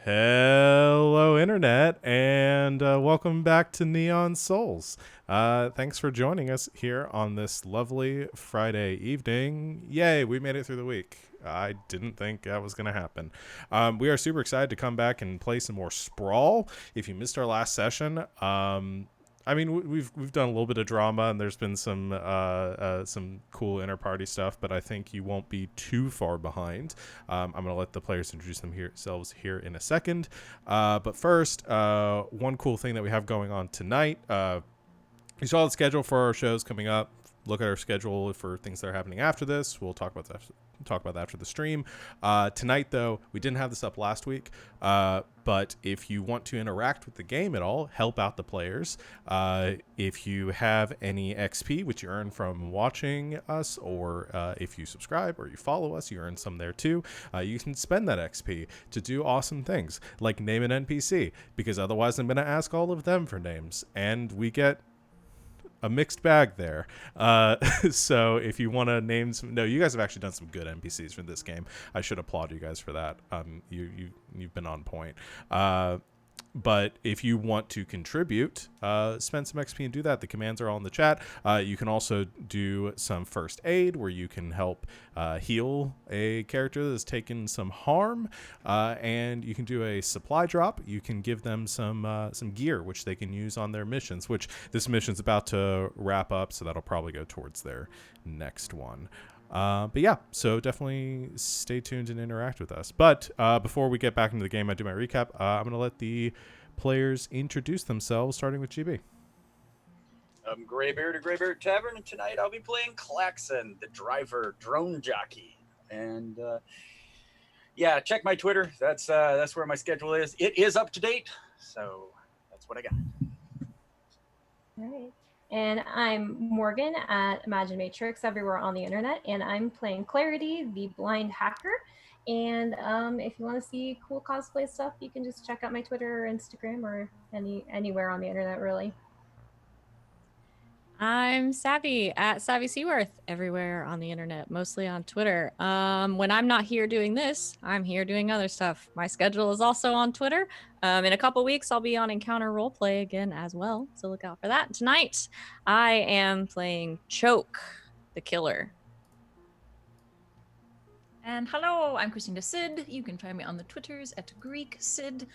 Hello, Internet, and welcome back to Neon Souls. Thanks for joining us here on this lovely Friday evening. Yay, we made it through the week. I didn't think that was going to happen. We are super excited to come back and play some more Sprawl. If you missed our last session, we've done a little bit of drama, and there's been some cool inter-party stuff, but I think you won't be too far behind. I'm going to let the players introduce themselves here in a second. But first, one cool thing that we have going on tonight. You saw the schedule for our shows coming up. Look at our schedule for things that are happening after this. We'll talk about that after the stream. Tonight, though, we didn't have this up last week. But if you want to interact with the game at all, help out the players. If you have any XP, which you earn from watching us, or if you subscribe or you follow us, you earn some there too. You can spend that XP to do awesome things, like name an NPC, because otherwise I'm going to ask all of them for names, and we get a mixed bag there. So if you want to name some, no, you guys have actually done some good NPCs for this game. I should applaud you guys for that. You've been on point. But if you want to contribute, spend some XP and do that. The commands are all in the chat. You can also do some first aid where you can help heal a character that's taken some harm. And you can do a supply drop. You can give them some gear, which they can use on their missions, which this mission's about to wrap up, so that'll probably go towards their next one. But yeah, so definitely stay tuned and interact with us. But before we get back into the game, I do my recap. I'm going to let the players introduce themselves, starting with GB. I'm Graybeard of Graybeard Tavern, and tonight I'll be playing Klaxon, the driver drone jockey. And yeah, check my Twitter. That's where my schedule is. It is up to date, so that's what I got. All right. And I'm Morgan at Imagine Matrix everywhere on the internet, and I'm playing Clarity, the blind hacker. And if you want to see cool cosplay stuff, you can just check out my Twitter or Instagram or anywhere on the internet, really. I'm Savvy at Savvy Seaworth everywhere on the internet, mostly on Twitter. When I'm not here doing this, I'm here doing other stuff. My schedule is also on Twitter. In a couple weeks, I'll be on Encounter Roleplay again as well, so look out for that. Tonight, I am playing Choke, the killer. And hello, I'm Christina Sid. You can find me on the Twitters at Greek Sid.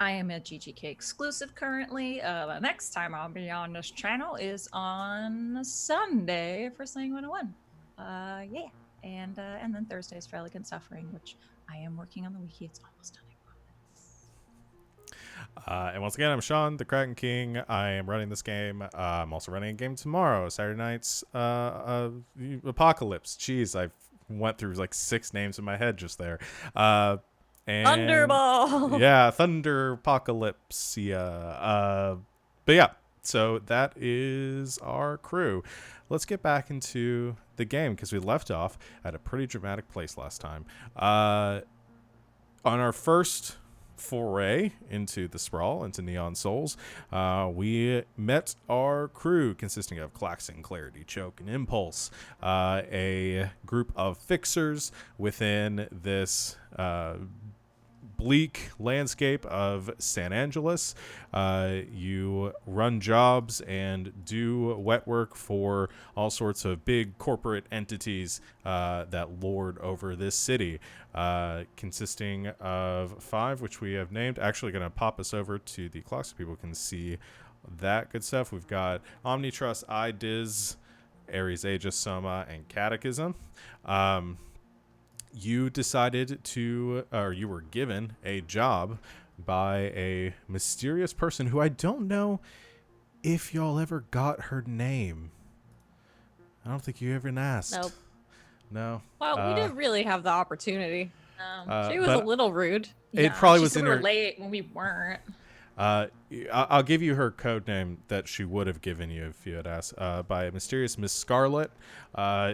I am a GGK exclusive currently. The next time I'll be on this channel is on Sunday for Slaying 101. Yeah. And then Thursdays for Elegant Suffering, which I am working on the wiki. It's almost done. And once again, I'm Sean, the Kraken King. I am running this game. I'm also running a game tomorrow, Saturday night's Apocalypse. Jeez, I went through like 6 names in my head just there. And Thunderball. Yeah, Thunder Apocalypse. Yeah. But yeah, so that is our crew. Let's get back into the game because we left off at a pretty dramatic place last time. On our first foray into the Sprawl, into Neon Souls, we met our crew consisting of Klaxon, Clarity, Choke, and Impulse, a group of fixers within this bleak landscape of San Angeles. You run jobs and do wet work for all sorts of big corporate entities that lord over this city, consisting of 5, which we have named. Actually going to pop us over to the clock so people can see that good stuff. We've got Omnitrust, IDIS, Ares Aegis, Soma, and Catechism. You decided to, or you were given a job by a mysterious person who I don't know if y'all ever got her name. I don't think you ever asked. Nope. No. Well, we didn't really have the opportunity. She was a little rude. It probably was in in her her late when we weren't. I'll give you her code name that she would have given you if you had asked. By a mysterious Miss Scarlet.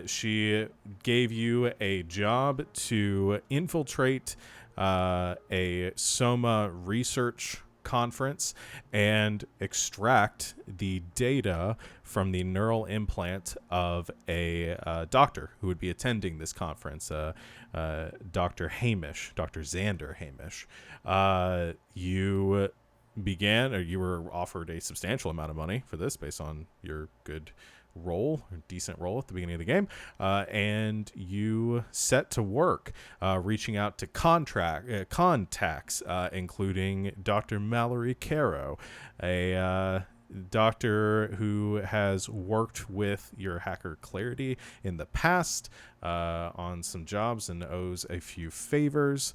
She gave you a job to infiltrate a Soma research conference and extract the data from the neural implant of a doctor who would be attending this conference, Dr. Hamish, Dr. Xander Hamish. You were offered a substantial amount of money for this based on your good roll, or decent roll at the beginning of the game, and you set to work reaching out to contacts, including Dr. Mallory Caro, a doctor who has worked with your hacker Clarity in the past on some jobs and owes a few favors.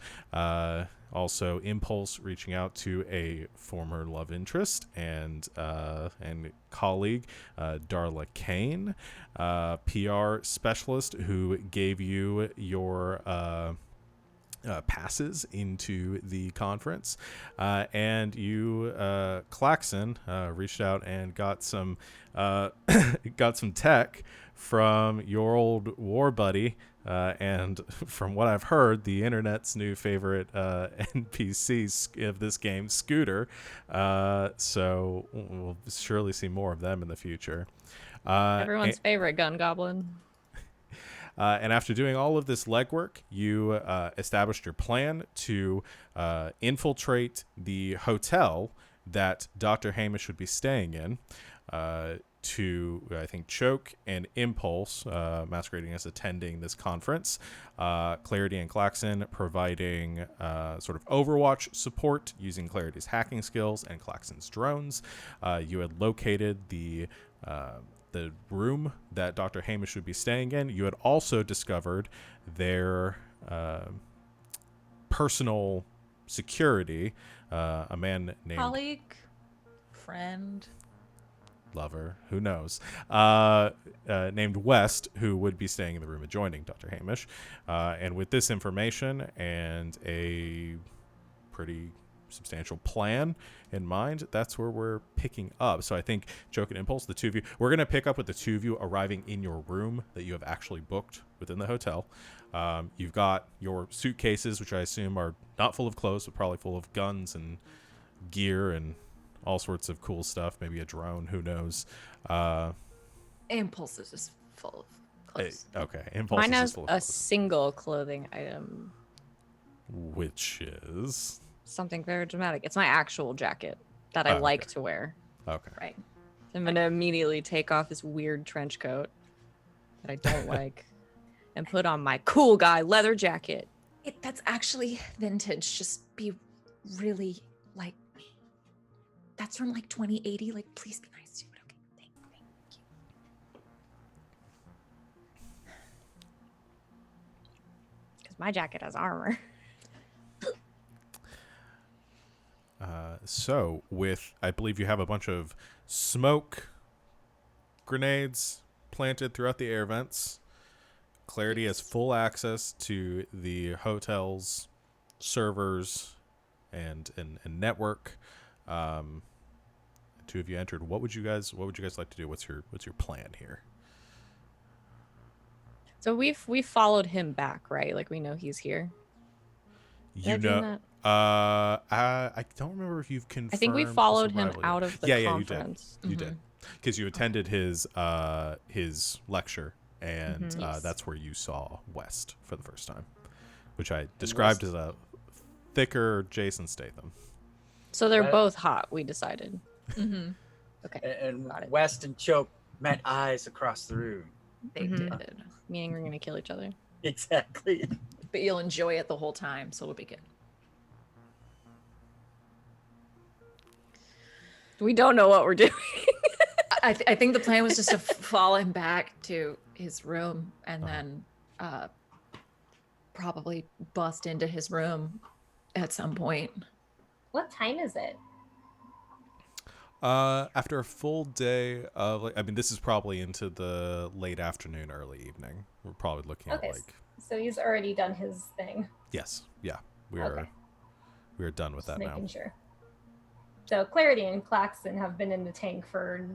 Also, Impulse reaching out to a former love interest and colleague, Darla Kane, PR specialist who gave you your passes into the conference, and you, Klaxon, reached out and got some tech from your old war buddy, and from what I've heard, the internet's new favorite NPC of this game, Scooter. So we'll surely see more of them in the future. Everyone's favorite gun goblin. And after doing all of this legwork, you established your plan to infiltrate the hotel that Dr. Hamish would be staying in, to, I think, Choke and Impulse, masquerading as attending this conference, Clarity and Klaxon providing sort of Overwatch support using Clarity's hacking skills and Klaxon's drones. You had located the room that Dr. Hamish would be staying in. You had also discovered their personal security, a man named Colleague, friend. lover, who knows, named West, who would be staying in the room adjoining Dr. Hamish. And with this information and a pretty substantial plan in mind, that's where we're picking up. So I think Joke and Impulse, the two of you, we're going to pick up with the two of you arriving in your room that you have actually booked within the hotel. You've got your suitcases, which I assume are not full of clothes, but probably full of guns and gear and all sorts of cool stuff, maybe a drone, who knows. Impulse is just full of clothes. Okay, Impulse Mine is has full of a clothes. single clothing item, Which is something very dramatic. It's my actual jacket that I Oh, like okay. to wear. okay. Right. I'm gonna immediately take off this weird trench coat that I don't like and put on my cool guy leather jacket. That's actually vintage. Just be really like me. That's from like 2080. Like, please be nice to it. Okay. Thank you. Because my jacket has armor. So with, I believe you have a bunch of smoke grenades planted throughout the air vents. Clarity has full access to the hotel's servers and network. Two of you entered. What would you guys like to do? What's your plan here? So we've followed him back, right? Like we know he's here. Did I dream that? I don't remember if you've confirmed. I think we his followed him arrival yet. out of the Yeah, conference. you did, because you attended his lecture, and that's where you saw West for the first time, which I described as a thicker Jason Statham. So they're That- both hot, we decided. Mm-hmm. Okay. And Got it. West and Choke met eyes across the room. They Mhm. did. Meaning we're gonna kill each other. Exactly. But you'll enjoy it the whole time, so it'll be good. We don't know what we're doing. I think the plan was just to follow him back to his room and then probably bust into his room at some point. What time is it? After a full day of, like, I mean, this is probably into the late afternoon, early evening. We're probably looking Okay, at like, so he's already done his thing. yes, yeah, we are Okay. done with Just that now. making sure. So Clarity and Klaxon have been in the tank for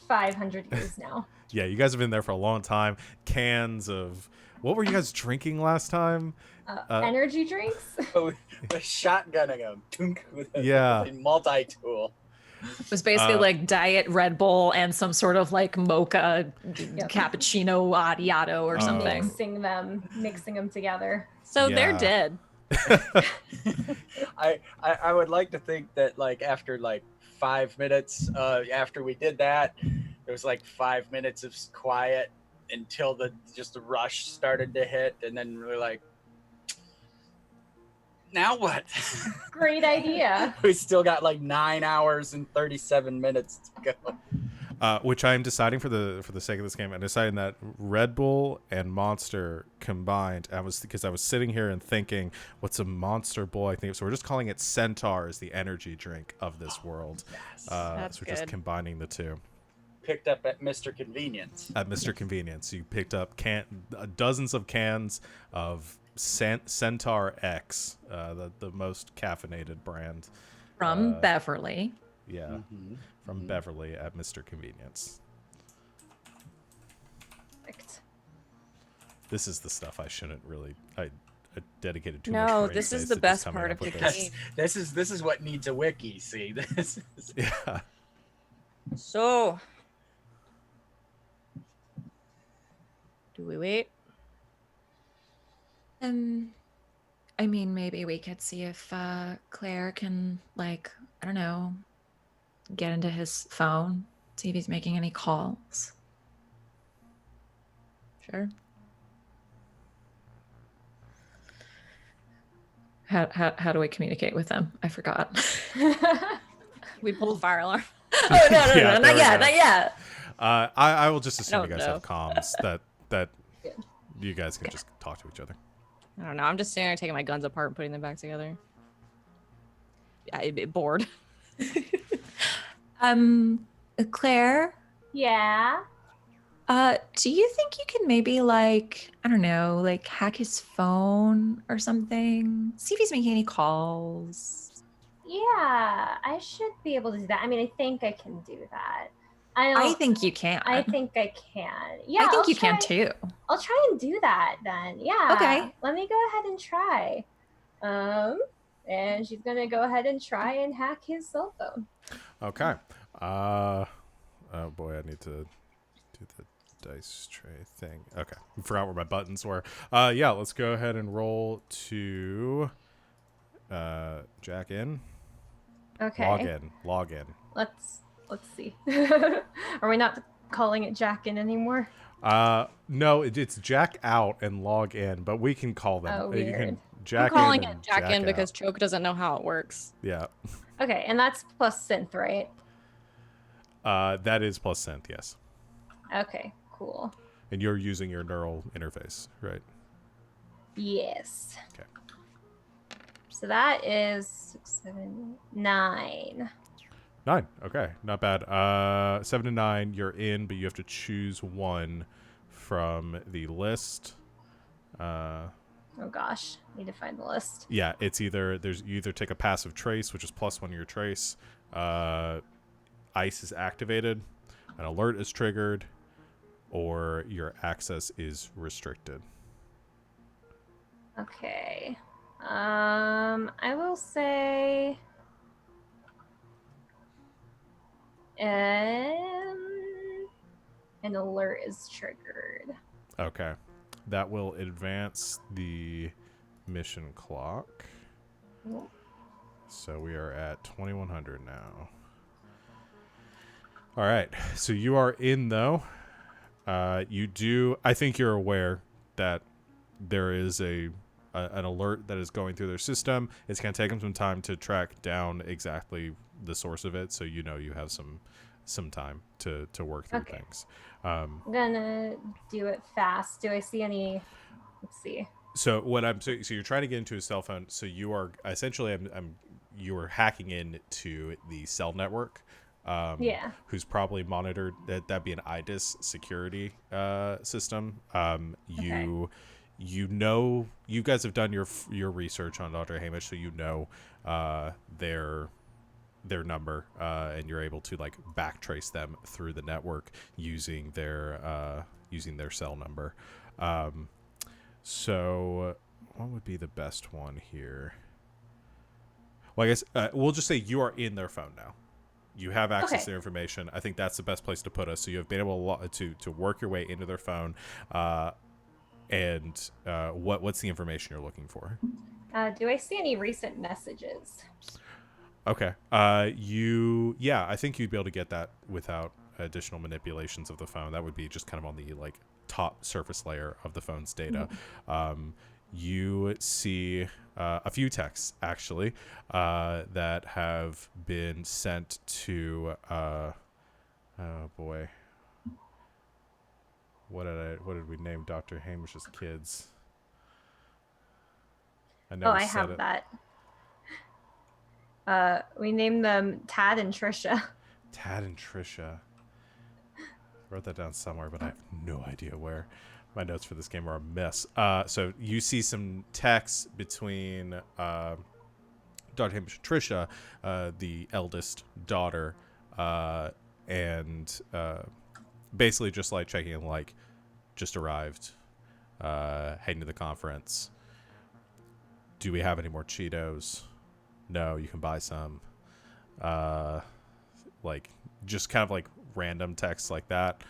500 years now. Yeah, you guys have been there for a long time. Cans of what were you guys drinking last time? Energy drinks? We're shotgunning them. With Yeah. a multi-tool. It was basically like Diet Red Bull and some sort of like mocha cappuccino adiato or something. Mixing them together. So Yeah. they're dead. I would like to think that like after like 5 minutes after we did that, there was like 5 minutes of quiet until the rush started to hit, and then we're like, now what? Great idea. We still got like 9 hours and 37 minutes to go. Which I'm deciding for the sake of this game, I'm deciding that Red Bull and Monster combined. Because I was sitting here and thinking, what's a Monster Bull? I think so. We're just calling it Centaur as the energy drink of this world. Yes. That's so we're just good. combining the two. Picked up at Mr. Convenience. At Mr. Convenience, you picked up dozens of cans of Centaur X, the most caffeinated brand From Beverly. Yeah, from Beverly at Mr. Convenience. Perfect. This is the stuff I shouldn't really. I dedicated too much. No, brain this is space the to just best coming part up of with the this. game. This is what needs a wiki. See, this is Yeah. So, do we wait? I mean, maybe we could see if Claire can, like, I don't know, get into his phone, see if he's making any calls. Sure. How do we communicate with them? I forgot. We pulled fire alarm. Oh, no, Yeah, not there we yet, go. not yet. I will just assume you don't guys know. have comms that you guys can just talk to each other. I don't know. I'm just sitting there taking my guns apart and putting them back together. I'm bored. Claire, Yeah. do you think you can maybe, like, I don't know, like hack his phone or something? See if he's making any calls. Yeah, I should be able to do that. I mean, I think I can do that. I think you can. I think I can. Yeah, I think I'll you can try- too. I'll try and do that then. Yeah. Okay. Let me go ahead and try. And she's gonna go ahead and try and hack his cell phone. Okay. Oh boy, I need to do the dice tray thing. Okay, I forgot where my buttons were. Yeah, let's go ahead and roll to jack in. Okay. Log in. Let's see. Are we not calling it Jackin anymore? No, it's jack out and log in, but we can call them. Oh, You weird. can jack I'm calling in it and Jack in out. because Choke doesn't know how it works. Yeah. Okay, and that's plus synth, right? That is plus synth, yes. Okay, cool. And you're using your neural interface, right? Yes. Okay. So that is 6, 7, 9. 9. Okay, not bad. 7 to 9, you're in, but you have to choose one from the list. Oh gosh, need to find the list. Yeah, it's you either take a passive trace, which is +1 to your trace. Ice is activated, an alert is triggered, or your access is restricted. Okay. I will say an alert is triggered. Okay. That will advance the mission clock. Cool. So we are at 2100 now. All right. So you are in, though. I think you're aware that there is an alert that is going through their system. It's going to take them some time to track down exactly the source of it. So you have some time to work through things. I'm gonna do it fast. Do I see any? Let's see. So you're trying to get into a cell phone. So you are essentially you are hacking into the cell network. Yeah. Who's probably monitored that'd be an IDIS security system. You guys have done your research on Dr. Hamish, so their their number, and you're able to like backtrace them through the network using their cell number. So what would be the best one here? Well, I guess we'll just say you are in their phone now. You have access to their information. I think that's the best place to put us. So you have been able to work your way into their phone. And what's the information you're looking for? Do I see any recent messages? Okay. I think you'd be able to get that without additional manipulations of the phone. That would be just kind of on the like top surface layer of the phone's data. You see a few texts actually that have been sent to oh boy, what did we name Dr. Hamish's kids? I know I have that. We named them Tad and Trisha. Tad and Trisha. I wrote that down somewhere, but I have no idea where. My notes for this game are a mess. So you see some texts between Dr. Hamish and Trisha, the eldest daughter, and basically just like checking in, like, just arrived, heading to the conference. Do we have any more Cheetos? No, you can buy some. Like, just kind of like random texts like that.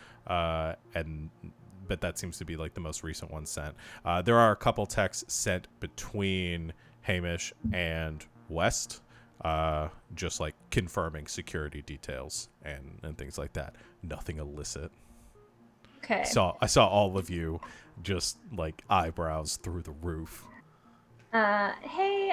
But that seems to be like the most recent one sent. There are a couple texts sent between Hamish and West, just like confirming security details and things like that. Nothing illicit. Okay. So I saw all of you just like eyebrows through the roof. Hey,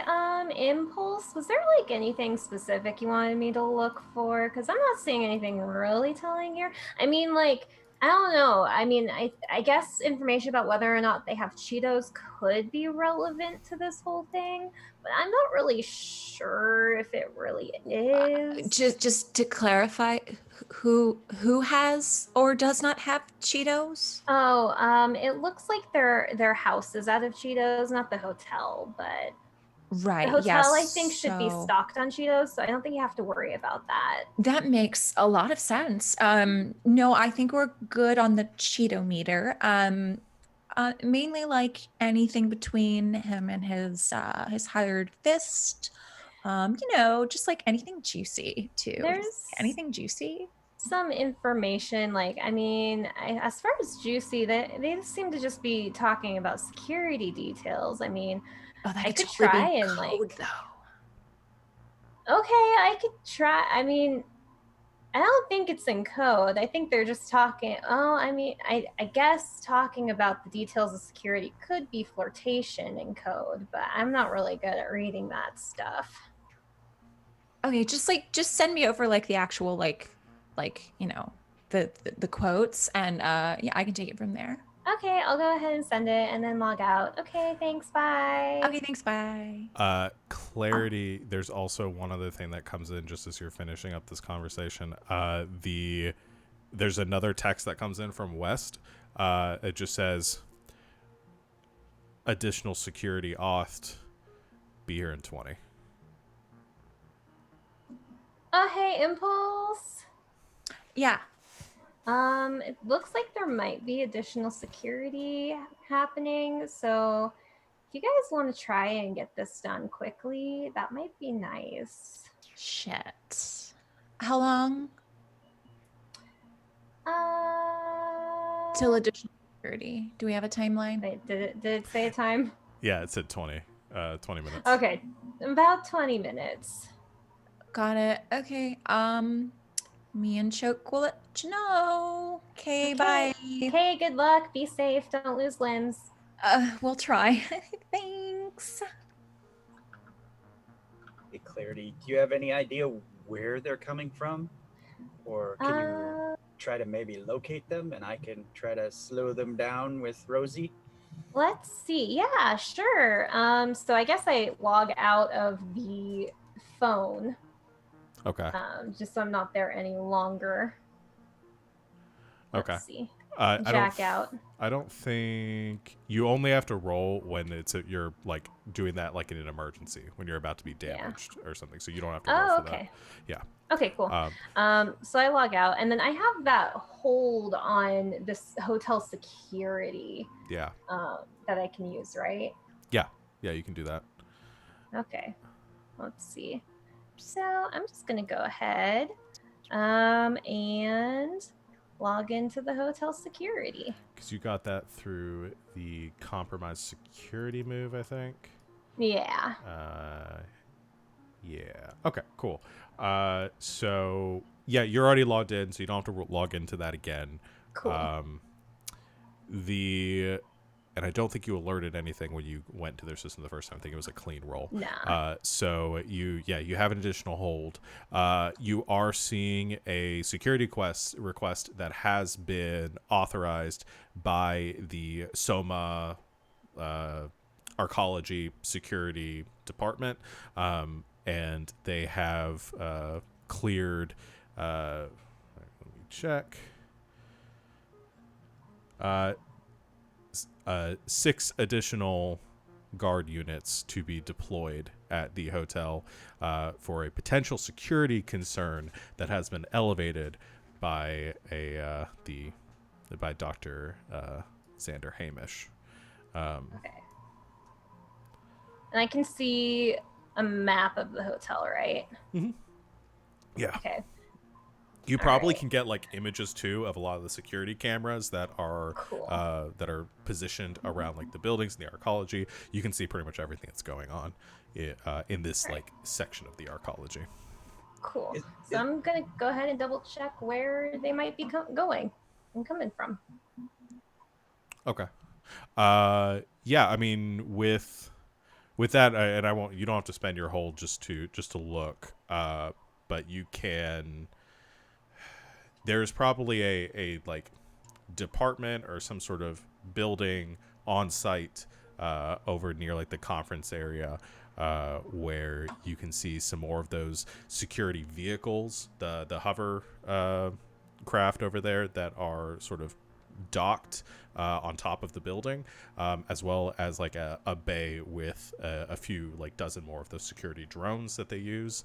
Impulse, was there like anything specific you wanted me to look for? Because I'm not seeing anything really telling here. I mean, like, I don't know. I mean, I guess information about whether or not they have Cheetos could be relevant to this whole thing, but I'm not really sure if it really is. Just to clarify, who has or does not have Cheetos? Oh, it looks like their house is out of Cheetos, not the hotel, but Right. the hotel I yes. think should be stocked on Cheetos, so I don't think you have to worry about that. That makes a lot of sense. No, I think we're good on the Cheeto meter. Mainly like anything between him and his hired fist. Just like anything juicy too. There's Anything juicy. some information, like, I mean, as far as juicy, they seem to just be talking about security details. I mean, Oh, that I could could totally try be and code, like, though. okay, I could try. I mean, I don't think it's in code. I think they're just talking. Oh, I mean, I guess talking about the details of security could be flirtation in code, but I'm not really good at reading that stuff. Okay, just send me over like the actual the quotes, and yeah, I can take it from there. Okay, I'll go ahead and send it and then log out. Okay, thanks, bye. Okay, thanks, bye. Clarity, there's also one other thing that comes in just as you're finishing up this conversation. There's another text that comes in from West. It just says, additional security authed, be here in 20. Oh, hey, Impulse. Yeah. It looks like there might be additional security happening, so if you guys want to try and get this done quickly, that might be nice. Shit. How long? Till additional security. Do we have a timeline? Wait, did it say a time? Yeah, it said 20 minutes. Okay, about 20 minutes. Got it. Okay. Me and Choke will let you know. Okay, bye. Okay, good luck. Be safe. Don't lose limbs. We'll try. Thanks. Hey, Clarity, do you have any idea where they're coming from? Or can you try to maybe locate them and I can try to slow them down with Rosie? Let's see. Yeah, sure. So I guess I log out of the phone. Okay. Just so I'm not there any longer. Okay. Let's see. jack out. I don't think you only have to roll when you're like doing that like in an emergency when you're about to be damaged or something. So you don't have to roll Oh, for okay. that. Yeah. Okay, cool. So I log out, and then I have that hold on this hotel security. Yeah. That I can use, right? Yeah. Yeah, you can do that. Okay. Let's see. So I'm just gonna go ahead, and log into the hotel security. Because you got that through the compromised security move, I think. Yeah. Yeah. Okay, cool. So, yeah, you're already logged in, so you don't have to log into that again. Cool. And I don't think you alerted anything when you went to their system the first time. I think it was a clean roll. Nah. So you have an additional hold. You are seeing a security request that has been authorized by the Soma Arcology Security Department, and they have cleared. Let me check. 6 additional guard units to be deployed at the hotel for a potential security concern that has been elevated by by Dr. Xander Hamish. Okay. And I can see a map of the hotel, right? Mm-hmm. Yeah. Okay. You probably can get like images too of a lot of the security cameras that are Cool. positioned around like the buildings and the arcology. You can see pretty much everything that's going on in this like section of the arcology. Cool. So I'm gonna go ahead and double check where they might be going and coming from. Okay. Yeah. I mean, with that, and I won't. You don't have to spend your hold just to look. But you can. There's probably a like department or some sort of building on site over near like the conference area where you can see some more of those security vehicles, the hover craft over there that are sort of docked on top of the building, as well as like a bay with a few like dozen more of those security drones that they use.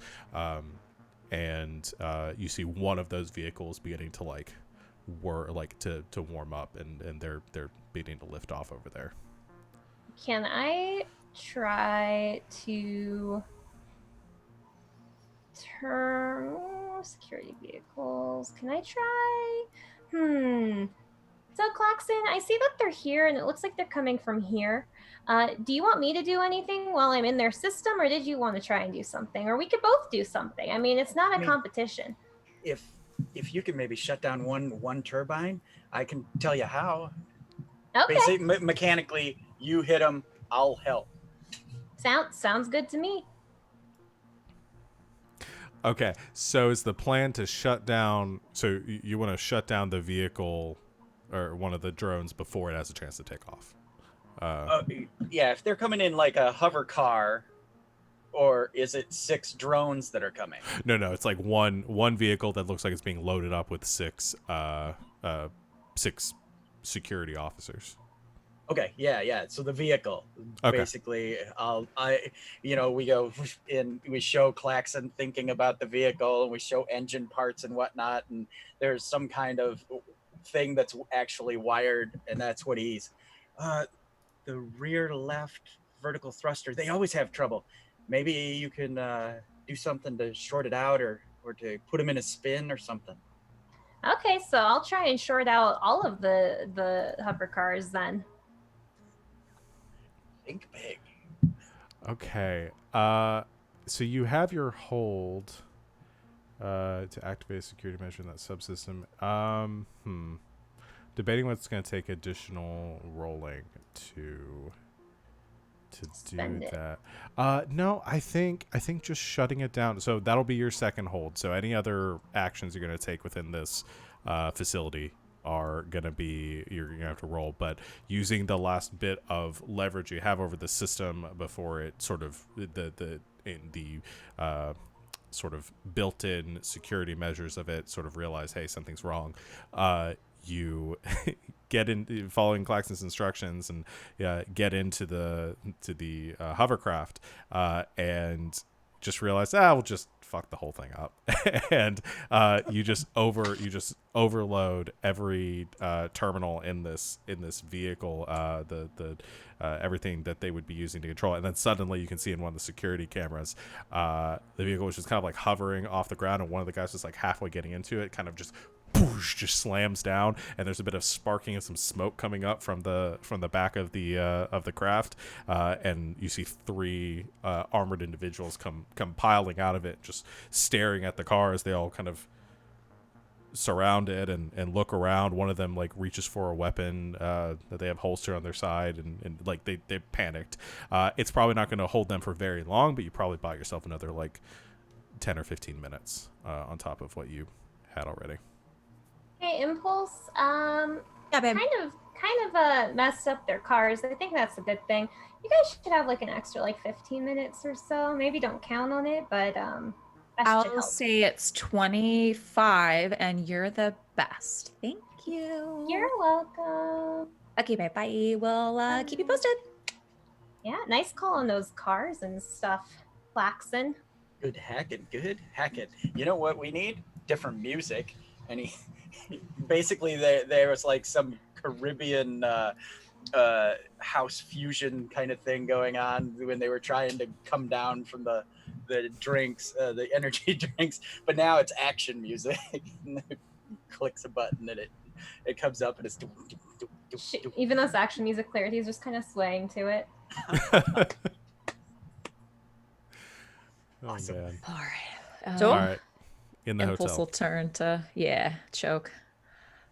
And you see one of those vehicles beginning to like to warm up, and they're beginning to lift off over there. Can I try to turn security vehicles? Can I try? So Klaxon, I see that they're here, and it looks like they're coming from here. Do you want me to do anything while I'm in their system, or did you want to try and do something? Or we could both do something. I mean, it's not a competition. If you can maybe shut down one turbine, I can tell you how. Okay. Basically, mechanically, you hit them, I'll help. Sounds good to me. Okay, so is the plan to shut down? So you want to shut down the vehicle or one of the drones before it has a chance to take off? Yeah, if they're coming in like a hover car, or is it 6 drones that are coming? No, it's like one vehicle that looks like it's being loaded up with 6 security officers. Okay, yeah. So the vehicle, basically, we go in, we show Klaxon thinking about the vehicle, and we show engine parts and whatnot, and there's some kind of thing that's actually wired, and that's what he's. The rear left vertical thruster, they always have trouble. Maybe you can do something to short it out, or to put him in a spin or something. Okay, so I'll try and short out all of the hover cars then. Think big. Okay. So you have your hold to activate a security measure in that subsystem. Debating what's going to take additional rolling to Spend do it. that. No, I think just shutting it down. So that'll be your second hold. So any other actions you're going to take within this facility are going to be, you're going to have to roll. But using the last bit of leverage you have over the system before it sort of the sort of built-in security measures of it sort of realize, hey, something's wrong. you get in following Claxton's instructions and get into the hovercraft and just realize we'll just fuck the whole thing up and you just overload every terminal in this vehicle, the everything that they would be using to control it. And then suddenly you can see in one of the security cameras the vehicle was just kind of like hovering off the ground, and one of the guys was like halfway getting into it, kind of just whoosh, just slams down, and there's a bit of sparking and some smoke coming up from the back of the craft, and you see 3 armored individuals come piling out of it, just staring at the car as they all kind of surround it and look around. One of them like reaches for a weapon that they have holstered on their side, and like they panicked. It's probably not going to hold them for very long, but you probably buy yourself another like 10 or 15 minutes on top of what you had already. Hey, Impulse. Yeah, babe. Kind of messed up their cars. I think that's a good thing. You guys should have like an extra like 15 minutes or so. Maybe don't count on it, but that should I'll help. say it's 25, and you're the best. Thank you. You're welcome. Okay, bye. We'll keep you posted. Yeah, nice call on those cars and stuff, Flaxen. Good hacking. You know what we need? Different music. And he basically there was like some Caribbean house fusion kind of thing going on when they were trying to come down from the drinks, the energy drinks, but now it's action music. Clicks a button and it comes up and it's Even though it's action music, Clarity is just kind of swaying to it. Awesome. Man. All right. So- All right. In the Impulse hotel. will turn to choke.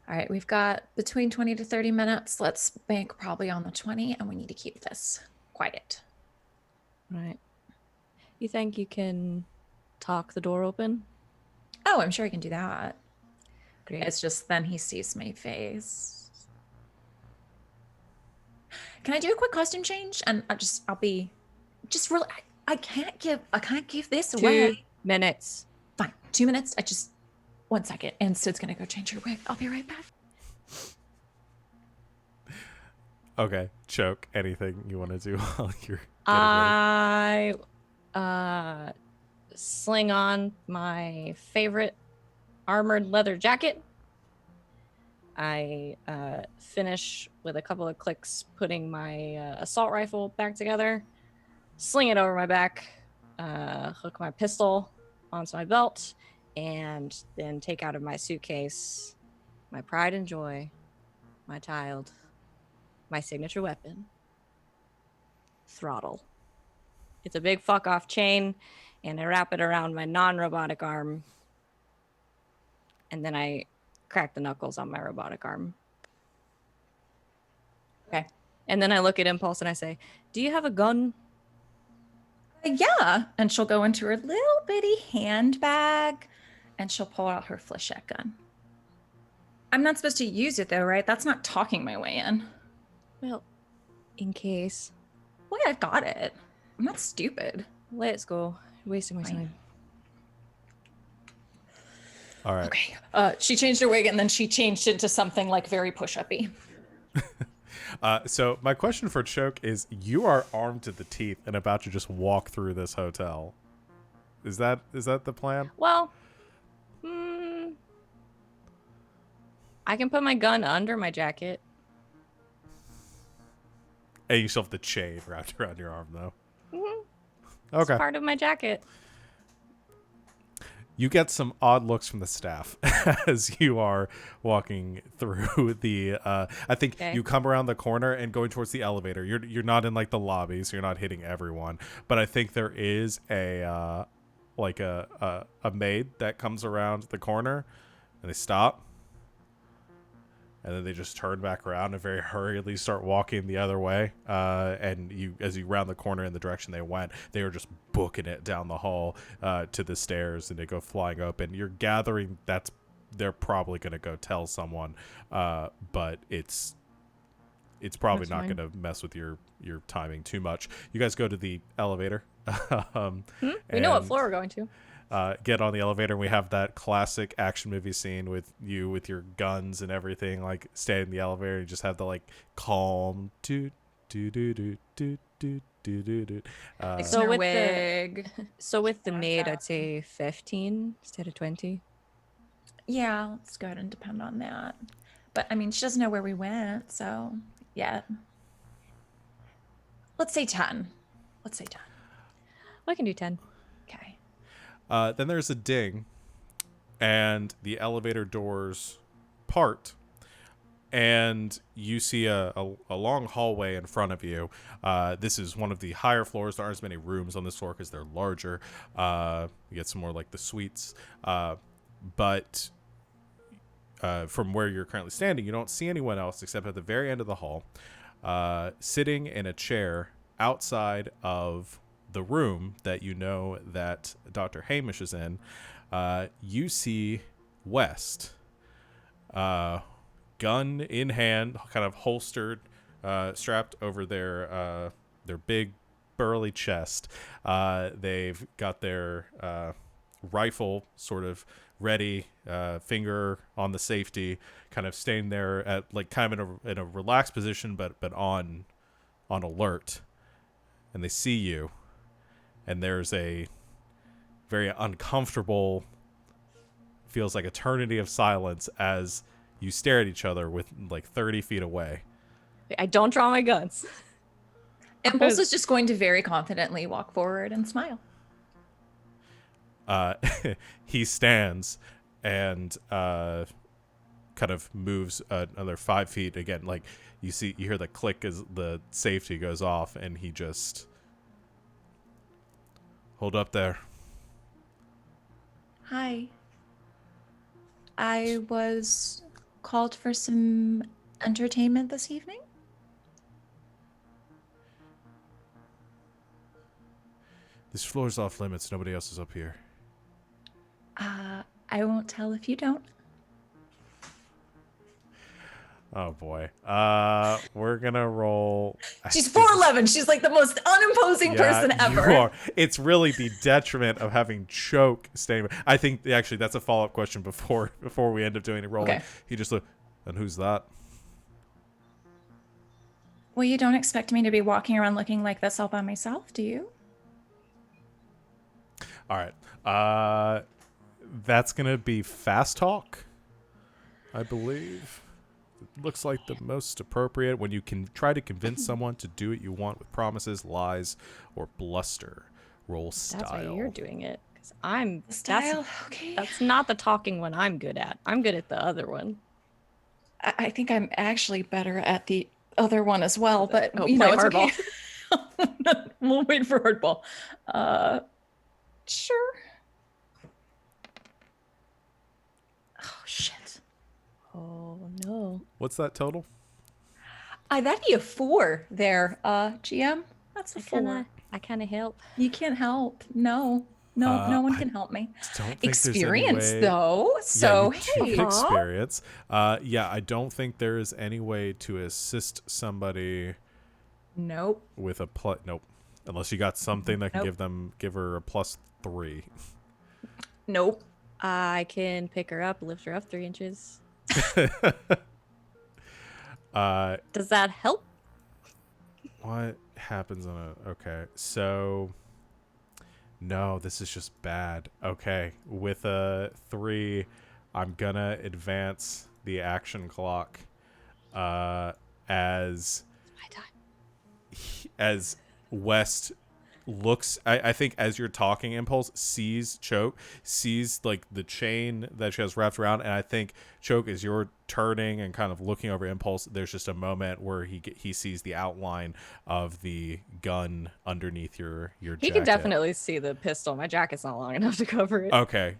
All right, we've got between 20 to 30 minutes. Let's bank probably on the 20, and we need to keep this quiet. Right. You think you can talk the door open? Oh, I'm sure he can do that. Great. It's just then he sees my face. Can I do a quick costume change? And I'll be just really. I can't give this 2 away. minutes. Fine, 2 minutes. 1 second, and Sid's gonna go change her wig. I'll be right back. Okay, Choke. Anything you want to do while you're getting I sling on my favorite armored leather jacket. I finish with a couple of clicks putting my assault rifle back together, sling it over my back, hook my pistol onto my belt, and then take out of my suitcase my pride and joy, my child, my signature weapon, throttle. It's a big fuck off chain, and I wrap it around my non-robotic arm, and then I crack the knuckles on my robotic arm. Okay. And then I look at Impulse and I say, "Do you have a gun?" Yeah, and she'll go into her little bitty handbag, and she'll pull out her flechette gun. I'm not supposed to use it though, right? That's not talking my way in. Well, in case. Well, I've got it. I'm not stupid. Let's go. You're wasting my Fine. time. All right. Okay. She changed her wig, and then she changed it to something like very push-uppy. So my question for Choke is: you are armed to the teeth and about to just walk through this hotel. Is that the plan? Well, I can put my gun under my jacket. And you still have the chain wrapped around your arm, though. Mm-hmm. Okay. It's part of my jacket. You get some odd looks from the staff as you are walking through the. I think Okay. you come around the corner and going towards the elevator. You're not in like the lobby, so you're not hitting everyone. But I think there is a maid that comes around the corner, and they stop, and then they just turn back around and very hurriedly start walking the other way. And as you round the corner in the direction they went, they were just booking it down the hall to the stairs, and they go flying open. You're gathering they're probably going to go tell someone, but it's probably That's not fine. going to mess with your timing too much. You guys go to the elevator. We know what and, floor we're going to. get on the elevator, and we have that classic action movie scene with you with your guns and everything, like stay in the elevator. You just have the like calm do do do do do do do do do. So with wig. the maid, I'd say 15 instead of 20. Yeah, let's go ahead and depend on that. But I mean, she doesn't know where we went, so yeah. Let's say 10. Let's say 10. I can do 10. Okay. Then there's a ding, and the elevator doors part, and you see a long hallway in front of you. This is one of the higher floors. There aren't as many rooms on this floor because they're larger. You get some more like the suites. But from where you're currently standing, you don't see anyone else except at the very end of the hall, sitting in a chair outside of the room that you know that Dr. Hamish is in. You see West, gun in hand, kind of holstered, strapped over their big burly chest. They've got their rifle sort of ready, finger on the safety, kind of staying there at like kind of in a relaxed position, but on alert. And they see you, and there's a very uncomfortable, feels like eternity of silence as you stare at each other with like 30 feet away. I don't draw my guns. Impulse is just going to very confidently walk forward and smile. He stands and kind of moves another 5 feet again. Like you hear the click as the safety goes off, and he just hold up there. Hi. I was called for some entertainment this evening. This floor's off limits. Nobody else is up here. I won't tell if you don't. Oh boy. We're gonna roll. She's 4'11". She's like the most unimposing person ever. You are. It's really the detriment of having Choke staying. I think actually that's a follow-up question before we end up doing a roll. Okay. He just looked, and who's that? Well, you don't expect me to be walking around looking like this all by myself, do you? All right. That's gonna be fast talk, I believe. It looks like the most appropriate when you can try to convince someone to do what you want with promises, lies, or bluster. Roll style. That's why you're doing it. Because I'm Style? Okay. That's not the talking one I'm good at. I'm good at the other one. I think I'm actually better at the other one as well, but Oh, you know, play it's okay. We'll wait for hardball. Sure. Oh shit. Oh no. What's that total? That'd be a 4 there. GM, that's a 4. I kind of help. You can't help. No one can help me. Don't think Experience there's any way... though. So yeah, hey, experience. Yeah, I don't think there is any way to assist somebody. Nope. With a nope. Unless you got something that can Nope. give her a +3. Nope. I can pick her up, lift her up 3 inches. Does that help? What happens on a... Okay, so... No, this is just bad. Okay, with a 3, I'm gonna advance the action clock as West looks... I think as you're talking, Impulse sees Choke, sees like the chain that she has wrapped around, and I think Choke, as you're turning and kind of looking over Impulse, there's just a moment where he sees the outline of the gun underneath your jacket. He can definitely see the pistol. My jacket's not long enough to cover it. Okay.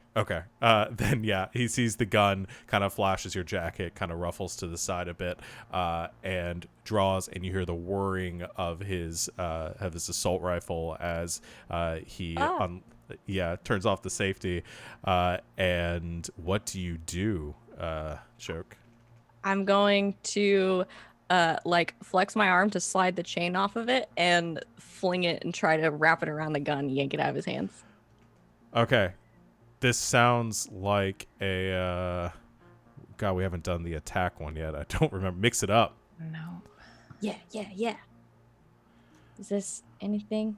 Then yeah, he sees the gun, kind of flashes your jacket, kind of ruffles to the side a bit, and draws, and you hear the whirring of his assault rifle as he turns off the safety. And what do you do, Choke? I'm going to flex my arm to slide the chain off of it and fling it and try to wrap it around the gun, yank it out of his hands. Okay. this sounds like a God, we haven't done the attack one yet. I don't remember. Mix it up. No. Yeah. Is this anything?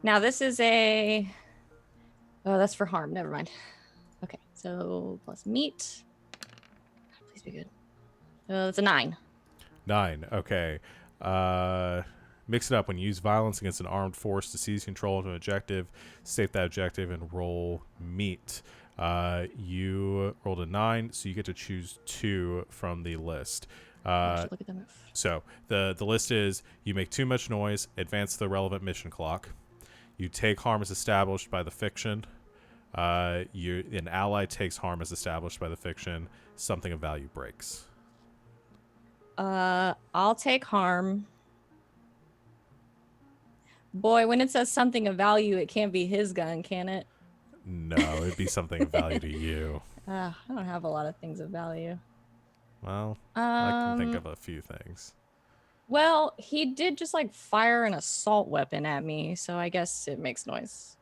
Now this is a... Oh, that's for harm. Never mind. Okay, so plus meat. Please be good. It's a 9. 9. Okay. Mix it up. When you use violence against an armed force to seize control of an objective, state that objective and roll meat. You rolled a 9, so you get to choose 2 from the list. Look at them. So the list is: you make too much noise, advance the relevant mission clock. You take harm as established by the fiction. An ally takes harm as established by the fiction. Something of value breaks. I'll take harm. Boy, when it says something of value, it can't be his gun, can it? No, it'd be something of value to you. I don't have a lot of things of value. Well, I can think of a few things. Well, he did just like fire an assault weapon at me, so I guess it makes noise.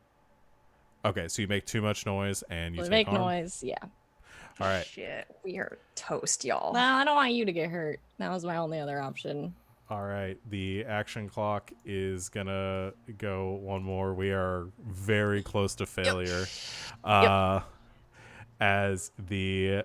Okay, so you make too much noise and you Will it take make harm? noise? Yeah. All right. Shit, we are toast, y'all. No, I don't want you to get hurt. That was my only other option. All right. The action clock is going to go one more. We are very close to failure. As the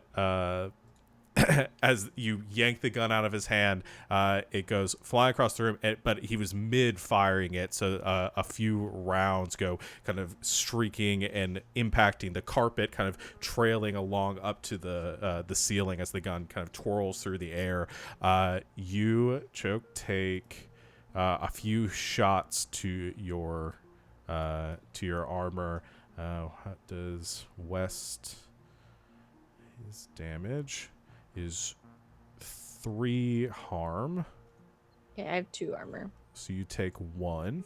as you yank the gun out of his hand, it goes flying across the room, but he was mid-firing it, so a few rounds go kind of streaking and impacting the carpet, kind of trailing along up to the ceiling as the gun kind of twirls through the air. You, Choke, take a few shots to your armor. What does West... His damage is 3 harm. Okay, I have 2 armor. So you take 1.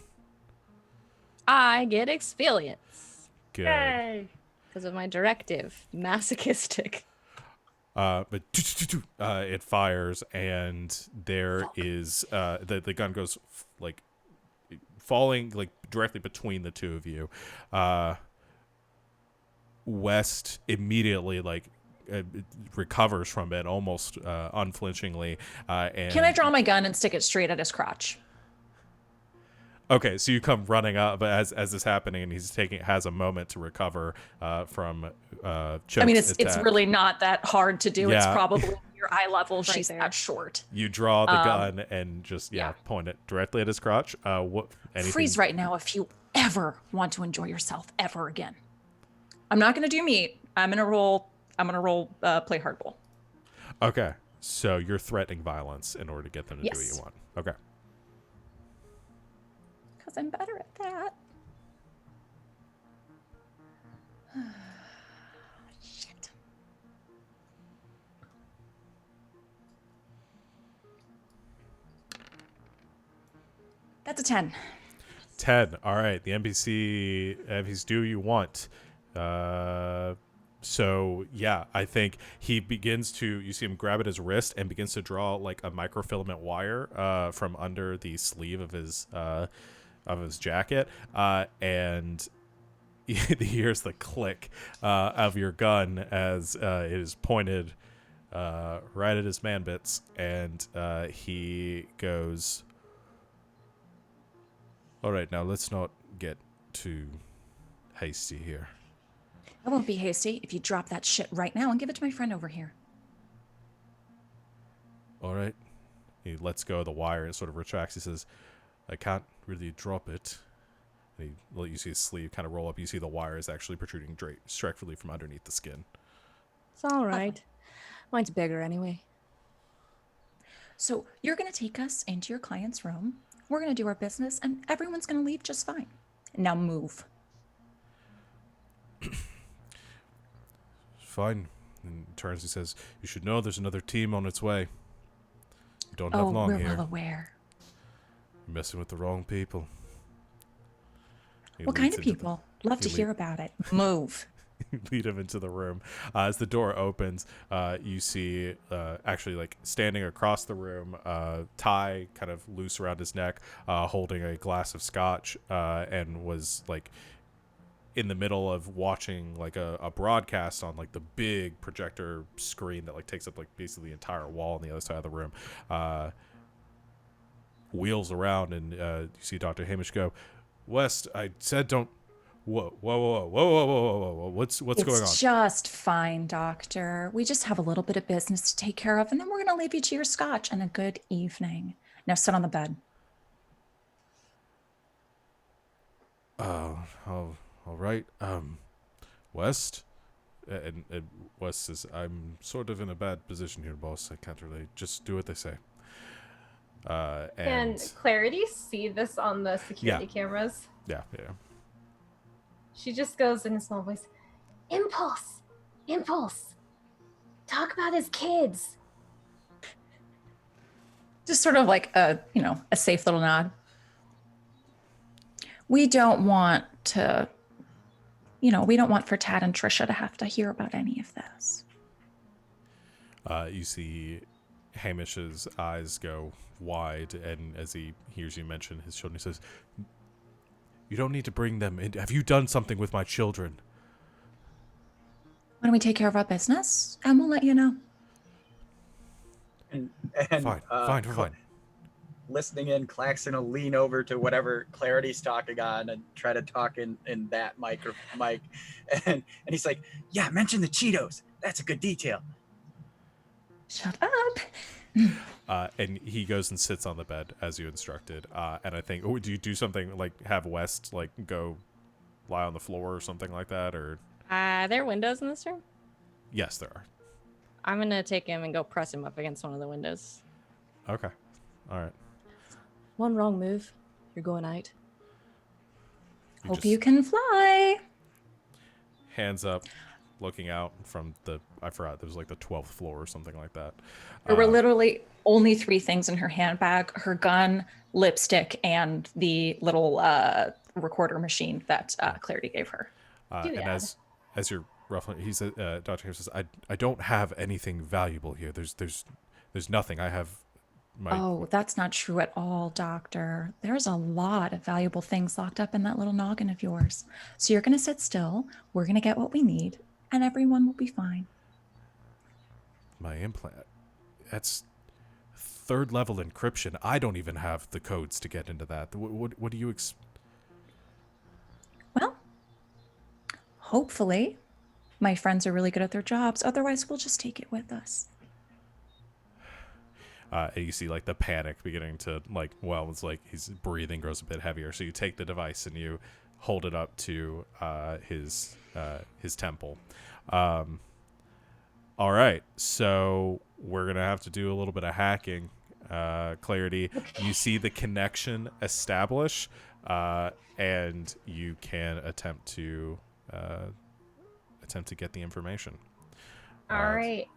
I get experience. Good. Because of my directive. Masochistic. But it fires, and there is the gun goes like falling like directly between the two of you. West immediately recovers from it almost unflinchingly. And Can I draw my gun and stick it straight at his crotch? Okay, so you come running up, but as this is happening, and he's has a moment to recover from Choke's I mean, it's attack. really not that hard to do. It's Yeah. probably your eye level. Right She's there. that short. You draw the gun and just yeah. point it directly at his crotch. Anything? Freeze right now if you ever want to enjoy yourself ever again. I'm not going to do meat. I'm going to roll play hardball. Okay, so you're threatening violence in order to get them to do what Yes. you want. Okay. Because I'm better at that. Shit. That's a 10. 10. All right. The NPCs do you want. So yeah, I think he begins to, you see him grab at his wrist and begins to draw like a microfilament wire from under the sleeve of his jacket, and he hears the click of your gun as it is pointed right at his man bits, and he goes, all right, now let's not get too hasty here. I won't be hasty if you drop that shit right now and give it to my friend over here. All right. He lets go of the wire and sort of retracts. He says, I can't really drop it. And you see his sleeve kind of roll up. You see the wire is actually protruding directly from underneath the skin. It's all right. Mine's bigger anyway. So you're going to take us into your client's room. We're going to do our business, and everyone's going to leave just fine. Now move. Fine. And turns, he says, you should know there's another team on its way. You don't have long we're here. well aware. You're messing with the wrong people. He What kind leads of into people? Love to he hear about it. Move. lead him into the room. As the door opens, you see actually like standing across the room, tie kind of loose around his neck, holding a glass of scotch, and was like in the middle of watching like a broadcast on like the big projector screen that like takes up like basically the entire wall on the other side of the room, wheels around, and you see Dr. Hamish go, "West, I said don't." Whoa, whoa, whoa, whoa, whoa, whoa, whoa, whoa, whoa. What's going on? It's just fine, Doctor. We just have a little bit of business to take care of, and then we're going to leave you to your scotch and a good evening. Now sit on the bed. Oh, all right. West? And West says, I'm sort of in a bad position here, boss. I can't really just do what they say. Can Clarity see this on the security cameras? Yeah. She just goes in a small voice, Impulse! Talk about his kids. Just sort of like a safe little nod. We don't want for Tad and Trisha to have to hear about any of this. You see Hamish's eyes go wide, and as he hears you mention his children, he says, you don't need to bring them in. Have you done something with my children? Why don't we take care of our business, and we'll let you know. And Fine. Listening in, Claxon will lean over to whatever Clarity's talking on and try to talk in that mic, and he's like, "Yeah, mention the Cheetos. That's a good detail." Shut up. And he goes and sits on the bed as you instructed. And I think, do you do something like have West like go lie on the floor or something like that, or? There are windows in this room? Yes, there are. I'm gonna take him and go press him up against one of the windows. Okay. All right. One wrong move, you're going out. Hope you can fly. Hands up, looking out from I forgot, there was like the 12th floor or something like that. There were literally only 3 things in her handbag: her gun, lipstick, and the little recorder machine that Clarity gave her. And as you're roughly, he said, Dr. Harris says, I don't have anything valuable here. There's nothing. I have my... Oh, that's not true at all, Doctor. There's a lot of valuable things locked up in that little noggin of yours. So you're going to sit still. We're going to get what we need, and everyone will be fine. My implant. That's 3rd level encryption. I don't even have the codes to get into that. What do you Well, hopefully my friends are really good at their jobs. Otherwise, we'll just take it with us. And you see like the panic beginning to like, well, it's like his breathing grows a bit heavier. So you take the device and you hold it up to his temple. All right, so we're gonna have to do a little bit of hacking. Clarity, you see the connection establish, and you can attempt to get the information. All right.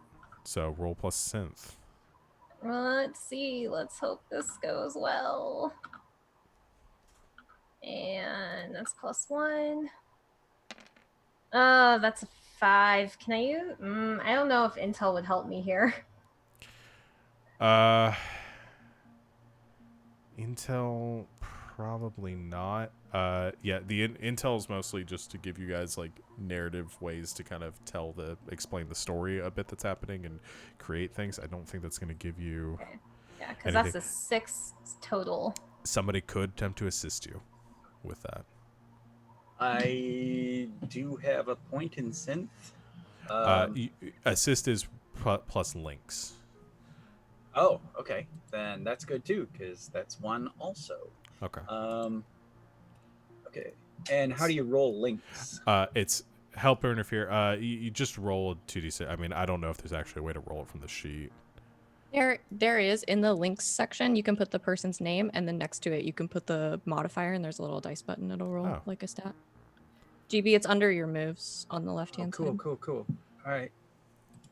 So roll plus synth. Let's see. Let's hope this goes well. And that's +1. Oh, that's a 5. Can I use... I don't know if Intel would help me here. Intel, probably not. Yeah, the Intel is mostly just to give you guys like narrative ways to kind of explain the story a bit that's happening and create things. I don't think that's going to give you. Okay. Yeah, because that's a 6 total. Somebody could attempt to assist you with that. I do have a point in synth. Assist is plus links. Oh, okay. Then that's good too, because that's 1 also. Okay. Okay. And how do you roll links? It's help or interfere. You just roll a 2d6. I mean, I don't know if there's actually a way to roll it from the sheet. There is in the links section. You can put the person's name, and then next to it, you can put the modifier, and there's a little dice button. It'll roll like a stat. GB, it's under your moves on the left-hand side. Cool. All right.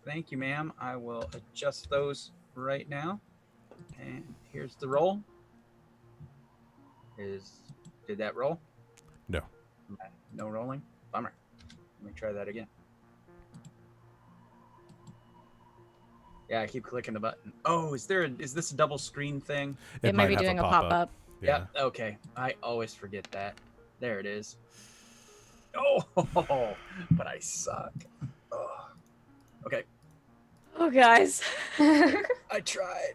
Thank you, ma'am. I will adjust those right now. And here's the roll. Did that roll? No. No rolling? Bummer. Let me try that again. Yeah, I keep clicking the button. Oh, is this a double screen thing? It might be doing a pop-up. Yeah. Okay. I always forget that. There it is. Oh, but I suck. Oh. Okay, Oh, guys. I tried.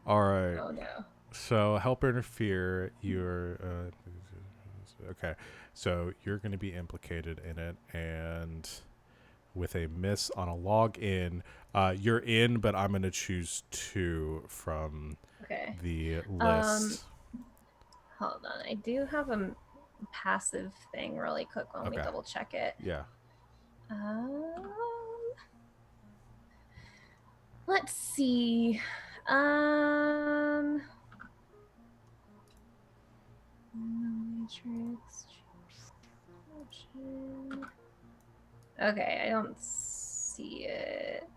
All right. Oh no. So help or interfere. You're okay. So you're going to be implicated in it, and with a miss on a log in, you're in. But I'm going to choose 2 from Okay. the list. Hold on. I do have a passive thing really quick. Let me Okay. double check it. Yeah. Let's see. Matrix. Okay, I don't see it.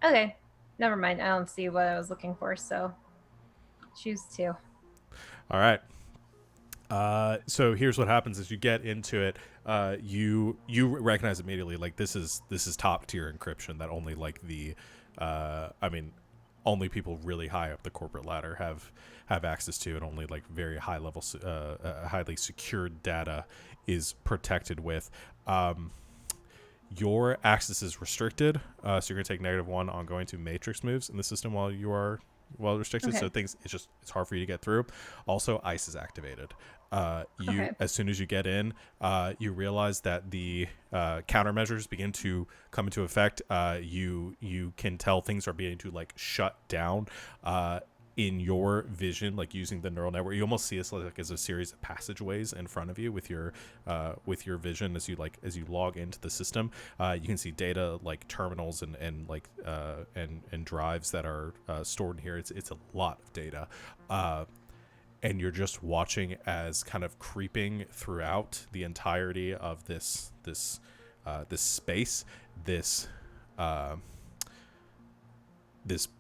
Okay, never mind. I don't see what I was looking for, so choose 2. All right. So here's what happens as you get into it. You recognize immediately, like, this is top tier encryption that only like the only people really high up the corporate ladder have access to, and only like very high level highly secured data is protected with. Your access is restricted, so you're going to take -1 on going to matrix moves in the system while you are restricted. Okay. So it's hard for you to get through. Also, ice is activated. Okay. As soon as you get in, you realize that the countermeasures begin to come into effect. You can tell things are beginning to like shut down. In your vision, like using the neural network, you almost see this like as a series of passageways in front of you with your vision as you log into the system. You can see data like terminals and drives that are stored in here. It's a lot of data, and you're just watching as kind of creeping throughout the entirety of this space, this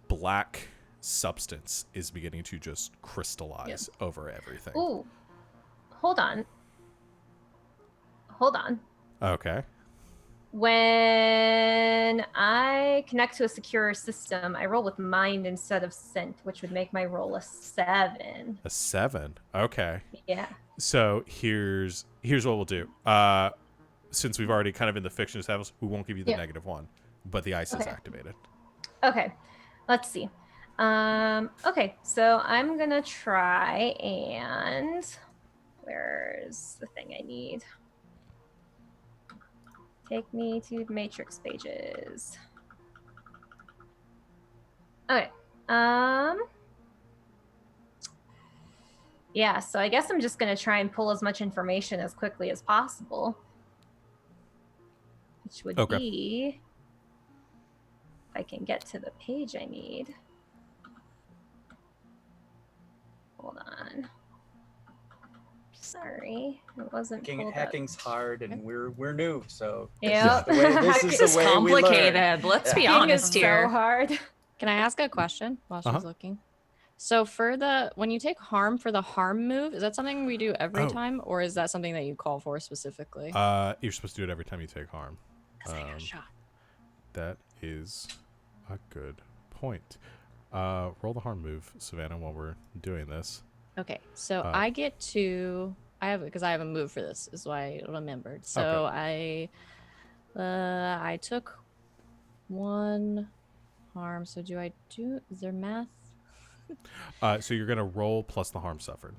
black substance is beginning to just crystallize over everything. Ooh, hold on. Okay. When I connect to a secure system, I roll with mind instead of scent, which would make my roll a 7. A 7. Okay. Yeah. So here's what we'll do. Since we've already kind of in the fiction established, we won't give you the -1, but the ice is activated. Okay. Let's see. Okay, so I'm gonna try and where's the thing I need? Take me to the matrix pages. Okay. Yeah, so I guess I'm just gonna try and pull as much information as quickly as possible. Which would be if I can get to the page I need. Hold on. Sorry, it wasn't pulled up. Hacking's hard, and we're new, so Yeah. this is the way complicated. we learn. Let's be Hacking honest is here. so hard. Can I ask a question while she's looking? So when you take harm for the harm move, is that something we do every time, or is that something that you call for specifically? You're supposed to do it every time you take harm. Because I got shot. That is a good point. Roll the harm move, Savannah, while we're doing this. Okay, so I get to because I have a move for this is why I remembered. So I took 1 harm. So is there math? So you're gonna roll plus the harm suffered.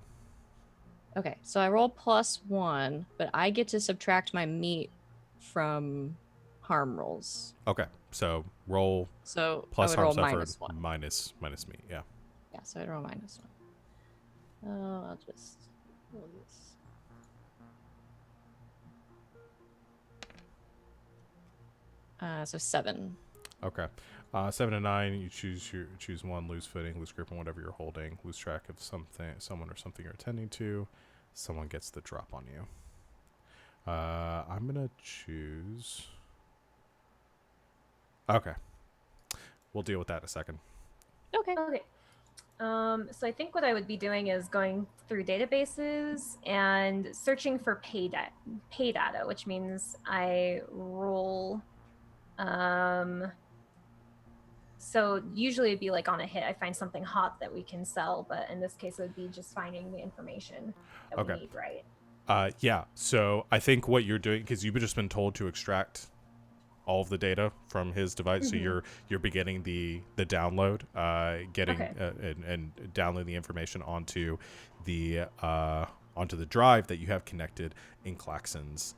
Okay, so I roll +1, but I get to subtract my meat from harm rolls. Okay, so roll plus harm suffered minus meat. Yeah. Yeah, so I roll -1. Oh, I'll just roll this. So 7. Okay. 7 and 9. You choose 1. Lose footing, lose grip on whatever you're holding, lose track of someone or something you're attending to. Someone gets the drop on you. I'm gonna choose. Okay. We'll deal with that in a second. Okay. So I think what I would be doing is going through databases and searching for pay data, which means I roll. So usually it'd be like on a hit, I find something hot that we can sell, but in this case it would be just finding the information that we need, right? Yeah. So I think what you're doing, because you've just been told to extract all of the data from his device, so you're beginning the download, getting Okay. and downloading the information onto the drive that you have connected in Klaxon's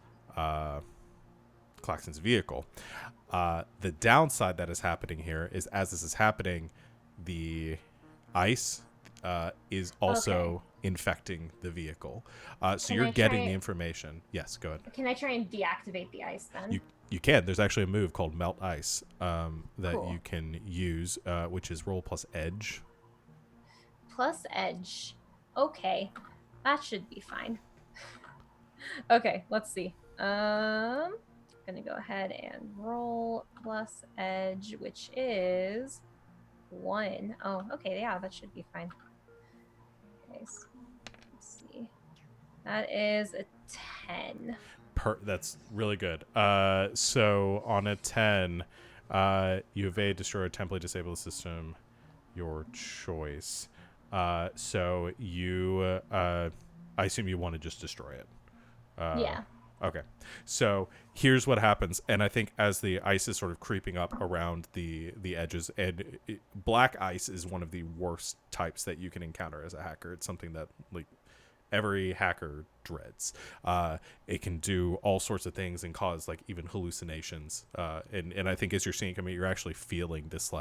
vehicle. The downside that is happening here is, as this is happening, the ice is also infecting the vehicle. So Can you're I getting try- the information. Yes, go ahead. Can I try and deactivate the ice then? You can. There's actually a move called Melt Ice that Cool. you can use, which is roll plus edge. Plus edge. Okay, that should be fine. Okay, let's see. Gonna go ahead and roll plus edge, which is 1. Oh, okay, yeah, that should be fine. Okay, so let's see. That is a 10. That's really good. So on a 10, you evade, destroy, or temporarily disable the system, your choice. So you, I assume you want to just destroy it. Yeah. Okay. So here's what happens, and I think as the ice is sort of creeping up around the edges, and black ice is one of the worst types that you can encounter as a hacker. It's something that like every hacker dreads. It can do all sorts of things and cause like even hallucinations. And I think as you're seeing it, I mean, you're actually feeling this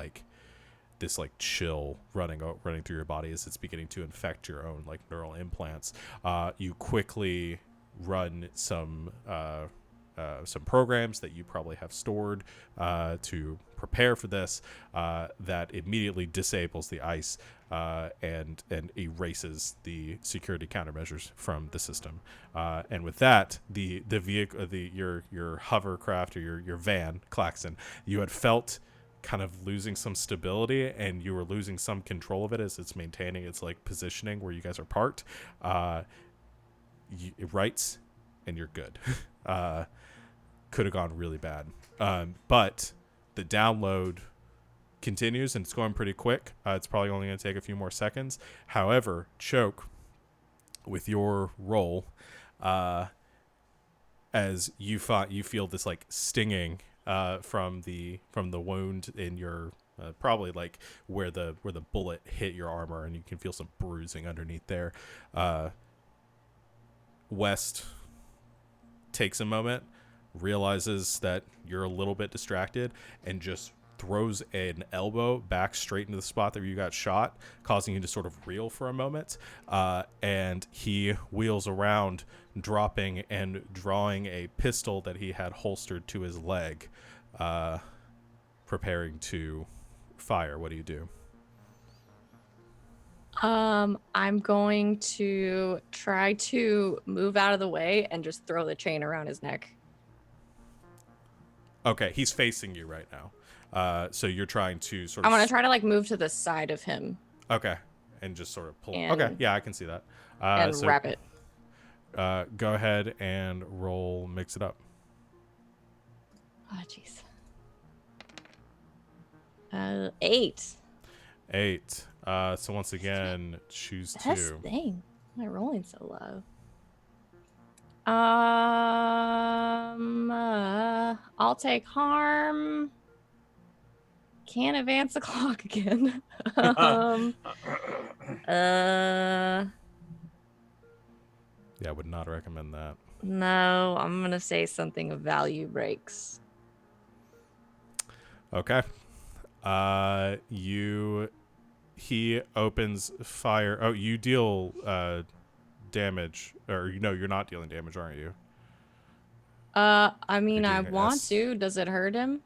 chill running through your body as it's beginning to infect your own like neural implants. You quickly run some programs that you probably have stored to prepare for this that immediately disables the ice and erases the security countermeasures from the system. And with that, the vehicle, your hovercraft or your van, Klaxon, you had felt kind of losing some stability, and you were losing some control of it as it's maintaining its like positioning where you guys are parked. It writes, and you're good. Could have gone really bad, but the download continues and it's going pretty quick. It's probably only going to take a few more seconds. However, Choke, with your roll, as you feel this like stinging from the wound in your probably like where the bullet hit your armor, and you can feel some bruising underneath there. West takes a moment, realizes that you're a little bit distracted, and just throws an elbow back straight into the spot that you got shot, causing you to sort of reel for a moment. And he wheels around, dropping and drawing a pistol that he had holstered to his leg, preparing to fire. What do you do? I'm going to try to move out of the way and just throw the chain around his neck. Okay, he's facing you right now. So you're trying to sort of... I want to try to like move to the side of him. Okay, and just sort of pull... And, okay, yeah, I can see that. And so, wrap it. Go ahead and roll Mix It Up. Oh, jeez. 8. 8. So once again, choose Best 2. thing. Why am I rolling so low? I'll take harm. Can't advance the clock again. Yeah, I would not recommend that. No, I'm gonna say something of value breaks. Okay. He opens fire. Oh, you deal damage, or you're not dealing damage, aren't you? I mean, You're I doing want S. to. Does it hurt him?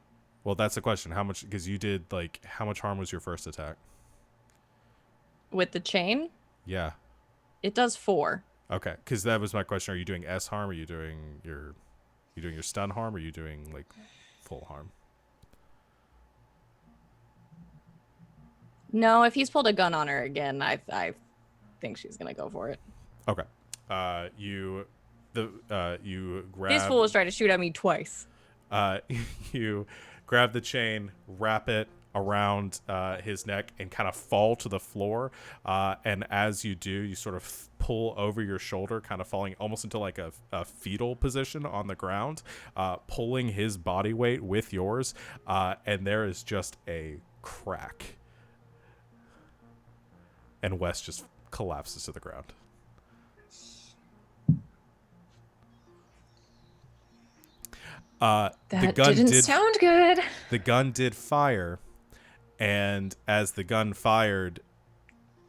Well, that's the question. How much? Because you did how much harm was your first attack? With the chain? Yeah. It does 4. Okay, because that was my question. Are you doing S harm? Are you doing your stun harm? Or are you doing like full harm? No, if he's pulled a gun on her again, I think she's gonna go for it. Okay. You grab. This fool was trying to shoot at me twice. You grab the chain, wrap it around his neck and kind of fall to the floor. And as you do, you sort of pull over your shoulder, kind of falling almost into like a fetal position on the ground, pulling his body weight with yours. And there is just a crack. And Wes just collapses to the ground. That the gun didn't sound good. The gun did fire, and as the gun fired,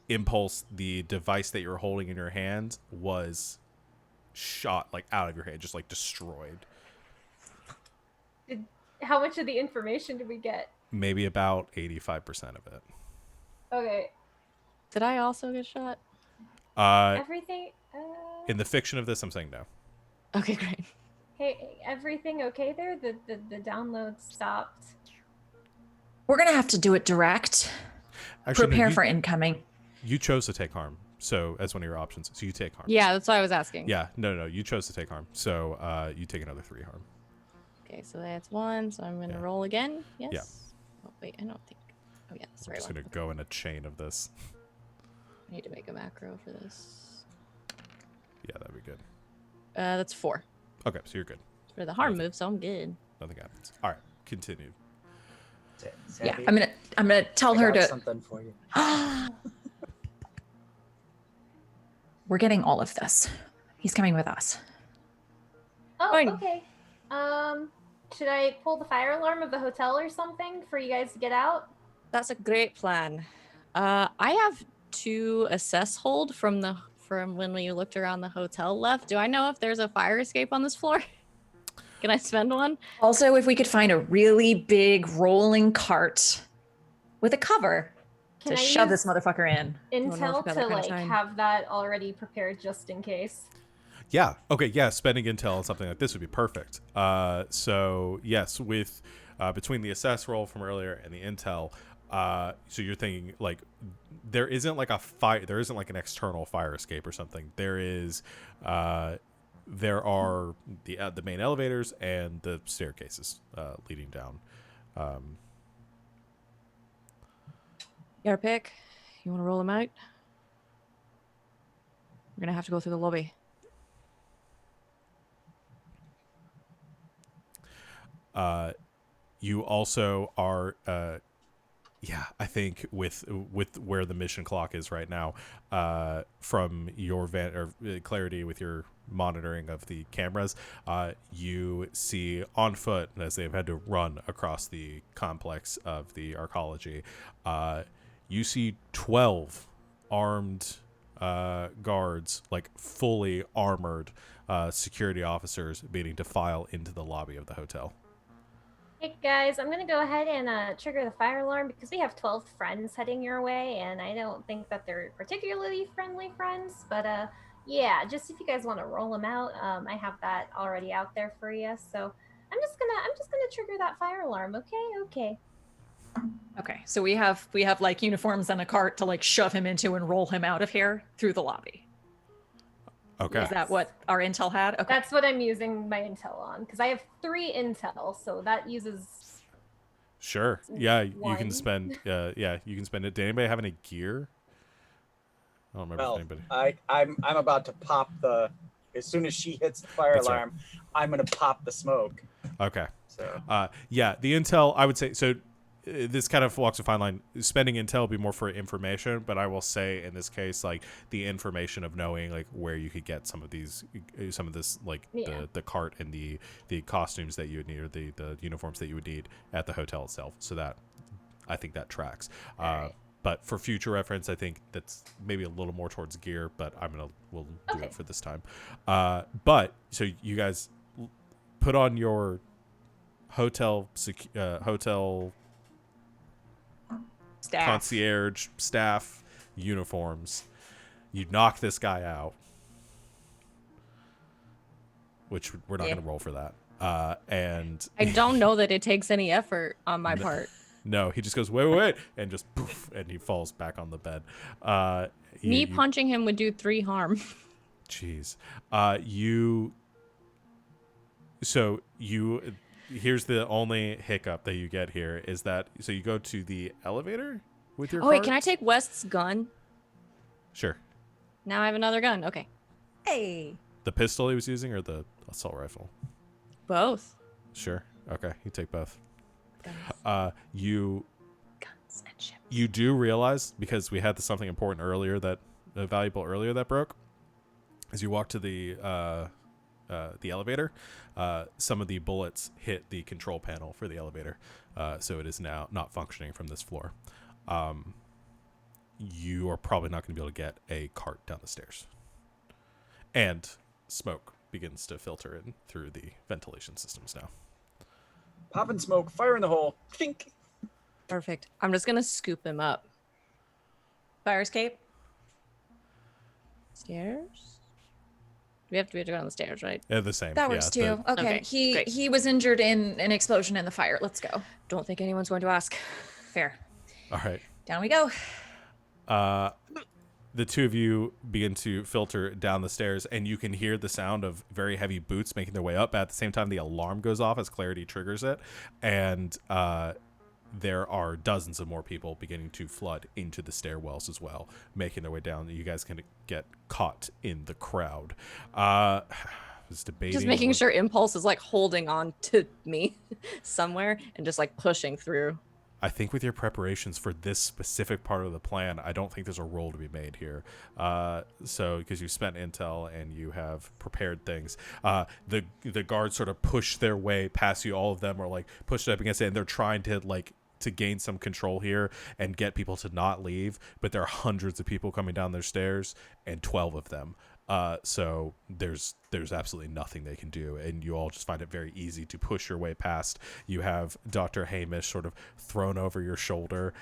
Impulse, the device that you're holding in your hand, was shot like out of your hand, just like destroyed. How much of the information did we get? Maybe about 85% of it. Okay. Did I also get shot? Everything. In the fiction of this, I'm saying no. Okay, great. Hey, everything okay there? The download stopped. We're gonna have to do it direct. Actually, Prepare no, for incoming. You chose to take harm, so as one of your options, so you take harm. Yeah, that's what I was asking. Yeah, no, you chose to take harm, so you take another 3 harm. Okay, so that's 1, so I'm gonna Yeah. roll again. Yes. Yeah. Oh wait, I don't think. Oh yeah, that's the I'm right just one. gonna go in a chain of this. I need to make a macro for this. Yeah, that'd be good. That's 4 Okay, so you're good. for the harm move, so I'm good. Nothing happens. All right, continue. Yeah, Sandy, I'm gonna tell I her got to. something for you. We're getting all of this. He's coming with us. Oh, Fine. okay. Should I pull the fire alarm of the hotel or something for you guys to get out? That's a great plan. I have 2 assess hold from when we looked around the hotel left. Do I know if there's a fire escape on this floor? Can I spend one? Also, if we could find a really big rolling cart with a cover Can to I shove use this motherfucker in. don't know if intel we've got to that kind of like time. have that already prepared just in case? Yeah. Okay. Yeah. Spending intel on something like this would be perfect. So yes, with between the assess roll from earlier and the intel, so you're thinking like there isn't like a fire, there isn't like an external fire escape or something. There is, there are the main elevators and the staircases leading down. Your pick. You want to roll them out? We're gonna have to go through the lobby. You also are, yeah, I think with where the mission clock is right now, from your clarity with your monitoring of the cameras, you see on foot as they've had to run across the complex of the arcology. You see 12 armed guards, like fully armored security officers, meaning to file into the lobby of the hotel. Hey guys, I'm gonna go ahead and trigger the fire alarm because we have 12 friends heading your way, and I don't think that they're particularly friendly friends. But yeah, just if you guys want to roll them out, I have that already out there for you. So I'm just gonna trigger that fire alarm. Okay. Okay, so we have like uniforms and a cart to like shove him into and roll him out of here through the lobby. Okay. Is that what our intel had? Okay. That's what I'm using my intel on because I have 3 intel, so that uses. Sure. Yeah, you One. can spend. Yeah, you can spend it. Did anybody have any gear? I don't remember Well, if anybody. I'm about to pop the. As soon as she hits the fire That's right. alarm, I'm gonna pop the smoke. Okay. So Yeah, the intel. I would say so. This kind of walks a fine line. Spending intel would be more for information, but I will say in this case, like the information of knowing like where you could get some of this, like Yeah. the cart and the costumes that you would need, or the uniforms that you would need at the hotel itself. So that I think that tracks. Alright. But for future reference, I think that's maybe a little more towards gear, but we'll do Okay. it for this time. But so you guys put on your hotel Staff. concierge staff uniforms. You knock this guy out, which we're not Yeah. going to roll for that. And I don't know that it takes any effort on my part. no, he just goes wait, and just poof, and he falls back on the bed. Me punching him would do 3 harm. Jeez. So you here's the only hiccup that you get here is that so you go to the elevator with your Oh wait, can I carts? take West's gun? Sure. Now I have another gun. Okay. Hey. The pistol he was using or the assault rifle? Both. Sure. Okay, you take both. Guns. You Guns and ships. you do realize, because we had something important earlier valuable earlier that broke, as you walk to the elevator, some of the bullets hit the control panel for the elevator, so it is now not functioning from this floor. You are probably not going to be able to get a cart down the stairs. And smoke begins to filter in through the ventilation systems now. Popping smoke, fire in the hole. Think. Perfect. I'm just gonna scoop him up. Fire escape. Stairs? We have to go down the stairs, right? They're the same. That works yeah, too. Okay. great. He was injured in an explosion in the fire. Let's go. Don't think anyone's going to ask. Fair. All right. Down we go. The two of you begin to filter down the stairs, and you can hear the sound of very heavy boots making their way up. At the same time, the alarm goes off as Clarity triggers it, and there are dozens of more people beginning to flood into the stairwells as well, making their way down. You guys can get caught in the crowd. Was debating. Just making sure Impulse is like holding on to me somewhere and just like pushing through. I think with your preparations for this specific part of the plan, I don't think there's a roll to be made here. So because you spent intel and you have prepared things, the guards sort of push their way past you. All of them are like pushed up against it, and they're trying to gain some control here and get people to not leave. But there are hundreds of people coming down their stairs, and 12 of them. So there's absolutely nothing they can do, and you all just find it very easy to push your way past. You have Dr. Hamish sort of thrown over your shoulder,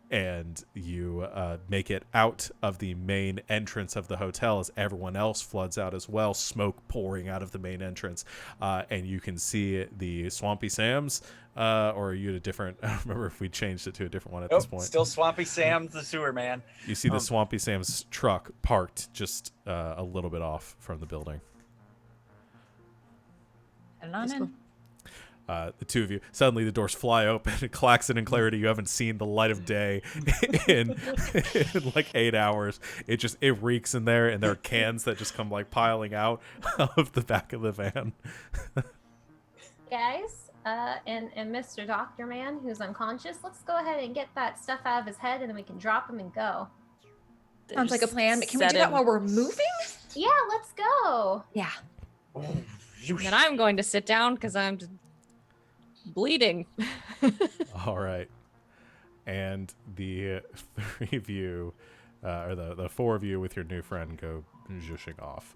and you make it out of the main entrance of the hotel as everyone else floods out as well, smoke pouring out of the main entrance, and you can see the Swampy Sam's, or are you at a different, I don't remember if we changed it to a different one at this point. Still Swampy Sam's the sewer man. You see the Swampy Sam's truck parked just a little bit off from the building. And on in. The two of you, suddenly the doors fly open. Klaxon and Clarity, you haven't seen the light of day in like 8 hours. It reeks in there, and there are cans that just come like piling out of the back of the van. Guys, and Mr. Doctor Man, who's unconscious, let's go ahead and get that stuff out of his head, and then we can drop him and go. Sounds like a plan, but can we Set do that him. while we're moving? Yeah, let's go. Yeah. And I'm going to sit down because I'm bleeding. All right. And the three of you, or the four of you with your new friend go zhushing off.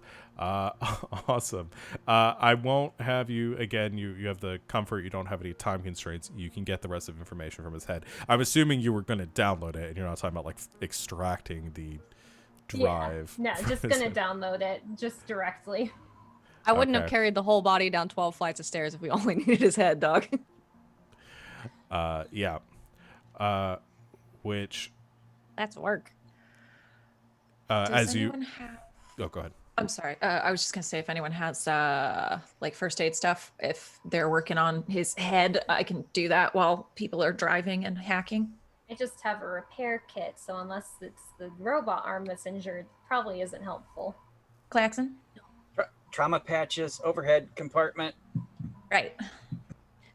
Awesome. I won't have you, again, you have the comfort, you don't have any time constraints. You can get the rest of information from his head. I'm assuming you were going to download it, and you're not talking about like extracting the drive. Yeah. No, just gonna download it just directly. I wouldn't have Okay. carried the whole body down 12 flights of stairs if we only needed his head, dog. Yeah. Which, That's work. Does as you, anyone have... oh, go ahead. I'm sorry. I was just gonna say if anyone has like first aid stuff, if they're working on his head, I can do that while people are driving and hacking. I just have a repair kit, so unless it's the robot arm that's injured, probably isn't helpful. Klaxon? Trauma patches, overhead compartment. Right.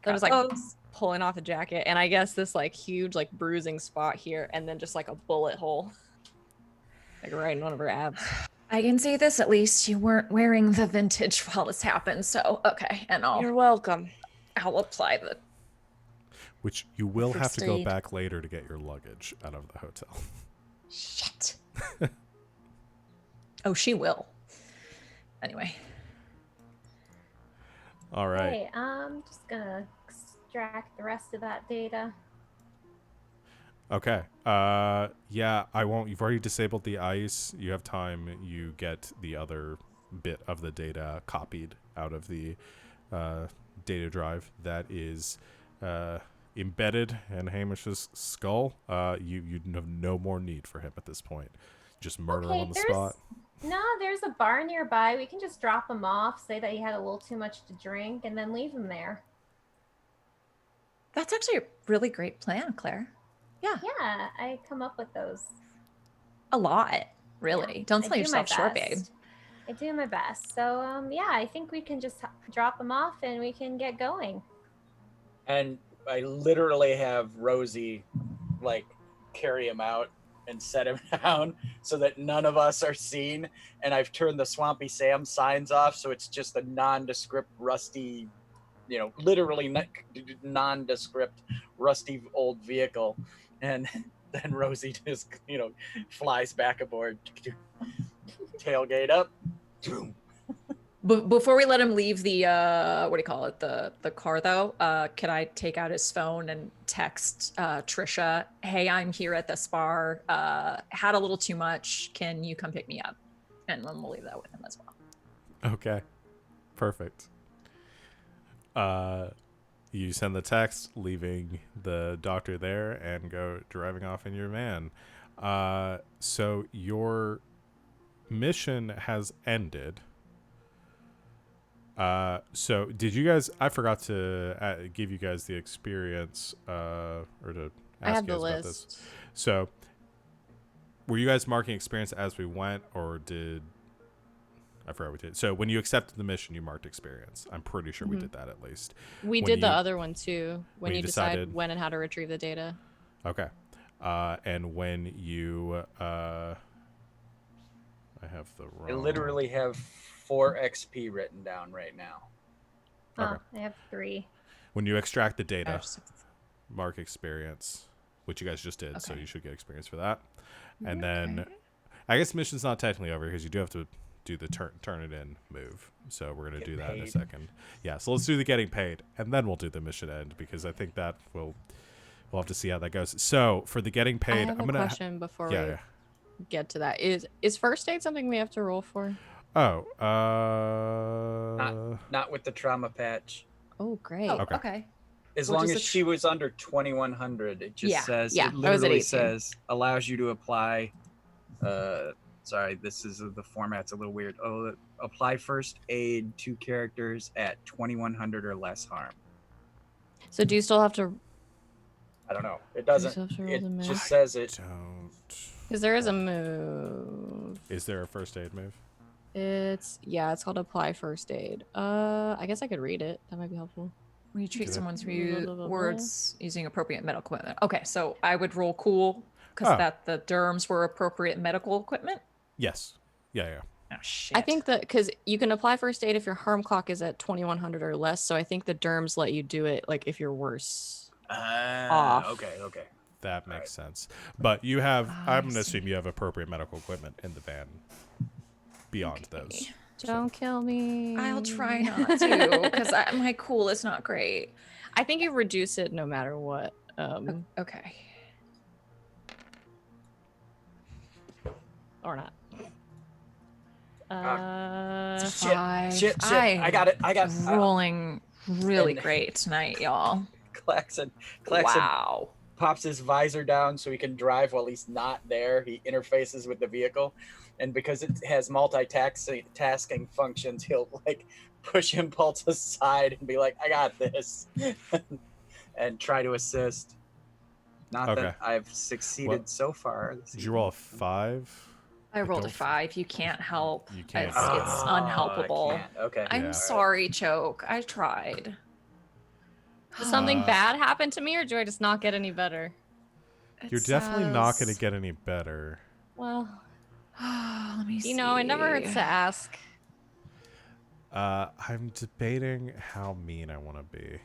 They're just like Clothes. pulling off a jacket, and I guess this like huge like bruising spot here, and then just like a bullet hole, like right in one of her abs. I can say this, at least you weren't wearing the vintage while this happened, so okay, and You're welcome. I'll apply the... Which you will have to go First aid. back later to get your luggage out of the hotel. Shit. Oh, she will. Anyway. All right. Hey, I'm just gonna extract the rest of that data. Okay. Yeah, I won't. You've already disabled the ice. You have time. You get the other bit of the data copied out of the data drive that is embedded in Hamish's skull. You have no more need for him at this point. Just murder him on the spot. No, there's a bar nearby. We can just drop him off, say that he had a little too much to drink, and then leave him there. That's actually a really great plan, Claire. Yeah. Yeah, I come up with those. A lot, really. Yeah, Don't I sell do my yourself short, babe. best. I do my best. So, yeah, I think we can just drop him off and we can get going. And I literally have Rosie, like, carry him out and set him down so that none of us are seen. And I've turned the Swampy Sam signs off, so it's just a nondescript, rusty, literally nondescript, rusty old vehicle. And then Rosie just, flies back aboard, tailgate up. Before we let him leave the what do you call it, the car though, can I take out his phone and text Trisha, hey, I'm here at this bar, had a little too much, can you come pick me up? And then we'll leave that with him as well. Okay. Perfect. You send the text, leaving the doctor there, and go driving off in your van. So your mission has ended. So did you guys? I forgot to give you guys the experience, or to I ask have you the guys about list. this. So, were you guys marking experience as we went, or did I forgot we did? So when you accepted the mission, you marked experience. I'm pretty sure we did that at least. We When did the you- other one too. When when you you decide decided- when and how to retrieve the data. Okay. And when you, I have the wrong. I literally have 4 XP written down right now. Oh, Okay. I have 3. When you extract the I data, just- mark experience, which you guys just did, so Okay. you should get experience for that. And then, Okay. I guess mission's not technically over because you do have to do the turn it in move. So we're gonna Get do that in a paid. second. Yeah. So let's do the getting paid, and then we'll do the mission end because I think that we'll have to see how that goes. So for the getting paid, I have I'm a gonna. question before Yeah. we Yeah. get to that. Is first aid something we have to roll for? Oh. Not with the trauma patch. Oh, great. Oh, Okay. okay. As Which long is as a she was under 2100, it just Yeah, says, yeah, it I was at literally 18. says, allows you to apply. Sorry, this is the format's a little weird. Oh, apply first aid to characters at 2100 or less harm. So do you still have to? I don't know. It Do you doesn't. still have to roll It the move? just says it. Don't. Because there is a move. Is there a first aid move? It's called apply first aid. I guess I could read it. That might be helpful. When you treat Okay. someone Blah, through blah, blah, words using appropriate medical equipment. Okay, so I would roll cool because Oh. that the derms were appropriate medical equipment. Yes. Yeah. Oh shit. I think that because you can apply first aid if your harm clock is at 2100 or less. So I think the derms let you do it like if you're worse. Off. Okay. That makes sense. But you have, I I'm going to see. assume you have appropriate medical equipment in the van beyond those. Don't kill me. I'll try not to because my cool is not great. I think you reduce it no matter what. Okay. Or not. Shit. I got it. Rolling really and- great tonight, y'all. Claxon Wow. pops his visor down so he can drive while he's not there. He interfaces with the vehicle, and because it has multitasking functions, he'll like push impulse aside and be like, "I got this," and try to assist. Not Okay. that I've succeeded Well, so far. Did you roll a 5? I rolled a don't- 5. You can't help. You can't It's, help. it's Oh, unhelpable. I can't. Okay. I'm Yeah. sorry, Choke. I tried. Does something Uh, bad happen to me, or do I just not get any better? You're It definitely not going to says- get any better. Well, Let me see. you know, it never hurts to ask. I'm debating how mean I want to be.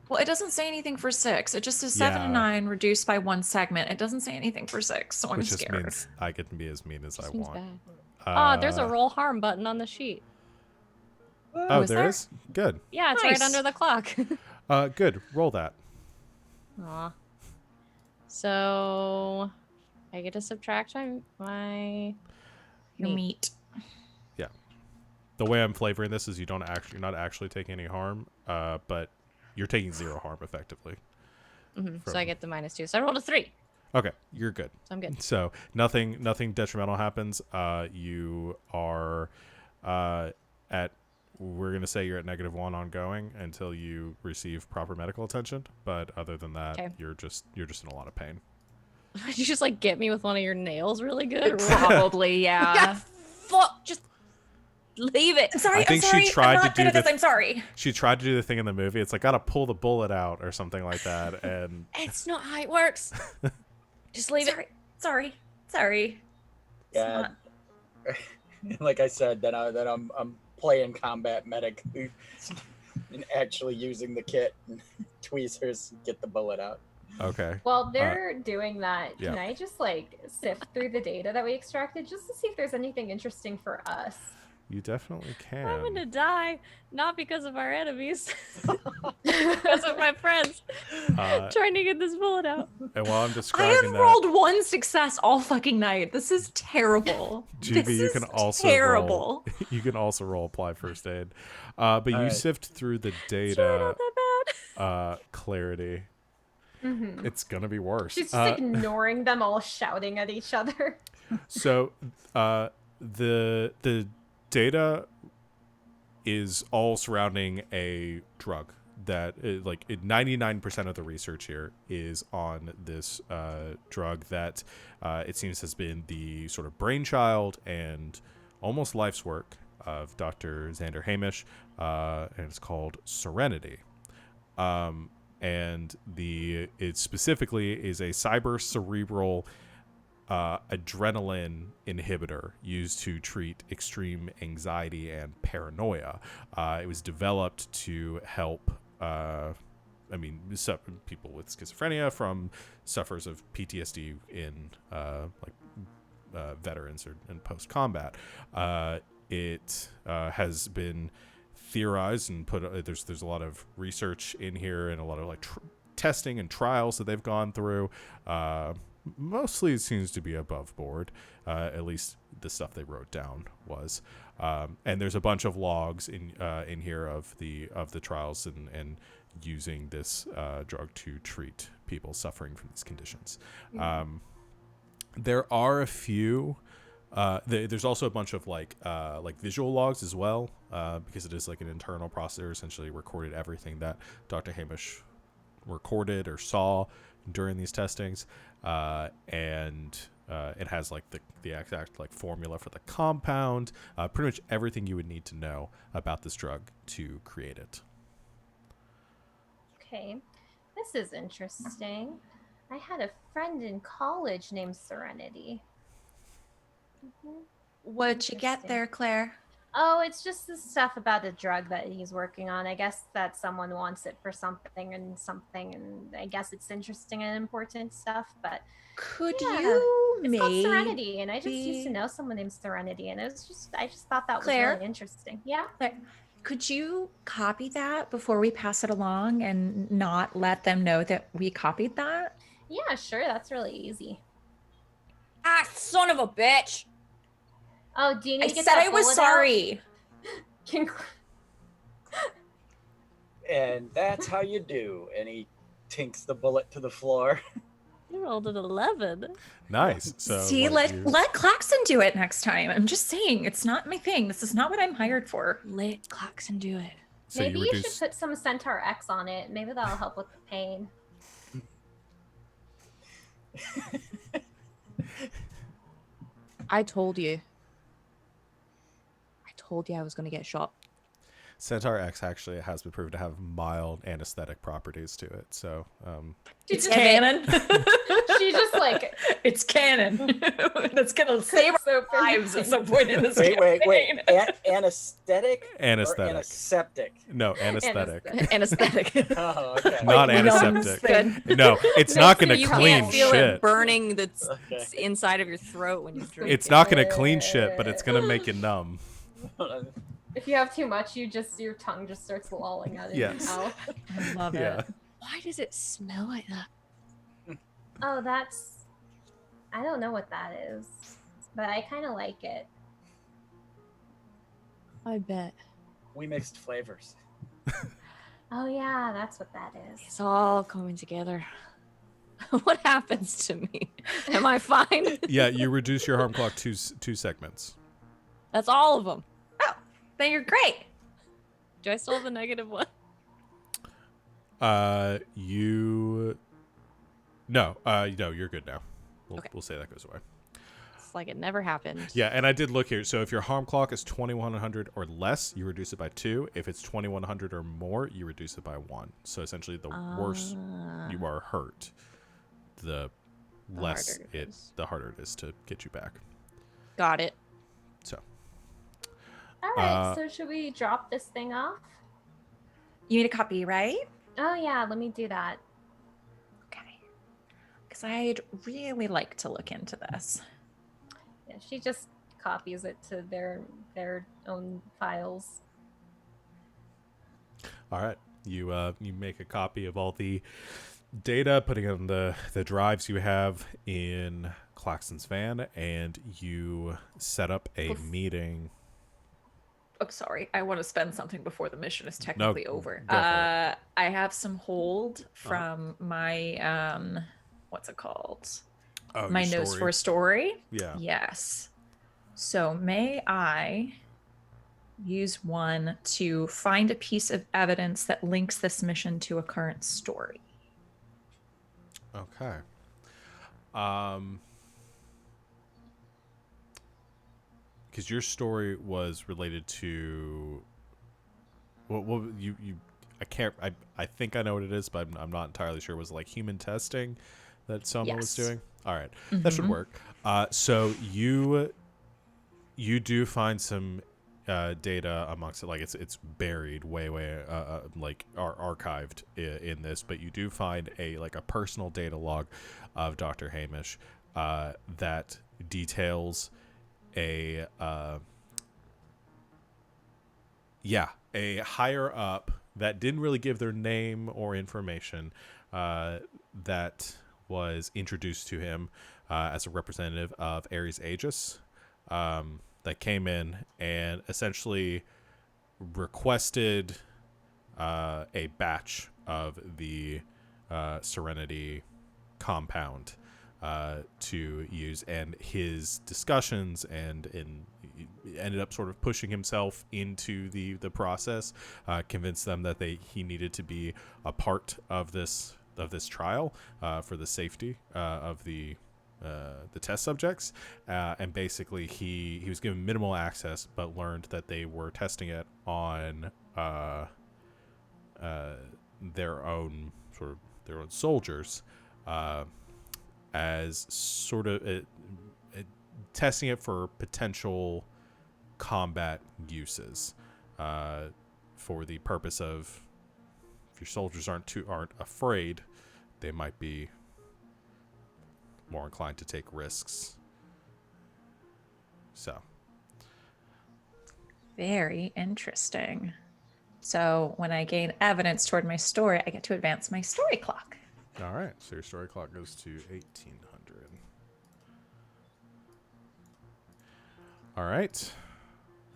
Well, it doesn't say anything for 6. It just says 7 Yeah. to 9 reduced by 1 segment. It doesn't say anything for 6, so I'm Which just scared. means I get to be as mean as I Seems want. bad. There's a roll harm button on the sheet. Oh, is there there? is? Good. Yeah, it's Nice. right under the clock. Good. Roll that. Aw. So I get to subtract my Your meat. meat. The way I'm flavoring this is you're not actually taking any harm, but you're taking 0 harm effectively. So From- I get the -2. So I rolled a 3. Okay, you're good. I'm good. So nothing detrimental happens. You are at, we're gonna say you're at -1 ongoing until you receive proper medical attention. But other than that, Okay. you're just in a lot of pain. Did you just like get me with one of your nails really good? Or what? Probably, yeah. Yeah, fuck, just leave it. I'm sorry. I think I'm sorry. she tried I'm to not do good at the this. I'm sorry. She tried to do the thing in the movie. It's like, gotta pull the bullet out or something like that. And It's not how it works. Just leave it. Sorry. It's Yeah. not- Like I said, then I'm playing combat medic and actually using the kit and tweezers to get the bullet out. okay. While they're doing that, yeah. can I just like sift through the data that we extracted just to see if there's anything interesting for us? You definitely can. I'm gonna die, not because of our enemies, because of my friends trying to get this bullet out. And while I'm I describing have that, rolled 1 success all fucking night. This is terrible. GB, This you is can also terrible. roll. You can also roll apply first aid. But you Alright. sift through the It's really data. not that bad. Clarity. Mm-hmm. It's gonna be worse. She's just ignoring them all shouting at each other. So the data is all surrounding a drug that 99% of the research here is on this drug that it seems has been the sort of brainchild and almost life's work of Dr. Xander Hamish, and it's called Serenity. And it specifically is a cyber cerebral adrenaline inhibitor used to treat extreme anxiety and paranoia. It was developed to help people with schizophrenia from sufferers of PTSD in veterans or in post-combat. It has been theorized and put there's a lot of research in here and a lot of testing and trials that they've gone through. Mostly it seems to be above board, at least the stuff they wrote down was. And there's a bunch of logs in here of the trials and using this drug to treat people suffering from these conditions. There are a few. There's also a bunch of like visual logs as well, because it is like an internal processor, essentially recorded everything that Dr. Hamish recorded or saw during these testings, and it has like the exact like formula for the compound, pretty much everything you would need to know about this drug to create it. Okay, this is interesting. I had a friend in college named Serenity. What'd you get there, Claire? Oh, it's just the stuff about the drug that he's working on. I guess that someone wants it for something, and I guess it's interesting and important stuff. But Could yeah, you it's called maybe Serenity, and I just used to know someone named Serenity, and I just thought that was Claire? really interesting. Yeah. Claire, could you copy that before we pass it along and not let them know that we copied that? Yeah, sure. That's really easy. Ah, son of a bitch! Oh, do you need I to get said that I was bullet out? sorry. And that's how you do. And he tinks the bullet to the floor. You rolled an 11. Nice. So See, let Claxon do it next time. I'm just saying, it's not my thing. This is not what I'm hired for. Let Claxon do it. so Maybe you reduce, should put some Centaur X on it. Maybe that'll help with the pain. I told you I was gonna get shot. Centaur X actually has been proven to have mild anesthetic properties to it. So It's canon. She just like It's canon. That's gonna save our lives at some point in this Wait. campaign. Anesthetic? Or Anesthetic. antiseptic? No, anesthetic. Anesthetic. Oh, okay. Not Like antiseptic. good. No, it's not going to You clean can't feel shit. it burning that's Okay. inside of your throat when you drink. It's not going to clean shit, but it's going to make you numb. if you have too much, your tongue just starts lolling out of your Yes. mouth. I love Yeah. it. Why does it smell like that? Oh, I don't know what that is, but I kind of like it. I bet. We mixed flavors. Oh yeah, that's what that is. It's all coming together. What happens to me? Am I fine? Yeah, you reduce your harm clock two segments. That's all of them. Oh, then you're great. Do I still have the negative one? No, you're good now. Okay. We'll say that goes away. It's like it never happened. Yeah, and I did look here. So if your harm clock is 2100 or less, you reduce it by 2. If it's 2100 or more, you reduce it by 1. So essentially, the worse you are hurt, the less the harder it is to get you back. Got it. So. All right, so should we drop this thing off? You need a copy, right? Oh yeah, let me do that. Okay. Because I'd really like to look into this. Yeah, she just copies it to their own files. All right, you make a copy of all the data, putting on the drives you have in Claxton's van, and you set up a meeting. I'm sorry. I want to spend something before the mission is technically over. Go for it. I have some hold from my what's it called? Oh, My your nose story. for a story. Yeah. Yes. So may I use one to find a piece of evidence that links this mission to a current story? Okay. Because your story was related to what you I think I know what it is, but I'm not entirely sure. Was it like human testing that Soma was Yes. doing? All right, that should work. So you do find some data amongst it, like it's buried way like archived in this, but you do find a personal data log of Dr. Hamish that details a higher up that didn't really give their name or information that was introduced to him as a representative of Ares Aegis that came in and essentially requested a batch of the Serenity compound to use, and his discussions and ended up sort of pushing himself into the process, convinced them that he needed to be a part of this trial for the safety of the test subjects, and basically he was given minimal access, but learned that they were testing it on their own soldiers, as sort of testing it for potential combat uses, for the purpose of, if your soldiers aren't afraid, they might be more inclined to take risks. So Very interesting. So when I gain evidence toward my story, I get to advance my story clock. all right, so your story clock goes to 1800. All right,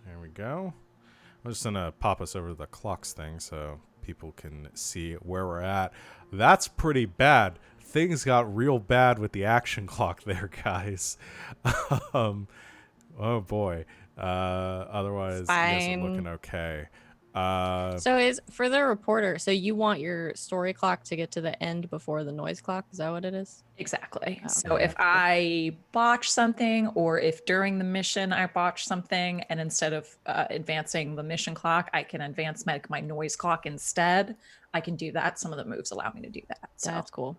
there we go. I'm just gonna pop us over to the clocks thing so people can see where we're at. That's pretty bad. Things got real bad with the action clock there, guys. Oh boy. Otherwise, you guys are looking okay. So is for the reporter, so you want your story clock to get to the end before the noise clock? Is that what it is? Exactly. Oh, So okay. if I botch something, or if during the mission I botch something, and instead of advancing the mission clock, I can advance my noise clock instead, I can do that. Some of the moves allow me to do that. So That's cool.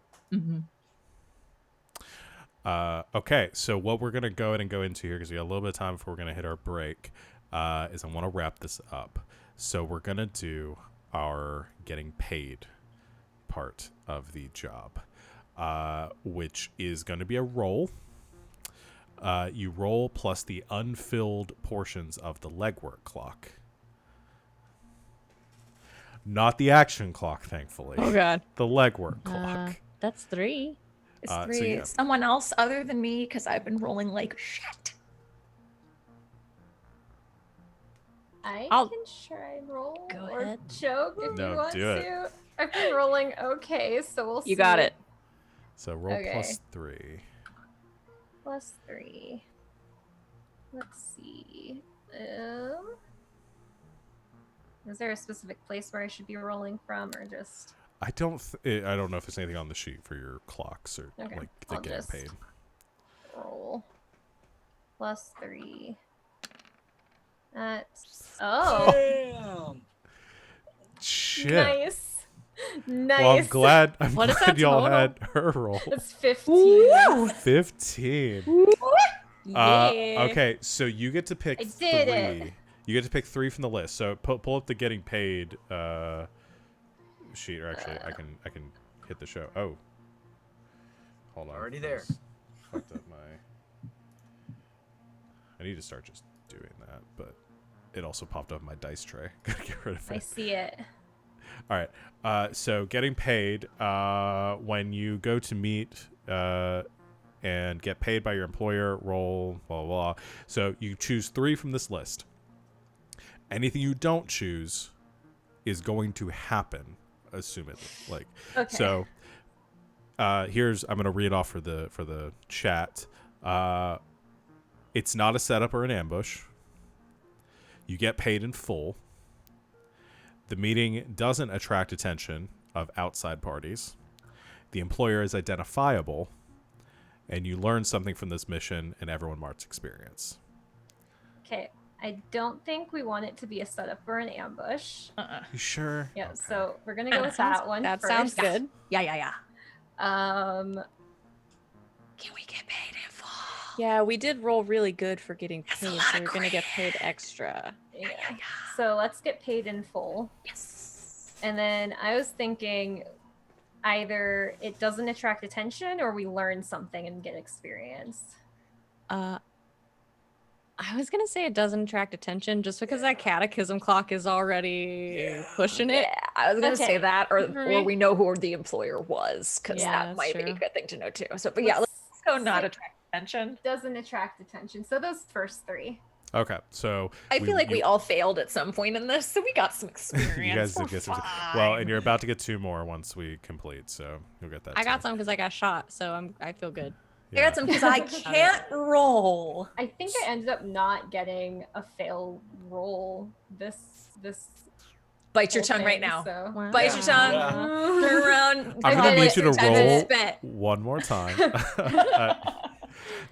Okay, so what we're going to go ahead and go into here, because we got a little bit of time before we're going to hit our break, is I want to wrap this up. So we're going to do our getting paid part of the job, which is going to be a roll. You roll plus the unfilled portions of the legwork clock. Not the action clock, thankfully. Oh god. The legwork clock. That's 3. is so 3 yeah. someone else other than me? Because I've been rolling like shit. Can try and roll Go or ahead. joke if No, you want do it. to. I've been rolling okay, so we'll see. You got it. So roll Okay. +3. +3. Let's see. Is there a specific place where I should be rolling from, or just? I don't know if there's anything on the sheet for your clocks or Okay, like the I'll getting just paid. roll. +3. That's Damn. Shit. nice. Nice. Well, I'm glad What is glad that y'all total? had her roll. That's 15. 15. Yeah. Okay, so you get to pick I did 3. it. You get to pick 3 from the list. So pull up the getting paid sheet. Or actually, I can hit the show. Oh, hold on. Already there. Just fucked up my. I need to start just doing that, but it also popped up my dice tray. Gotta get rid of I it. see it. All right. So getting paid when you go to meet and get paid by your employer, roll blah blah blah. So you choose 3 from this list. Anything you don't choose is going to happen, assumedly. Like Okay. so. I'm gonna read off for the chat. It's not a setup or an ambush. You get paid in full. The meeting doesn't attract attention of outside parties. The employer is identifiable. And you learn something from this mission, and everyone marks experience. Okay. I don't think we want it to be a setup or an ambush. You sure? Yeah, Okay. so we're gonna go with that one That first. sounds good. Yeah. Um, Can we get paid in full? Yeah, we did roll really good for getting That's a paid, lot so of we're gonna get paid credit. extra. yeah. So let's get paid in full. Yes. And then I was thinking either it doesn't attract attention or we learn something and get experience. I was gonna say it doesn't attract attention just because that catechism clock is already pushing it. Yeah, I was gonna Okay. say that, or For me. we know who the employer was, because Yeah, that that's might be a true. good thing to know too. So, but yeah, let's go not say- attract attention. Doesn't attract attention. So those first 3. Okay, so I feel like we all failed at some point in this, so we got some experience. you guys We're did get some. fine. Well, and you're about to get 2 more once we complete, so you'll get that. I got too. some because I got shot, so I feel good. I got some because I can't roll. I think I ended up not getting a fail roll this Bite your whole tongue right thing, now. So. Wow. Bite your tongue. Yeah. Turn around. I'm gonna need you to Time roll spent. one more time.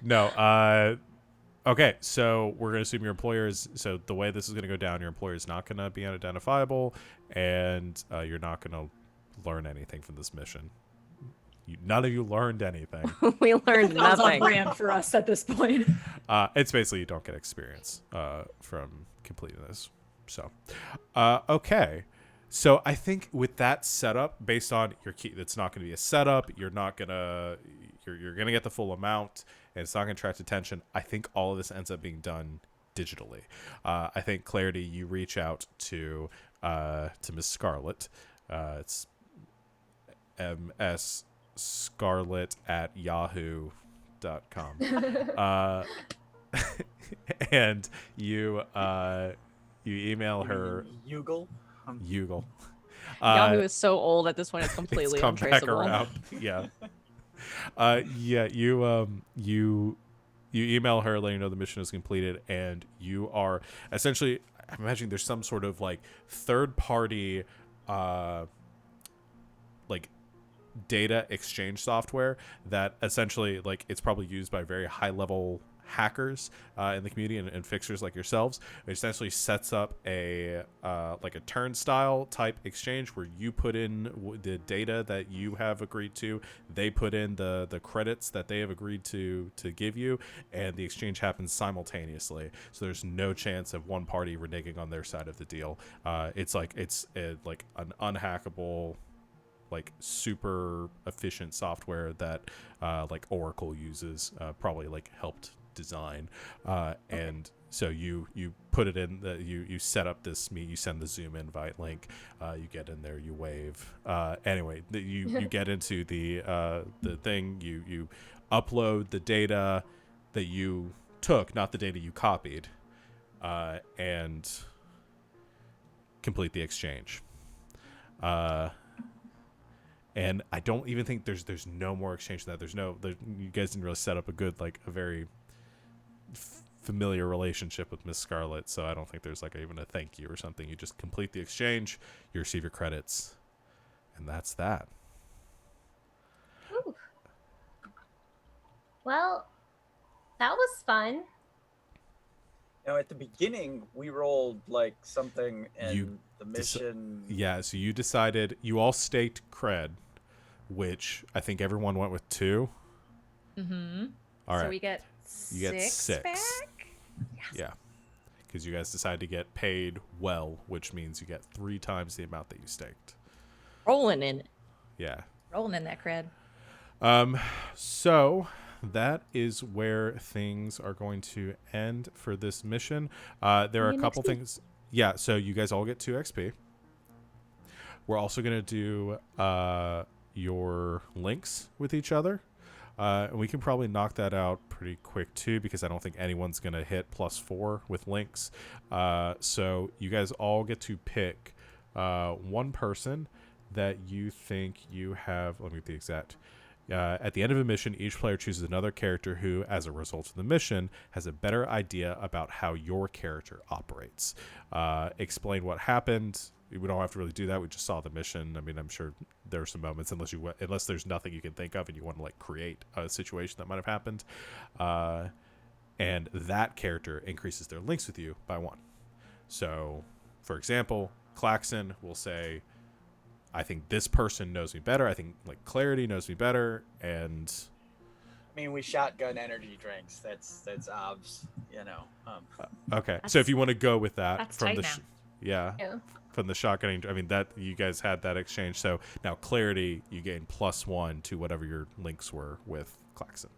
No. Okay, so we're going to assume your employer is... So the way this is going to go down, your employer is not going to be unidentifiable, and you're not going to learn anything from this mission. None of you learned anything. We learned Sounds on nothing. brand for us at this point. It's basically you don't get experience from completing this. So, okay. So I think with that setup, based on your key, it's not going to be a setup. You're not gonna, you're gonna get the full amount, and it's not going to attract attention. I think all of this ends up being done digitally. I think Clarity, you reach out to Miss Scarlett. It's msscarlett@yahoo.com. And you email her Yugle. Yugle. Yahoo is so old at this point; it's completely It's come back untraceable. around. Yeah. You email her letting her know the mission is completed, and you are essentially, I'm imagining there's some sort of like third party like data exchange software that essentially, like, it's probably used by very high level hackers in the community and fixers like yourselves. It essentially sets up a like a turnstile type exchange where you put in the data that you have agreed to, they put in the credits that they have agreed to give you, and the exchange happens simultaneously, so there's no chance of one party reneging on their side of the deal. It's like like an unhackable, like super efficient software that like Oracle uses, probably like helped design, and so you put it in, you set up this meet, you send the Zoom invite link, you get in there, you wave, anyway, you get into the thing, you upload the data that you took, not the data you copied, and complete the exchange. And I don't even think there's no more exchange than that. You guys didn't really set up a very familiar relationship with Miss Scarlet, so I don't think there's even a thank you or something. You just complete the exchange, you receive your credits, and that's that. Ooh. Well, that was fun. Now, at the beginning, we rolled something, and the mission. So you decided, you all staked cred, which I think everyone went with 2. Mm-hmm. All right. So we get You get 6 back? Yes. Yeah. Because you guys decided to get paid well, which means you get 3 times the amount that you staked. Rolling in it. Yeah. Rolling in that cred. So that is where things are going to end for this mission. There are a couple things. Yeah, so you guys all get 2 XP. We're also going to do your links with each other. And we can probably knock that out pretty quick too, because I don't think anyone's going to hit +4 with links. So you guys all get to pick one person that you think you have. Let me get the exact. At the end of a mission, each player chooses another character who, as a result of the mission, has a better idea about how your character operates. Explain what happened. We don't have to really do that. We just saw the mission. I mean, I'm sure there are some moments, unless there's nothing you can think of and you want to create a situation that might have happened. And that character increases their links with you by 1. So, for example, Klaxon will say, I think this person knows me better. I think Clarity knows me better, and I mean, we shotgun energy drinks. That's obs, okay. So if you want to go with that That's from tight the now. from the shotgunning, I mean that you guys had that exchange. So now Clarity, you gain +1 to whatever your links were with Klaxon.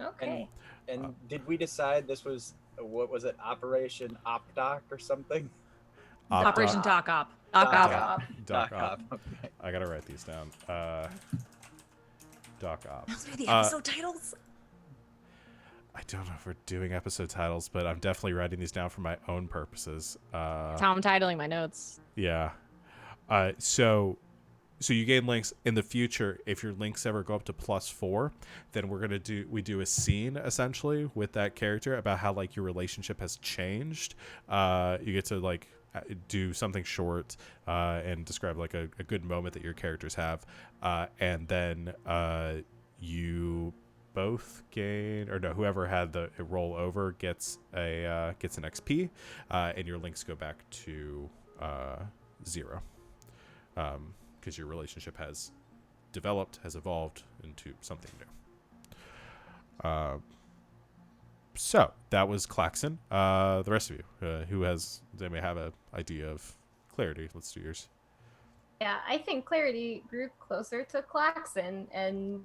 Okay. And did we decide this was, what was it, Operation OpDoc or something? Operation Doc Op. Doc Op. Doc Doc Op. Op. Okay. I gotta write these down. Doc Op. Those are the episode titles. I don't know if we're doing episode titles, but I'm definitely writing these down for my own purposes. That's how I'm titling my notes. Yeah. So you gain links in the future. If your links ever go up to +4, then we do a scene essentially with that character about how your relationship has changed. You get to do something short and describe a good moment that your characters have, and then you both gain, or no, whoever had the roll over gets an XP, and your links go back to 0, because your relationship has developed, has evolved into something new. So that was Klaxon. The rest of you, they may have an idea of Clarity. Let's do yours. Yeah, I think Clarity grew closer to Klaxon and,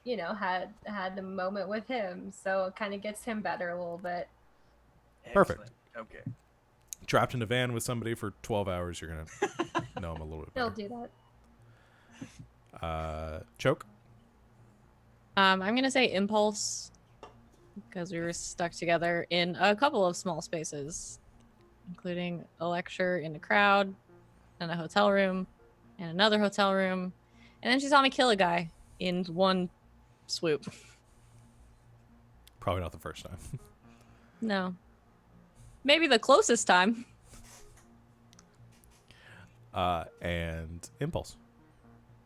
had a moment with him. So it kind of gets him better a little bit. Perfect. Excellent. Okay. Trapped in a van with somebody for 12 hours, you're going to know him a little bit He'll better. do that. Choke? I'm going to say Impulse, because we were stuck together in a couple of small spaces, including a lecture in a crowd, and a hotel room, and another hotel room. And then she saw me kill a guy in one swoop. Probably not the first time. No. Maybe the closest time. And Impulse.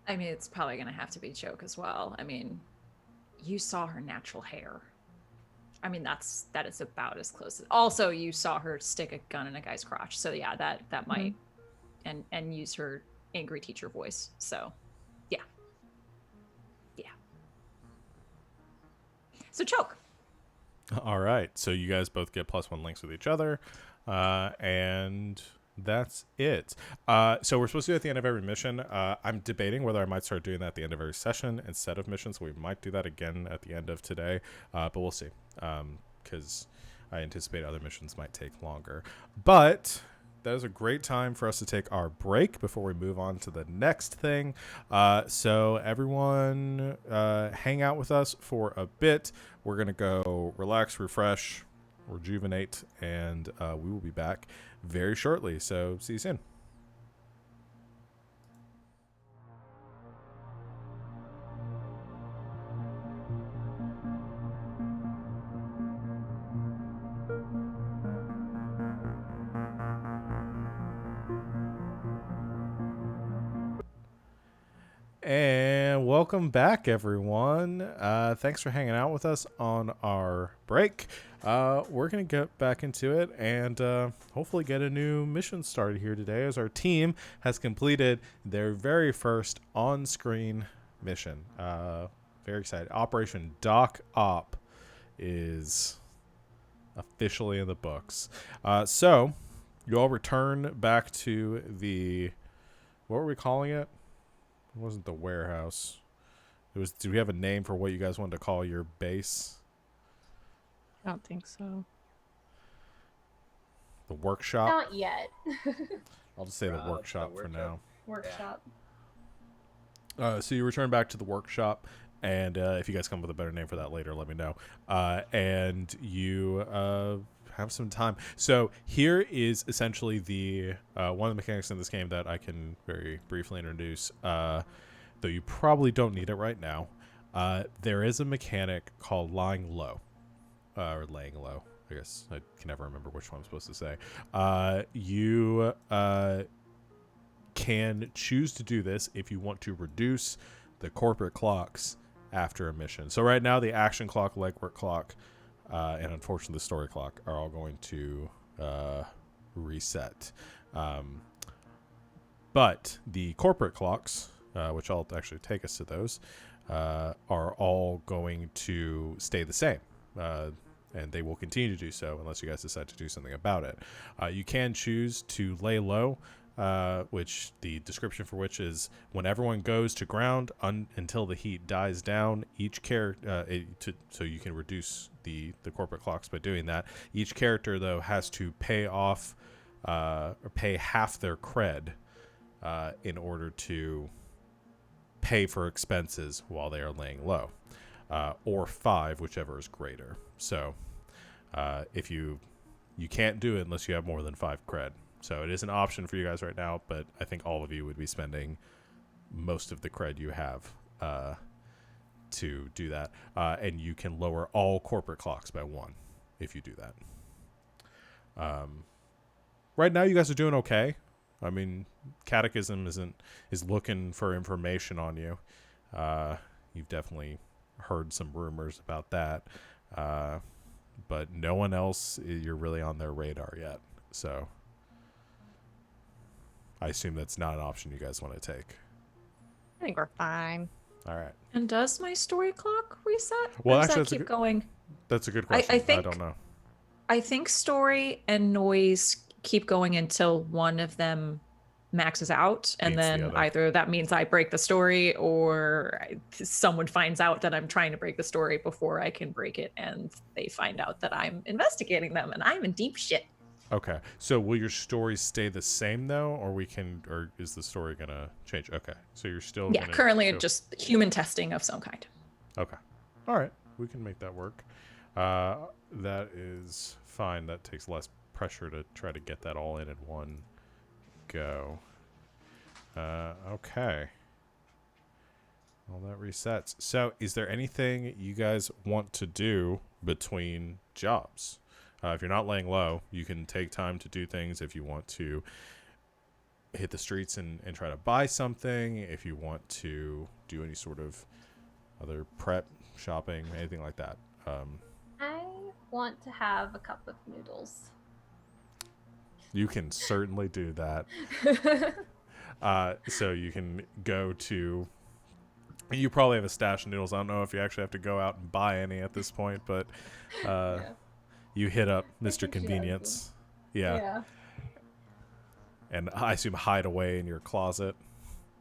I mean, it's probably going to have to be Choke as well. I mean, you saw her natural hair. I mean, that is about as close as... Also, you saw her stick a gun in a guy's crotch. So yeah, that might... And use her angry teacher voice. So, yeah. Yeah. So Choke. All right. So you guys both get +1 links with each other. And that's it. So we're supposed to do it at the end of every mission. I'm debating whether I might start doing that at the end of every session instead of missions. We might do that again at the end of today. But we'll see. Because I anticipate other missions might take longer. But that is a great time for us to take our break before we move on to the next thing. So everyone hang out with us for a bit. We're going to go relax, refresh, rejuvenate, and we will be back very shortly. So see you soon. And welcome back, everyone. Thanks for hanging out with us on our break. We're going to get back into it and hopefully get a new mission started here today as our team has completed their very first on-screen mission. Very excited. Operation Doc Op is officially in the books. So you all return back to the... What were we calling it? It wasn't the warehouse. It was. Do we have a name for what you guys wanted to call your base? I don't think so. The workshop. Not yet. I'll just say the workshop for now. Workshop. So you return back to the workshop, and if you guys come up with a better name for that later, let me know. And you have some time. So here is essentially the one of the mechanics in this game that I can very briefly introduce, though you probably don't need it right now. There is a mechanic called lying low, or laying low. I guess I can never remember which one I'm supposed to say. You can choose to do this if you want to reduce the corporate clocks after a mission. So right now the action clock, legwork clock, and unfortunately the story clock are all going to reset. But the corporate clocks, which I'll actually take us to those, are all going to stay the same. And they will continue to do so unless you guys decide to do something about it. You can choose to lay low, which the description for which is when everyone goes to ground until the heat dies down. Each character, so you can reduce the corporate clocks by doing that. Each character though has to pay off or pay half their cred in order to pay for expenses while they are laying low, or 5, whichever is greater. So if you can't do it unless you have more than 5 cred. So it is an option for you guys right now, but I think all of you would be spending most of the cred you have to do that. And you can lower all corporate clocks by 1 if you do that. Right now you guys are doing okay. I mean, Catechism is looking for information on you. You've definitely heard some rumors about that. But no one else, you're really on their radar yet. So I assume that's not an option you guys want to take. I think we're fine. All right. And does my story clock reset? Well, or does actually, that keep going? That's a good question. I think, I don't know. I think story and noise keep going until one of them maxes out, and Beats the then other. either that means I break the story, or someone finds out that I'm trying to break the story before I can break it, and they find out that I'm investigating them, and I'm in deep shit. Okay. So will your story stay the same though, or is the story gonna change? Okay. So you're still Yeah, gonna currently go... just human testing of some kind. Okay. All right. We can make that work. That is fine. That takes less pressure to try to get that all in one go. Okay. Well, that resets. So is there anything you guys want to do between jobs? If you're not laying low, you can take time to do things. If you want to hit the streets and try to buy something, if you want to do any sort of other prep, shopping, anything like that. I want to have a cup of noodles. You can certainly do that. So you can go to... You probably have a stash of noodles. I don't know if you actually have to go out and buy any at this point, but... Yeah. You hit up I Mr. think she has Convenience. Yeah. And I assume hide away in your closet.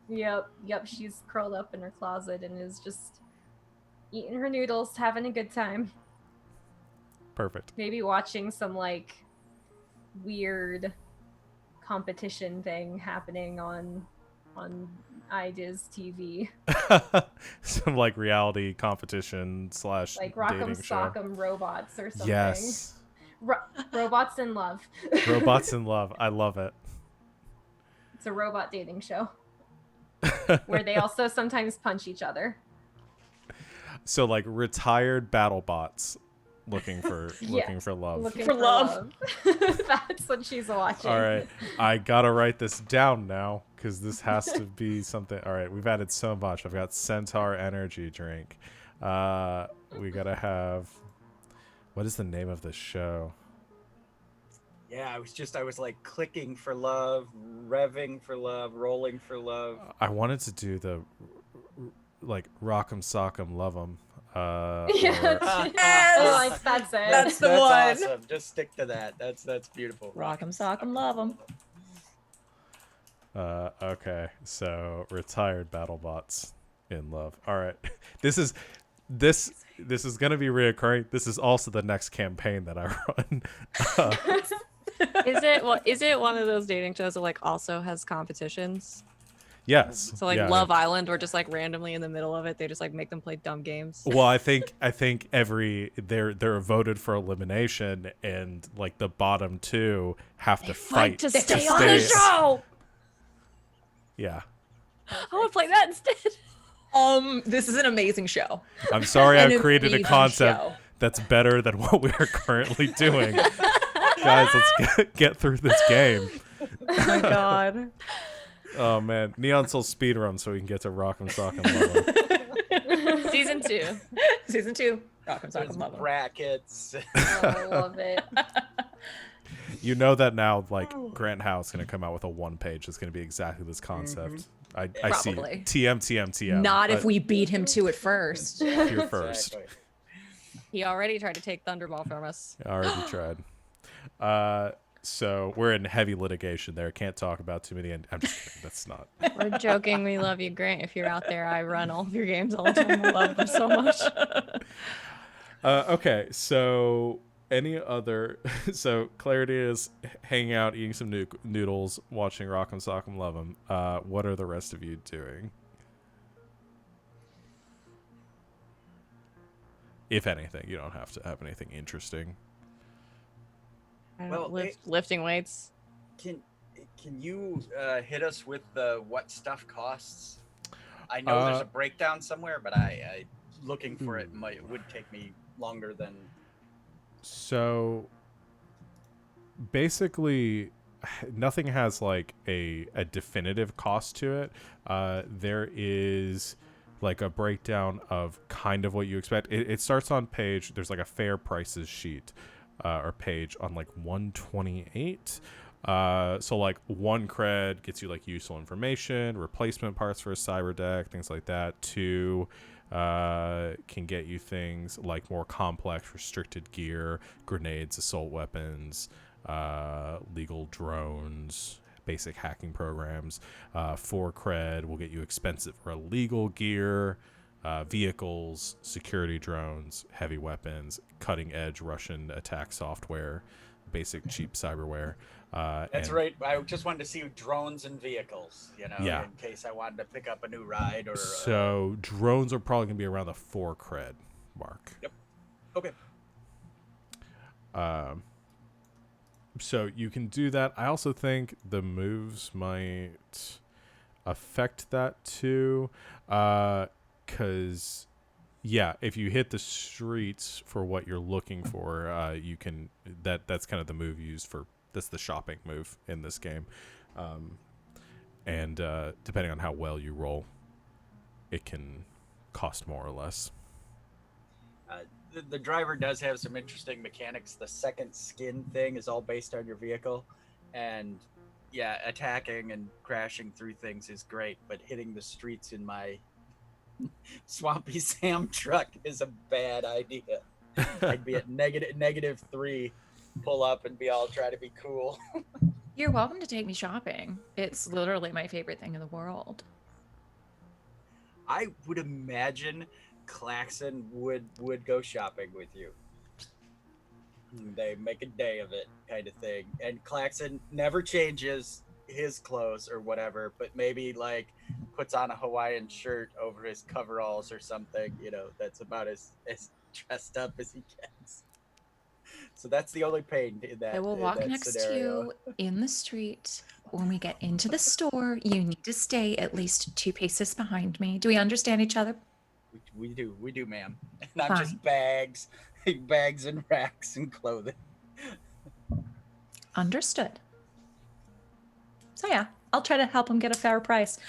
Yep. She's curled up in her closet and is just eating her noodles, having a good time. Perfect. Maybe watching some like weird competition thing happening on iDiz TV. Some like reality competition / Like dating Rock'em show. Sock'em Robots or something. Yes. Robots in Love. Robots in Love. I love it. It's a robot dating show where they also sometimes punch each other. So like retired battle bots looking for love. Looking For for love. love. That's what she's watching. All right, I gotta write this down now because this has to be something. All right, we've added so much. I've got Centaur energy drink. We gotta have. What is the name of this show? Yeah, I was like clicking for love, revving for love, rolling for love. I wanted to do the like Rock'em Sock'em Love 'em. Yeah. Or- Yes! That's it. That's the one. Awesome. Just stick to that. That's beautiful. Rock 'em, sock 'em, love 'em. Okay, so retired BattleBots in love. All right, this is gonna be reoccurring. This is also the next campaign that I run. Is it one of those dating shows that like also has competitions? Yes. So like yeah, Love yeah. Island, or just like randomly in the middle of it, they just like make them play dumb games. Well, I think they're voted for elimination, and like the bottom two have to fight to They stay stay on the show. Yeah. I want to play that instead. This is an amazing show. I'm sorry An I've created a amazing concept show. that's better than what we are currently doing. Guys, let's get through this game. Oh my god. Oh man, Neon Soul speedrun so we can get to Rock'em Sock'em Love 'em. Season 2. Season 2. Rock 'em, sock There's 'em, love 'em. brackets. Oh, I love it. You know that now, like Grant Howe's gonna come out with a one-page that's gonna be exactly this concept. I see. Probably. TM. Not if we beat him to it first. You're first. Exactly. He already tried to take Thunderball from us. I already tried. So we're in heavy litigation there. Can't talk about too many. I'm just kidding. That's not. We're joking. We love you, Grant. If you're out there, I run all of your games all the time. I love them so much. Okay, so any other? So Clarity is hanging out, eating some noodles, watching Rock'em Sock'em Love 'em. What are the rest of you doing? If anything, you don't have to have anything interesting. I don't Well, lifting weights. Can you hit us with the what stuff costs? I know there's a breakdown somewhere, but I looking for it would take me longer than. So basically, nothing has like a definitive cost to it. There is like a breakdown of kind of what you expect. It starts on page. There's like a fair prices sheet or page on like 128. So like 1 cred gets you like useful information, replacement parts for a cyber deck, things like that. 2 can get you things like more complex restricted gear, grenades, assault weapons, legal drones, basic hacking programs. 4 cred will get you expensive or illegal gear, vehicles, security drones, heavy weapons, cutting edge Russian attack software, basic cheap cyberware. That's right. I just wanted to see drones and vehicles, you know, Yeah. in case I wanted to pick up a new ride or. So drones are probably gonna be around the 4 cred mark. Yep. Okay. So you can do that. I also think the moves might affect that too, because yeah, if you hit the streets for what you're looking for, you can. That's kind of the move used for. That's the shopping move in this game, and depending on how well you roll, it can cost more or less. The driver does have some interesting mechanics. The second skin thing is all based on your vehicle, and yeah, attacking and crashing through things is great, but hitting the streets in my Swampy Sam truck is a bad idea. I'd be at -3, pull up and be all try to be cool. You're welcome to take me shopping. It's literally my favorite thing in the world. I would imagine Klaxon would go shopping with you. They make a day of it, kind of thing. And Klaxon never changes his clothes or whatever, but maybe like puts on a Hawaiian shirt over his coveralls or something. You know, that's about as dressed up as he gets. So that's the only pain in that. I will in walk that next scenario. to you in the street. When we get into the store, you need to stay at least 2 paces behind me. Do we understand each other? We do, ma'am. And I'm Fine. just bags. bags and racks and clothing. Understood. So yeah, I'll try to help him get a fair price.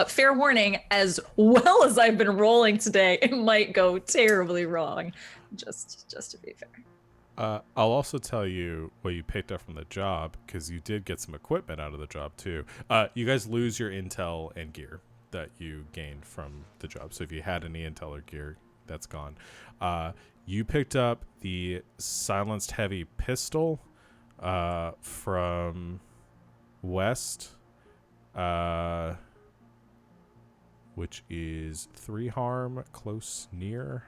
Fair warning, as well as I've been rolling today, it might go terribly wrong. Just to be fair. I'll also tell you what you picked up from the job, because you did get some equipment out of the job too. You guys lose your intel and gear that you gained from the job. So if you had any intel or gear, that's gone. You picked up the silenced heavy pistol from West, which is 3 harm, close, near.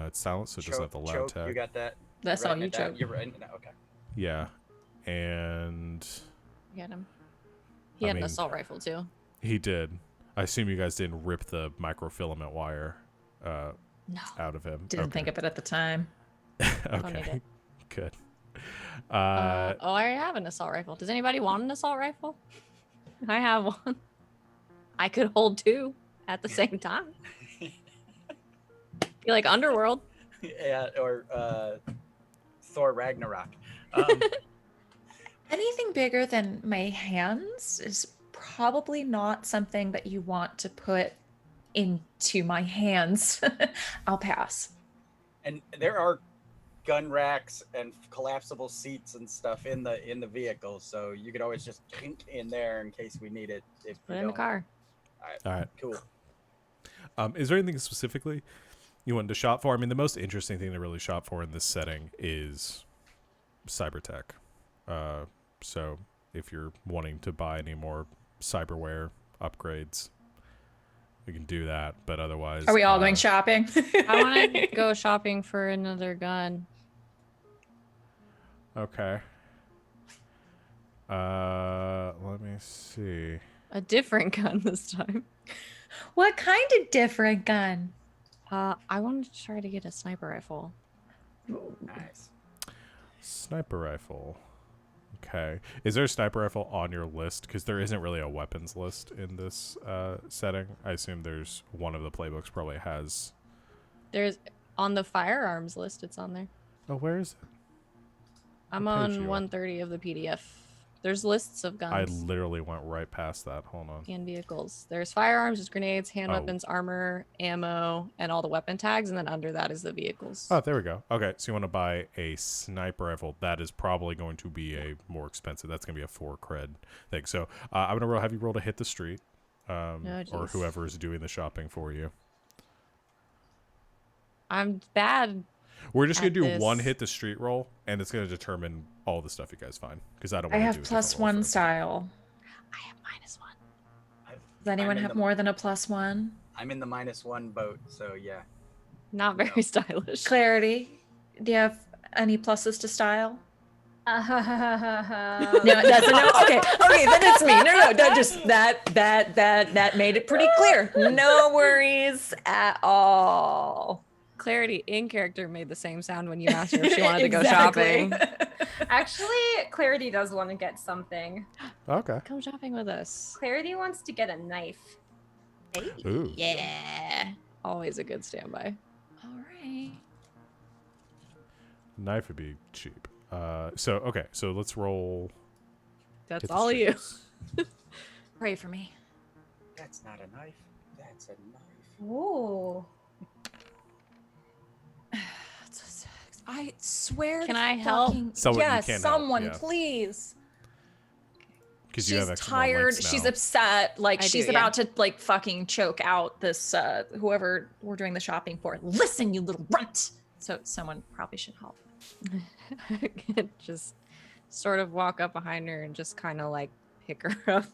It's silenced, so it doesn't have the loud choke, tag. You got that? That's Writing on you, it down? Choke. You're writing it down. Okay. Yeah, and Get him. He I had mean- an assault rifle too. he did. I assume you guys didn't rip the microfilament wire No. out of him. Didn't think of it at the time. Don't need Okay, it. good. Oh, I have an assault rifle. Does anybody want an assault rifle? I have one. I could hold 2 at the same time. You like Underworld? Yeah, or Thor Ragnarok. Anything bigger than my hands is probably not something that you want to put into my hands. I'll pass. And there are gun racks and collapsible seats and stuff in the vehicle, so you could always just kink in there in case we need it. If Put we it in the don't. car. All right. Cool. Is there anything specifically you wanted to shop for? I mean, the most interesting thing to really shop for in this setting is cybertech. So if you're wanting to buy any more cyberware upgrades, we can do that. But otherwise, Are we all going shopping? I want to go shopping for another gun. Okay. Let me see. A different gun this time. What kind of different gun? I wanted to try to get a sniper rifle. Nice. Sniper rifle. Okay. Is there a sniper rifle on your list? Because there isn't really a weapons list in this setting. I assume there's one of the playbooks probably has. There's on the firearms list. It's on there. Oh, where is it? I'm What page on you on? 130 of the PDF. There's lists of I guns literally went right past that. Hold on. and vehicles. There's firearms, there's grenades, hand Oh. weapons, armor, ammo, and all the weapon tags. And then under that is the vehicles. Oh, there we go. Okay, so you want to buy a sniper rifle. That is probably going to be a more expensive. That's going to be a 4 cred thing. So I'm going to have you roll to hit the street, or jeez. whoever is doing the shopping for you. I'm bad. We're just going to At do one this. hit the street roll, and it's going to determine all the stuff you guys find. Because I don't I want to have do a different roll +1 first. style. I have -1. Does anyone in have the- more than a +1? I'm in the -1 boat, so yeah. Not very No. stylish. Clarity, do you have any pluses to style? No, No, that's a no. Okay, then it's me. No, that made it pretty clear. No worries at all. Clarity in character made the same sound when you asked her if she wanted to go Exactly. shopping. Actually, Clarity does want to get something. Okay. Come shopping with us. Clarity wants to get a knife. Ooh. Yeah. Always a good standby. All right. Knife would be cheap. So let's roll. That's hit the all you. streets. Pray for me. That's not a knife. That's a knife. Ooh. That's a 6. I swear. Can to I help? fucking- Someone- you yes, can't help, someone, yeah. please. Because you have She's extra more tired. links She's now. upset. Like I do, she's yeah. about to like fucking choke out this whoever we're doing the shopping for. Listen, you little runt. So someone probably should help. Just sort of walk up behind her and just kind of like pick her up,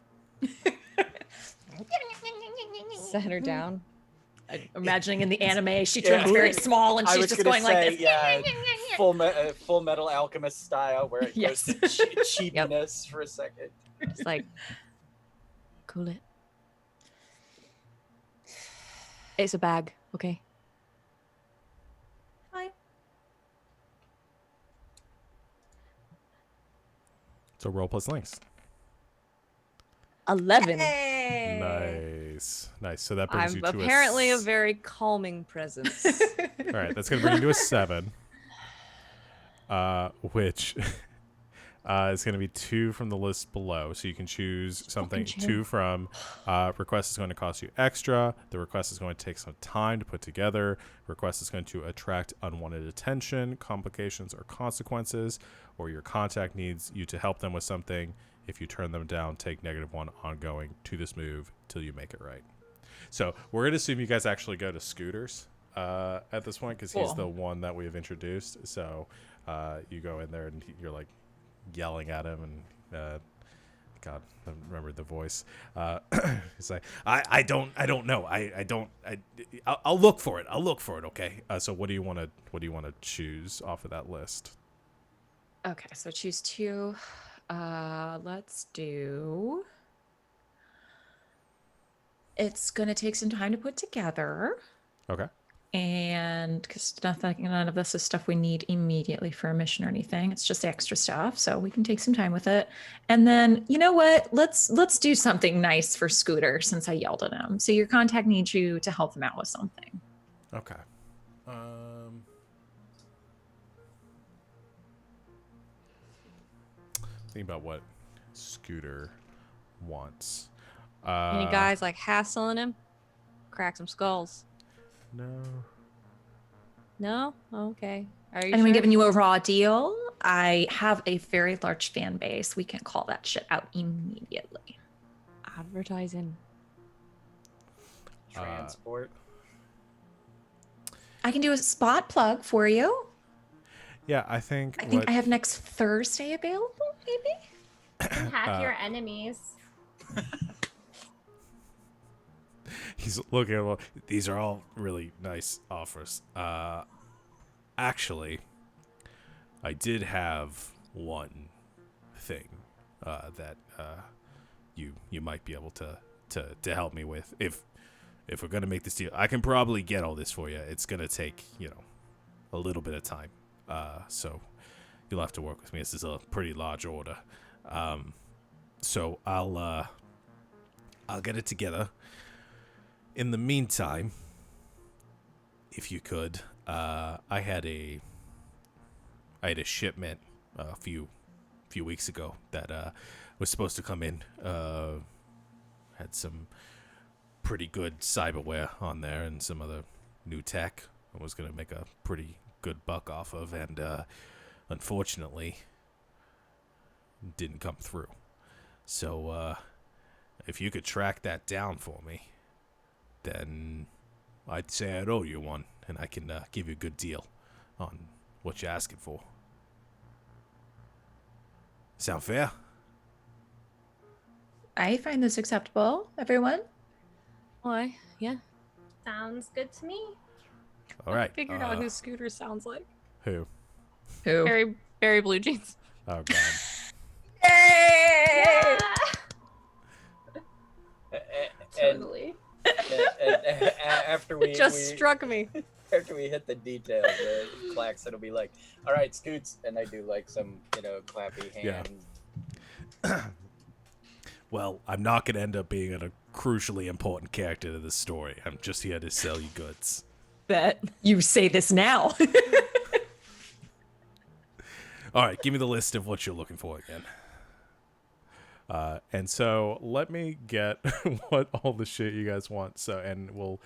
set her down. Imagining in the anime, she Yeah. turns very small and I she's was just gonna going like say, this. yeah, Full Metal Alchemist style, where it Yes. goes to cheapiness for a second. Just like cool it. It's a bag, okay? Fine. So roll plus links. 11. Hey. Nice. Nice. So that brings I'm you to apparently a a very calming presence. All right, that's going to bring you to a 7, which is going to be 2 from the list below. So you can choose something. chill. 2 from request is going to cost you extra. The request is going to take some time to put together. Request is going to attract unwanted attention, complications, or consequences, or your contact needs you to help them with something. If you turn them down, take -1 ongoing to this move till you make it right. So we're going to assume you guys actually go to Scooters at this point because he's Cool. the one that we have introduced. So you go in there and you're like yelling at him and God, I remember the voice. He's like, I don't know. I'll look for it. I'll look for it. Okay. So what do you want to choose off of that list? Okay, so choose 2. Let's do. It's gonna take some time to put together, Okay. and because none of this is stuff we need immediately for a mission or anything. It's just extra stuff, so we can take some time with it. And then, you know what? Let's do something nice for Scooter since I yelled at him. So your contact needs you to help them out with something. Okay. Think about what Scooter wants. Any guys like hassling him? Crack some skulls. No. No? Okay. Are you Anyone sure? giving you a raw deal? I have a very large fan base. We can call that shit out immediately. Advertising. Transport. I can do a spot plug for you. Yeah, I think. I think I have next Thursday available, maybe? You can hack your enemies. He's looking at, well, these are all really nice offers. Actually, I did have one thing that you might be able to help me with. If we're gonna make this deal, I can probably get all this for you. It's gonna take a little bit of time. So you'll have to work with me. This is a pretty large order. So I'll get it together. In the meantime, if you could, I had a shipment a few weeks ago that was supposed to come in. Had some pretty good cyberware on there and some other new tech. I was gonna make a pretty good buck off of, and unfortunately, didn't come through. So if you could track that down for me, then I'd say I'd owe you one, and I can give you a good deal on what you're asking for. Sound fair? I find this acceptable, everyone. Why? Yeah. Sounds good to me. All right. Figured out who Scooter sounds like. Who? Who? Barry Blue Jeans. Oh God. Yeah. And, Totally. and after we It just struck me. after we hit the details, Klaxon will be like, "All right, Scoots," and I do like some clappy hand. Yeah. Well, I'm not going to end up being a crucially important character to this story. I'm just here to sell you goods. Bet you say this now. All right, give me the list of what you're looking for again. And so let me get what all the shit you guys want. We'll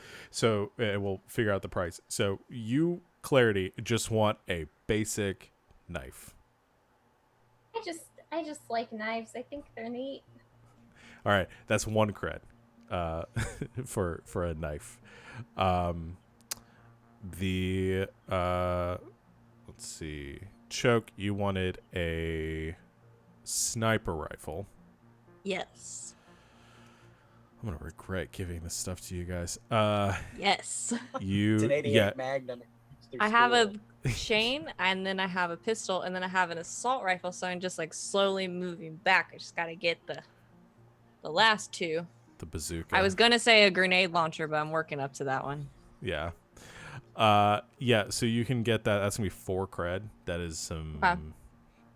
figure out the price. So you, Clarity, just want a basic knife. I just like knives. I think they're neat. All right, that's 1 cred for a knife. Let's see. Choke, you wanted a sniper rifle. Yes. I'm gonna regret giving this stuff to you guys. Yes. It's an 88 Magnum. I have a chain, and then I have a pistol, and then I have an assault rifle, so I'm just like slowly moving back. I just gotta get the last 2. The bazooka. I was gonna say a grenade launcher, but I'm working up to that one. Yeah. So you can get that. That's gonna be 4 cred. That is some. Okay.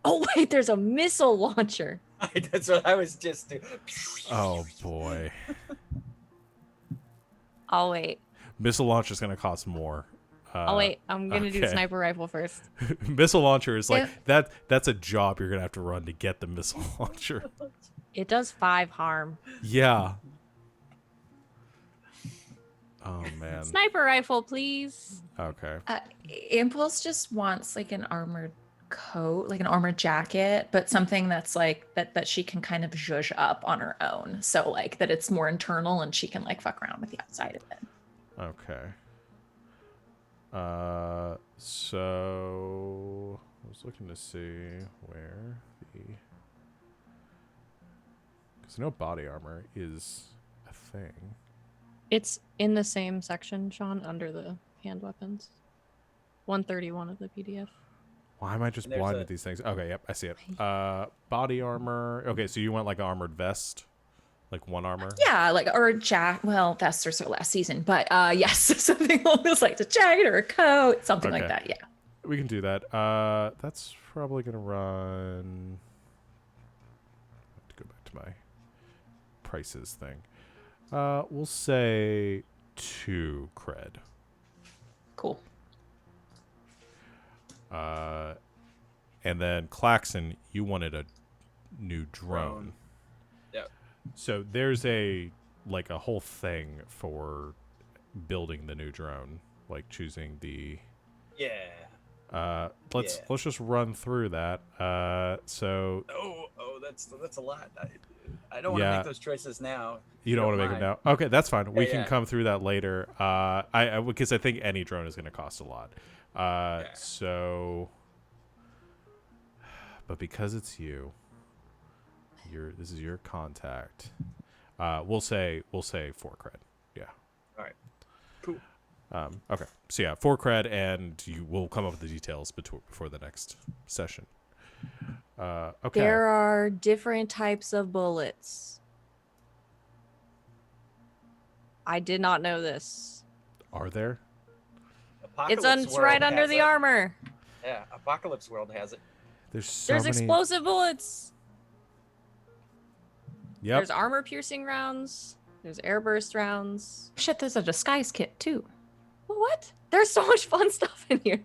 Oh wait, there's a missile launcher. That's what I was just doing. Oh boy. I'll wait. Missile launcher is going to cost more. I'll wait. I'm gonna do the sniper rifle first. Missile launcher is like If- that's a job you're gonna have to run to get the missile launcher. It does 5 harm. Yeah. Oh man. Sniper rifle, please. Okay. Impulse just wants like an armored coat, like an armored jacket, but something that's like that she can kind of zhuzh up on her own. So like that it's more internal and she can like fuck around with the outside of it. Okay. So I was looking to see where because I know body armor is a thing. It's in the same section, Sean, under the hand weapons. 131 of the PDF. Why am I just And there's blind a- at these things? Okay, yep, I see it. Body armor. Okay, so you want like an armored vest, like one armor. Yeah, like or a jacket. Well, vests are so last season, but yes, something along those like a jacket or a coat, something like Okay. that. Yeah. We can do that. That's probably gonna run. I have to go back to my prices thing. We'll say 2 cred. Cool. And then Klaxon, you wanted a new drone. Yep. So there's a whole thing for building the new drone, like choosing the. Yeah. Let's just run through that. So Oh, that's a lot. I don't want to Yeah. make those choices now. you don't want to make them mind. now. Okay, that's fine. We can yeah. come through that later. I because I think any drone is going to cost a lot. So, but because it's you, this is your contact. We'll say 4 cred. Yeah. All right. Cool. Okay. So yeah, 4 cred, and you will come up with the details before the next session. Okay. There are different types of bullets. I did not know this. Are there? Apocalypse It's World right under has the it. armor. Yeah, Apocalypse World has it. There's so There's many. explosive bullets. Yep. There's armor piercing rounds. There's airburst rounds. Shit, there's a disguise kit too. Well, what? There's so much fun stuff in here.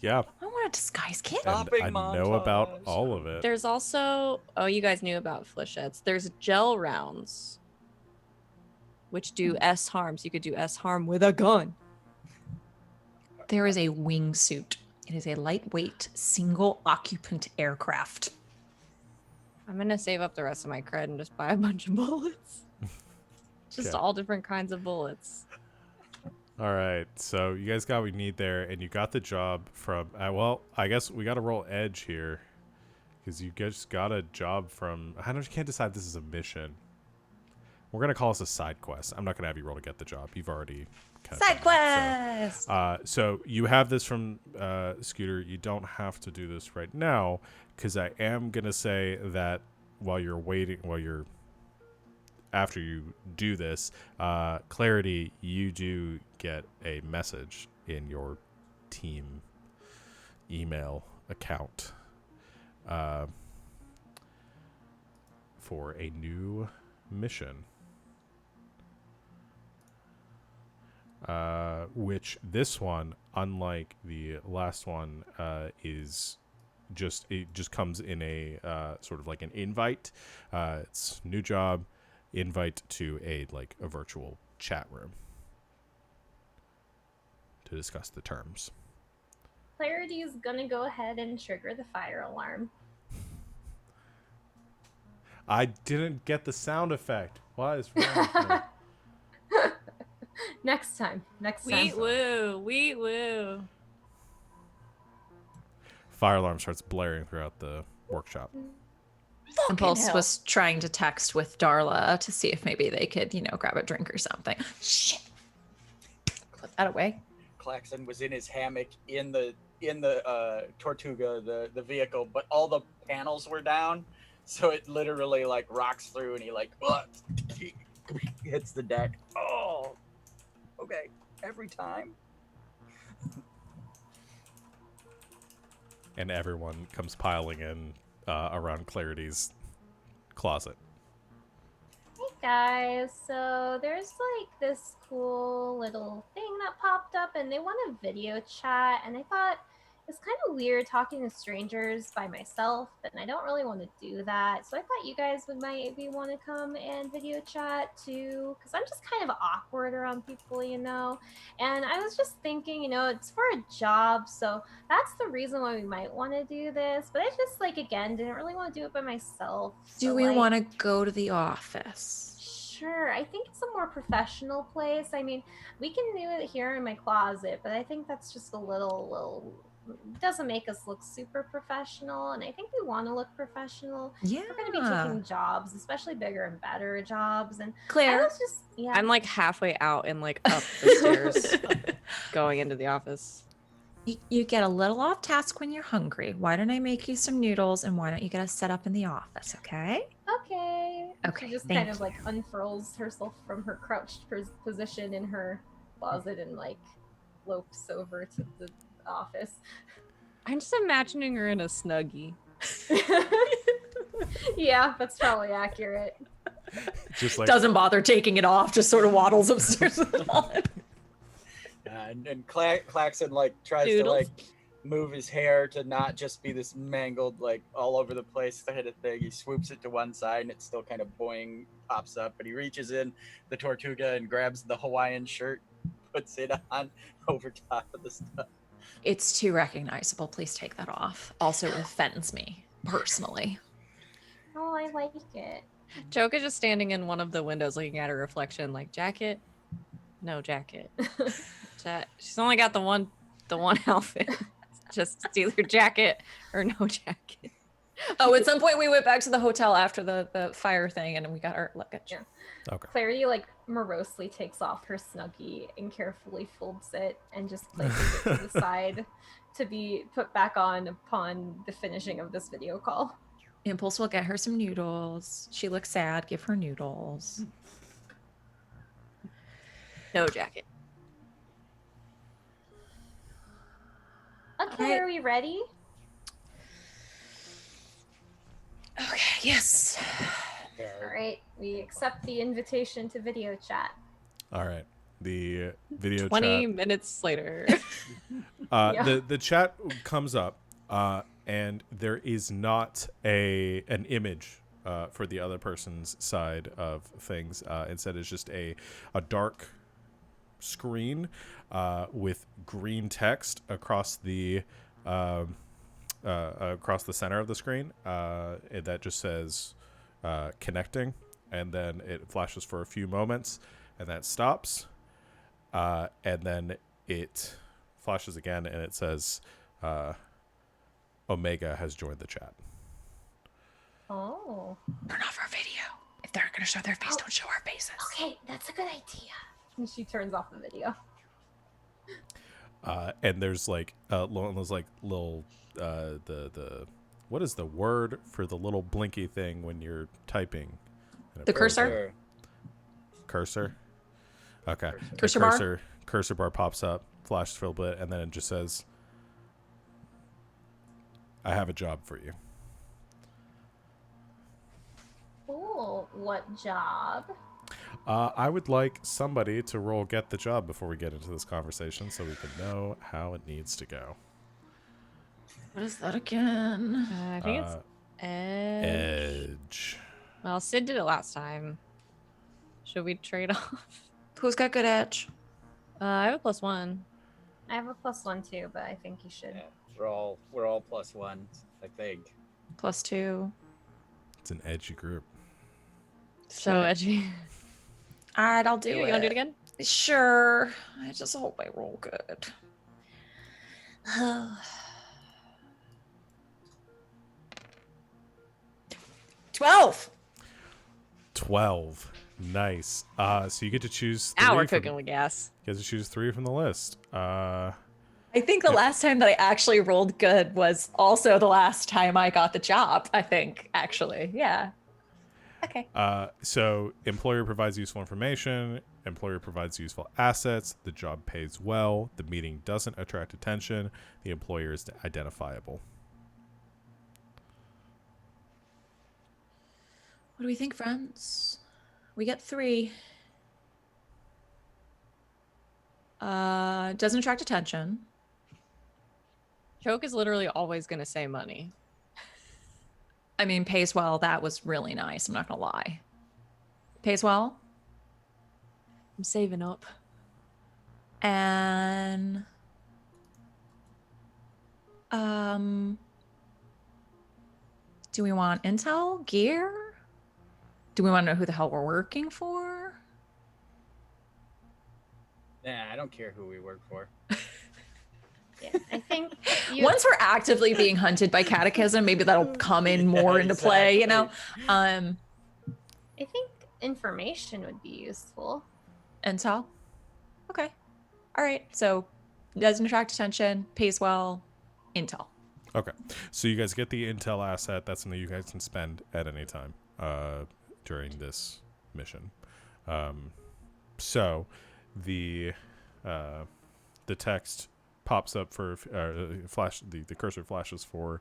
Yeah. I want a disguise kit. And Shopping I know about montage. all of it. There's also, oh, you guys knew about flechettes. There's gel rounds, which do S harm. So you could do S harm with a gun. There is a wingsuit. It is a lightweight, single occupant aircraft. I'm gonna save up the rest of my cred and just buy a bunch of bullets. Just Okay. all different kinds of bullets. All right, so you guys got what you need there, and you got the job from. Well, I guess we got to roll edge here, because you just got a job from. I don't. You can't decide this is a mission. We're gonna call this a side quest. I'm not gonna have you roll to get the job. You've already. Kind of Side quest. So you have this from Scooter. You don't have to do this right now, because I am gonna say that while you're waiting, after you do this, Clarity, you do get a message in your team email account for a new mission. Which this one, unlike the last one, it just comes in a sort of like an invite. It's new job. Invite to a virtual chat room to discuss the terms. Clarity is gonna go ahead and trigger the fire alarm. I didn't get the sound effect. What is wrong with me? Next time. Wheat woo, wheat woo. Fire alarm starts blaring throughout the workshop. Impulse hell. was trying to text with Darla to see if maybe they could, grab a drink or something. Shit. Put that away. Klaxon was in his hammock in the Tortuga, the vehicle, but all the panels were down, so it literally rocks through, and he hits the deck. Oh, okay, every time. And everyone comes piling in around Clarity's closet. guys. So there's like this cool little thing that popped up, and they want a video chat. And I thought it's kind of weird talking to strangers by myself, and I don't really want to do that. So I thought you guys would maybe want to come and video chat too, because I'm just kind of awkward around people, you know. And I was just thinking, you know, it's for a job, so that's the reason why we might want to do this. But I just like again didn't really want to do it by myself. Do So, we like, want to go to the office? Sure, I think it's a more professional place. I mean, we can do it here in my closet, but I think that's just a little doesn't make us look super professional, and I think we want to look professional. Yeah. We're going to be taking jobs, especially bigger and better jobs, and I Claire. was just I'm like halfway out and like up the stairs going into the office. You get a little off task when you're hungry. Why don't I make you some noodles, and why don't you get us set up in the office, okay? Okay. Okay, She just thank kind of like unfurls herself from her crouched position in her closet and like lopes over to the office. I'm just imagining her in a Snuggie. Yeah, that's probably accurate. Just like Doesn't bother taking it off, just sort of waddles upstairs with it on. And Klaxon like tries to like move his hair to not just be this mangled like all over the place kind of thing. He swoops it to one side and it's still kind of boing, pops up, but he reaches in the Tortuga and grabs the Hawaiian shirt, puts it on over top of the stuff. It's too recognizable. Please take that off. Also, it offends me personally. Oh, I like it. Joke is just standing in one of the windows looking at her reflection like, jacket? No jacket. She's only got the one outfit. Just it's either jacket or no jacket. Oh, at some point we went back to the hotel after the fire thing and we got our luggage. Yeah. Okay. Clarity like morosely takes off her Snuggie and carefully folds it and just places it to the side to be put back on upon the finishing of this video call. Impulse will get her some noodles. She looks sad. Give her noodles. No jacket. Okay, Alright. are we ready? Okay, yes. All right, we accept the invitation to video chat. All right. The video 20 chat. minutes later. Yeah. The chat comes up, and there is not an image for the other person's side of things. Instead, it's just a dark screen with green text across the center of the screen that just says connecting, and then it flashes for a few moments, and that stops, and then it flashes again, and it says Omega has joined the chat. Oh. Turn off our video. If they're going to show their face, don't show our faces. Okay, that's a good idea. And she turns off the video. And there's like those like little the what is the word for the little blinky thing when you're typing? The cursor? Cursor. Okay. Cursor The bar? Cursor bar pops up, flashes for a bit, and then it just says, "I have a job for you." Cool. What job? I would like somebody to roll get the job before we get into this conversation so we can know how it needs to go. What is that again? I think it's Edge. Well, Sid did it last time. Should we trade off? Who's got good edge? I have a +1. I have a +1 too, but I think you should. Yeah, we're all +1, I think. +2. It's an edgy group. So edgy. All right, I'll do You it. want to do it again? Sure. I just hope I roll good. 12. 12. Nice. So you get to choose 3 Now we're from- cooking with gas. You get to choose 3 from the list. I think the last time that I actually rolled good was also the last time I got the job, I think, actually. Yeah. Okay. So employer provides useful information. Employer provides useful assets. The job pays well. The meeting doesn't attract attention. The employer is identifiable. What do we think, friends? We get 3. Doesn't attract attention. Choke is literally always going to say money. I mean, pays well. That was really nice. I'm not gonna lie. Pays well. I'm saving up. And do we want intel, gear? Do we want to know who the hell we're working for? Nah, I don't care who we work for. Yeah, I think Once we're actively being hunted by Catechism, maybe that'll come in more into play, you know? I think information would be useful. Intel? Okay. All right. So doesn't attract attention, pays well, intel. Okay, so you guys get the intel asset. That's something you guys can spend at any time during this mission. So the text pops up for flash. The cursor flashes for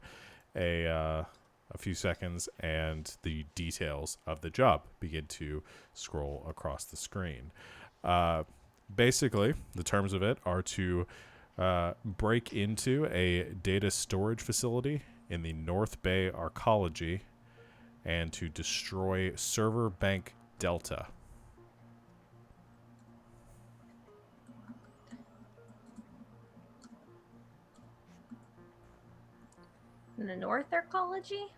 a few seconds, and the details of the job begin to scroll across the screen. Basically, the terms of it are to break into a data storage facility in the North Bay Arcology and to destroy server bank Delta. In the North Arcology?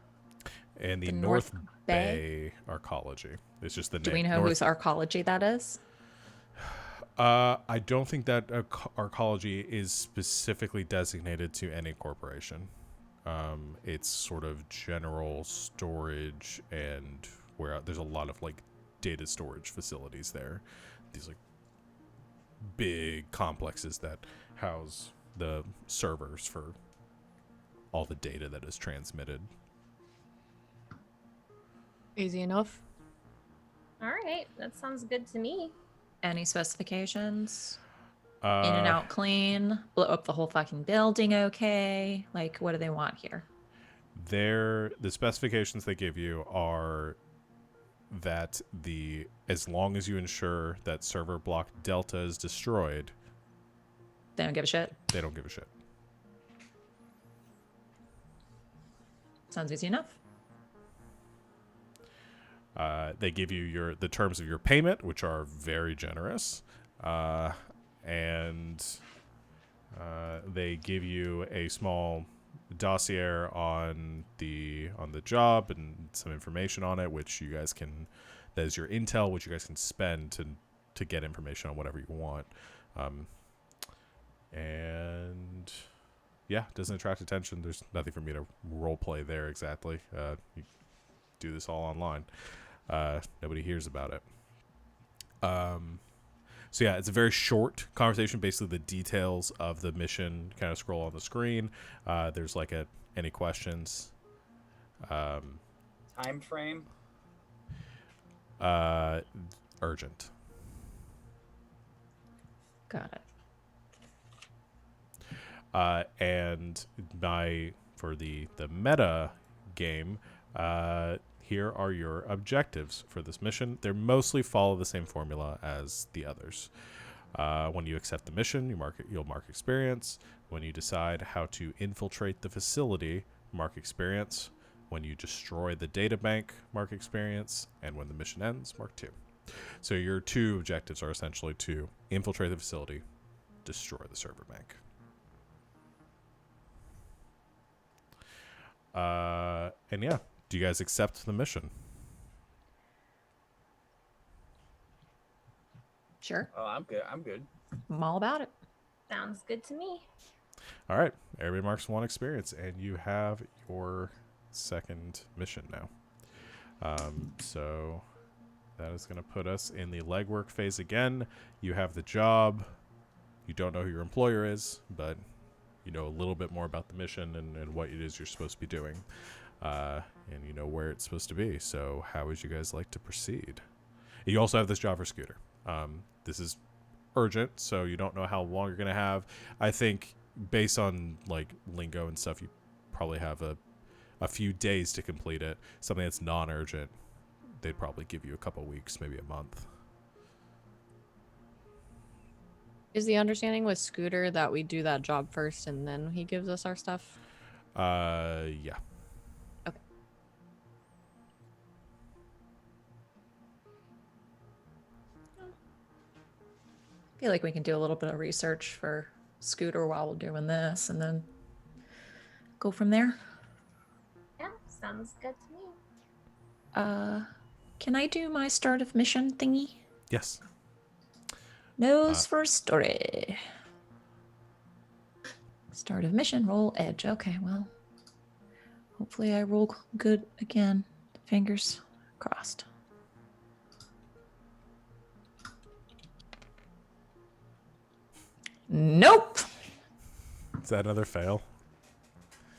And the The North North Bay Arcology. It's just the Do name. we know whose arcology that is? I don't think that arcology is specifically designated to any corporation. It's sort of general storage, and where there's a lot of like data storage facilities there. These like big complexes that house the servers for all the data that is transmitted. Easy enough. All right, that sounds good to me. Any specifications? In and out clean? Blow up the whole fucking building okay? Like, what do they want here? The specifications they give you are that as long as you ensure that server block Delta is destroyed, They don't give a shit? they don't give a shit. Sounds easy enough. They give you the terms of your payment, which are very generous, and they give you a small dossier on the job and some information on it, which you guys can. That is your intel, which you guys can spend to get information on whatever you want. And yeah, doesn't attract attention. There's nothing for me to role play there exactly. You do this all online. Nobody hears about it. So yeah, it's a very short conversation. Basically, the details of the mission kind of scroll on the screen. There's like any questions. Time frame? Urgent. Got it. And for the meta game, here are your objectives for this mission. They mostly follow the same formula as the others. When you accept the mission, you'll mark experience. When you decide how to infiltrate the facility, mark experience. When you destroy the data bank, mark experience. And when the mission ends, mark 2. So your 2 objectives are essentially to infiltrate the facility, destroy the server bank. And yeah, do you guys accept the mission? Sure. Oh, I'm good. I'm good. I'm all about it. Sounds good to me. All right, everybody marks 1 experience, and you have your second mission now. So that is going to put us in the legwork phase again. You have the job. You don't know who your employer is, but you know a little bit more about the mission and what it is you're supposed to be doing. And you know where it's supposed to be. So how would you guys like to proceed? You also have this job for Scooter. This is urgent, so you don't know how long you're going to have. I think based on like lingo and stuff, you probably have a few days to complete it. Something that's non-urgent, they'd probably give you a couple weeks, maybe a month. Is the understanding with Scooter that we do that job first and then he gives us our stuff? Yeah. Okay. I feel like we can do a little bit of research for Scooter while we're doing this and then go from there. Yeah, sounds good to me. Can I do my start of mission thingy? Yes. Nose for story. Start of mission, roll edge. Okay, well, hopefully I roll good again. Fingers crossed. Nope. Is that another fail?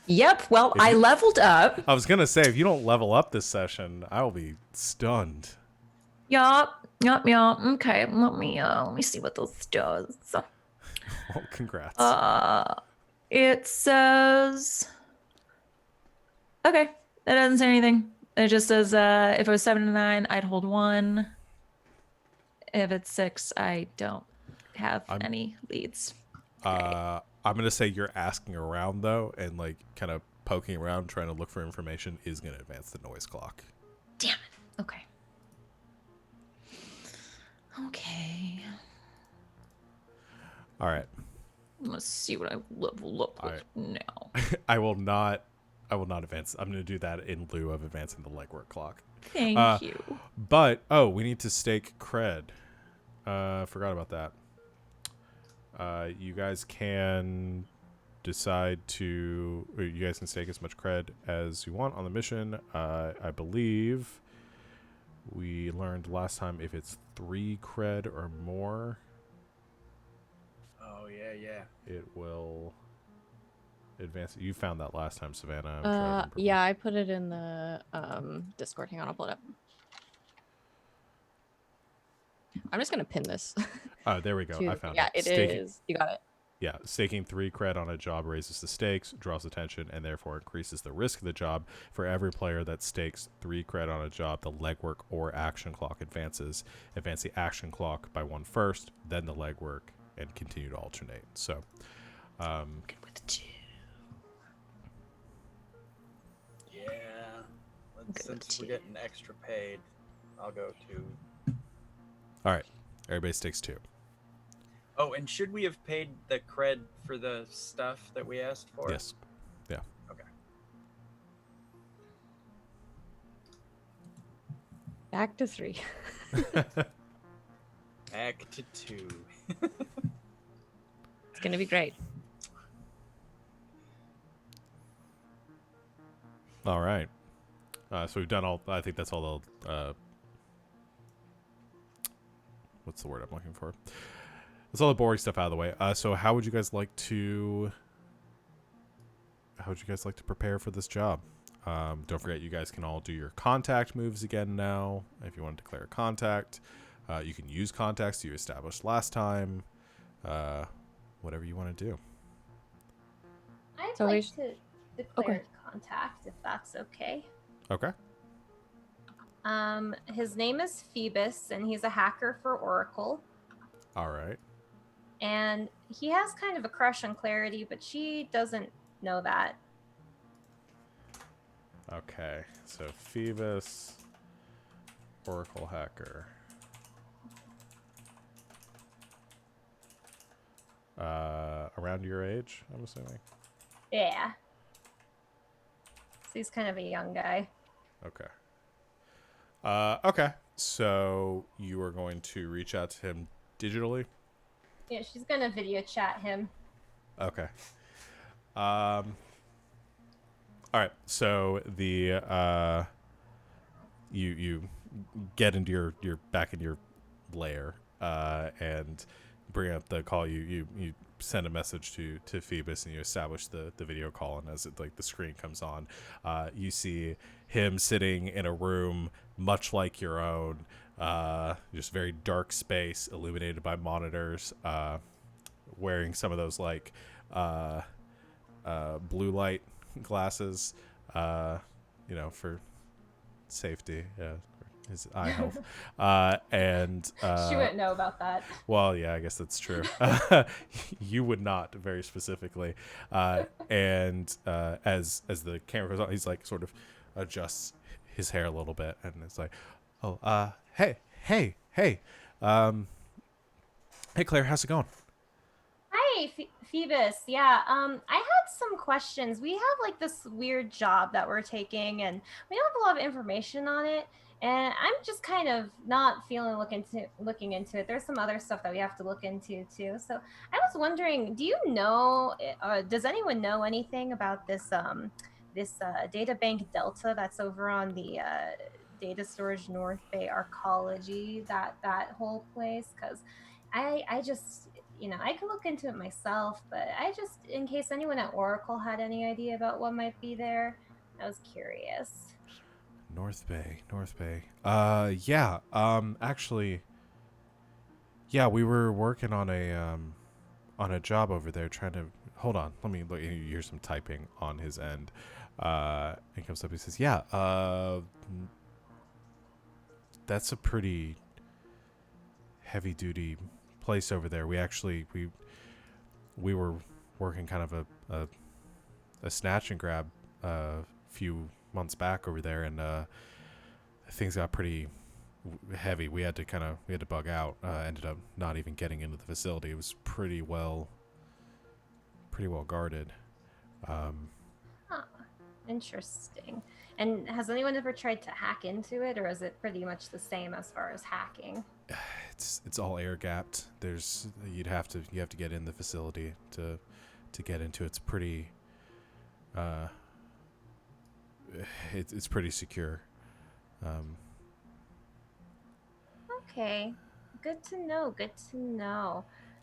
Yep. Well, I leveled up. I was gonna say, if you don't level up this session, I will be stunned. Yup. Okay, let me see what this does. Well, congrats. It says. Okay, that doesn't say anything. It just says if it was 7 to 9, I'd hold 1. If it's 6, I don't have any leads. I'm gonna say you're asking around though, and like kind of poking around, trying to look for information is gonna advance the noise clock. Damn it. Okay. Okay. All right. Let's see what I level up with now. I will not advance. I'm gonna do that in lieu of advancing the legwork clock. Thank you. But we need to stake cred. Forgot about that. You guys can decide to, or you guys can stake as much cred as you want on the mission. I believe we learned last time if it's 3 cred or more, Oh yeah. it will advance. You found that last time, Savannah. I'm trying to remember. Yeah, I put it in the Discord. Hang on, I'll pull it up. I'm just gonna pin this. Oh, there we go. I found yeah, it. it is. You got it. Yeah, staking 3 cred on a job raises the stakes, draws attention, and therefore increases the risk of the job. For every player that stakes 3 cred on a job, the legwork or action clock advances. Advance the action clock by 1 first, then the legwork, and continue to alternate. So, Good with the 2. Yeah. Good Since too. we're getting extra paid, I'll go 2. all right, everybody stakes 2. Oh, and should we have paid the cred for the stuff that we asked for? Yes. Yeah. Okay. Back to 3. Back to 2. It's gonna be great. All right. So we've done all. I think that's all the. What's the word I'm looking for? That's all the boring stuff out of the way. So how would you guys like to? How would you guys like to prepare for this job? Don't forget, you guys can all do your contact moves again now. If you want to declare a contact, you can use contacts you established last time. Whatever you want to do. I'd So we like sh- to declare contact, if that's okay. Okay. His name is Phoebus, and he's a hacker for Oracle. All right. And he has kind of a crush on Clarity, but she doesn't know that. Okay. So Phoebus, Oracle hacker. Around your age, I'm assuming. Yeah. So he's kind of a young guy. Okay. Okay. So you are going to reach out to him digitally? Yeah, she's gonna video chat him. Okay. All right. So the you get into your back in your lair and bring up the call. You send a message to Phoebus and you establish the video call, and as it like the screen comes on, you see him sitting in a room much like your own, just very dark space illuminated by monitors, wearing some of those like blue light glasses, for safety. Yeah. his eye health, and She wouldn't know about that. well, yeah, I guess that's true. You would not, very specifically. And as the camera goes on, he's like sort of adjusts his hair a little bit, and it's like, oh, hey, hey, Claire, how's it going? Hi, Phoebus. Yeah, I had some questions. We have like this weird job that we're taking, and we don't have a lot of information on it. And I'm just kind of not feeling looking into it. There's some other stuff that we have to look into too. So I was wondering, do you know? Does anyone know anything about this data bank Delta that's over on the data storage North Bay Arcology, that whole place? Because I just, I could look into it myself, but I just, in case anyone at Oracle had any idea about what might be there, I was curious. North Bay. Yeah. Actually, yeah, we were working on a job over there, trying to. Hold on, let me look. You hear some typing on his end. And comes up. He says, "Yeah. That's a pretty heavy duty place over there. We were working kind of a snatch and grab a few months back over there, and things got pretty heavy. We had to bug out. Ended up not even getting into the facility. It was pretty well guarded. Huh. Interesting. And has anyone ever tried to hack into it, or is it pretty much the same as far as hacking? It's all air gapped. You have to get in the facility to get into it. It's pretty it's pretty secure. Okay, good to know.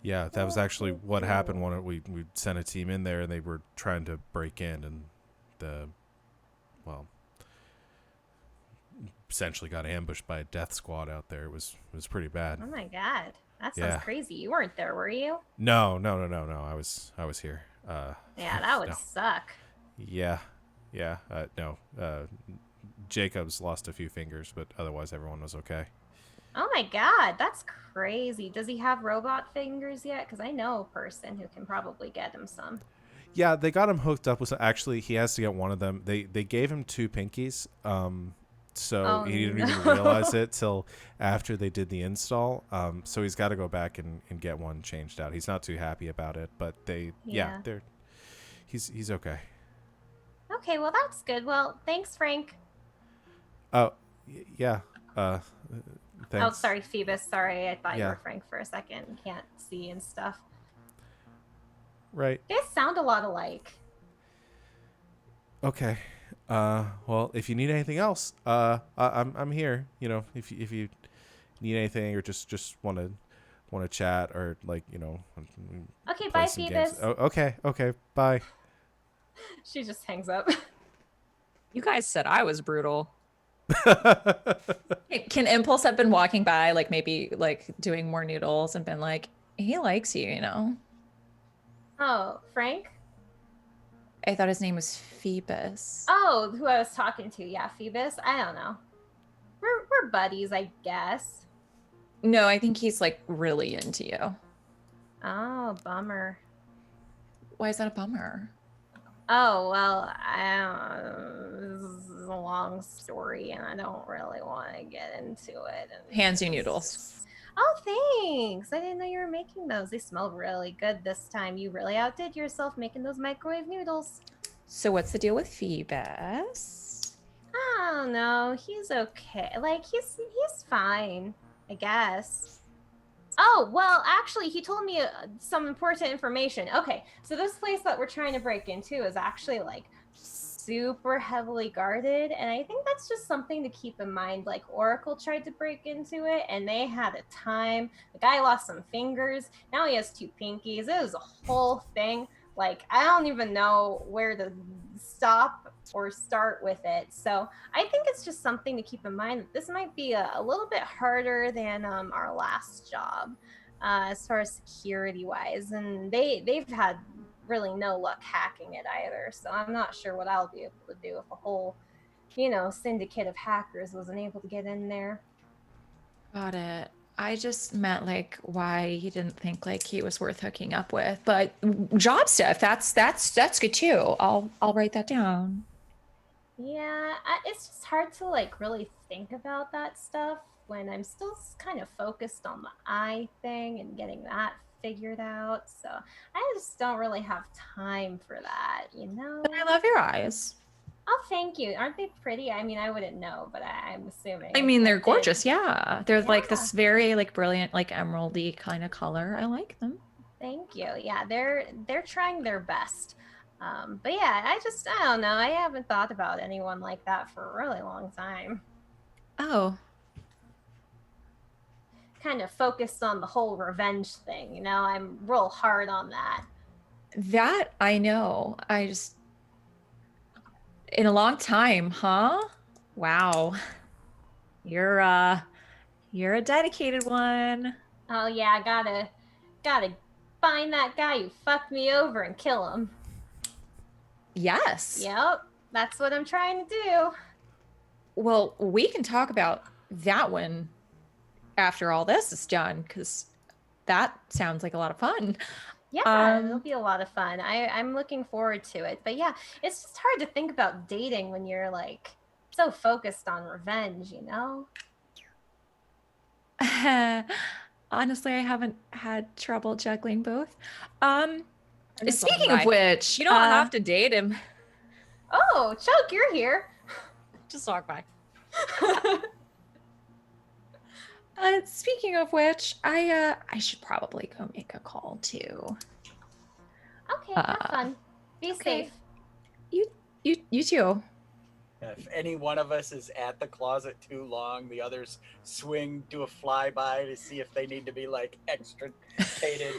Yeah, that was actually what happened when we sent a team in there, and they were trying to break in, and essentially got ambushed by a death squad out there. It was pretty bad. Oh my god, that sounds crazy. You weren't there, were you? No. I was here. Yeah, that would suck. Yeah. No. Jacob's lost a few fingers, but otherwise everyone was okay. Oh my god, that's crazy. Does he have robot fingers yet? Because I know a person who can probably get him some. Yeah, they got him hooked up with some. Actually, he has to get one of them. They gave him 2 pinkies. So he didn't even realize it till after they did the install. So he's got to go back and get one changed out. He's not too happy about it, but he's okay. Okay, well that's good. Well, thanks, Frank. Oh, yeah. Thanks. Oh, sorry, Phoebus. Sorry, I thought you Yeah. were Frank for a second. Can't see and stuff. Right. You guys sound a lot alike. Okay. Well, if you need anything else, I'm here. If you need anything or just want to chat or Okay, play bye, some Phoebus. games. Oh, okay, bye. She just hangs up. You guys said I was brutal. Can Impulse have been walking by, like maybe like doing more noodles and been like, he likes you, Oh, Frank? I thought his name was Phoebus. Oh, who I was talking to. Yeah, Phoebus. I don't know. We're buddies, I guess. No, I think he's like really into you. Oh, bummer. Why is that a bummer? Oh, well, I don't know. This is a long story, and I don't really want to get into it. Hands you noodles. Oh, thanks. I didn't know you were making those. They smell really good this time. You really outdid yourself making those microwave noodles. So what's the deal with Phoebus? I don't know. He's okay. Like, he's fine, I guess. Oh, well, actually, he told me some important information. Okay, so this place that we're trying to break into is actually, like, super heavily guarded, and I think that's just something to keep in mind. Like, Oracle tried to break into it, and they had a time. The guy lost some fingers. Now he has 2 pinkies. It was a whole thing. Like, I don't even know where to stop or start with it. So I think it's just something to keep in mind that this might be a little bit harder than our last job as far as security wise. And they've had really no luck hacking it either. So I'm not sure what I'll be able to do if a whole syndicate of hackers wasn't able to get in there. Got it. I just meant like why he didn't think like he was worth hooking up with. But job stuff, that's good too. I'll write that down. Yeah, it's just hard to like really think about that stuff when I'm still kind of focused on the eye thing and getting that figured out. So I just don't really have time for that, But I love your eyes. Oh, thank you. Aren't they pretty? I mean, I wouldn't know, but I'm assuming. I mean, they're did. gorgeous. Yeah, they're like Yeah. this very like brilliant, like emeraldy kind of color. I like them. Thank you. Yeah, they're trying their best. But yeah, I don't know. I haven't thought about anyone like that for a really long time. Oh, Kind of focused on the whole revenge thing. I'm real hard on that. that I know. I just in a long time, huh? Wow. You're a dedicated one. Oh yeah, gotta find that guy who fucked me over and kill him. Yes. Yep, that's what I'm trying to do. Well, we can talk about that one after all this is done, because that sounds like a lot of fun. Yeah, it'll be a lot of fun. I'm looking forward to it. But yeah, it's just hard to think about dating when you're like so focused on revenge, Honestly, I haven't had trouble juggling both. Just Speaking walk of by. which, You don't have to date him. Oh, Chuck, you're here. Just walk by. speaking of which, I should probably go make a call too. Okay, have fun. Be okay. safe. You too. If any one of us is at the closet too long, the others swing, do a flyby to see if they need to be like extricated,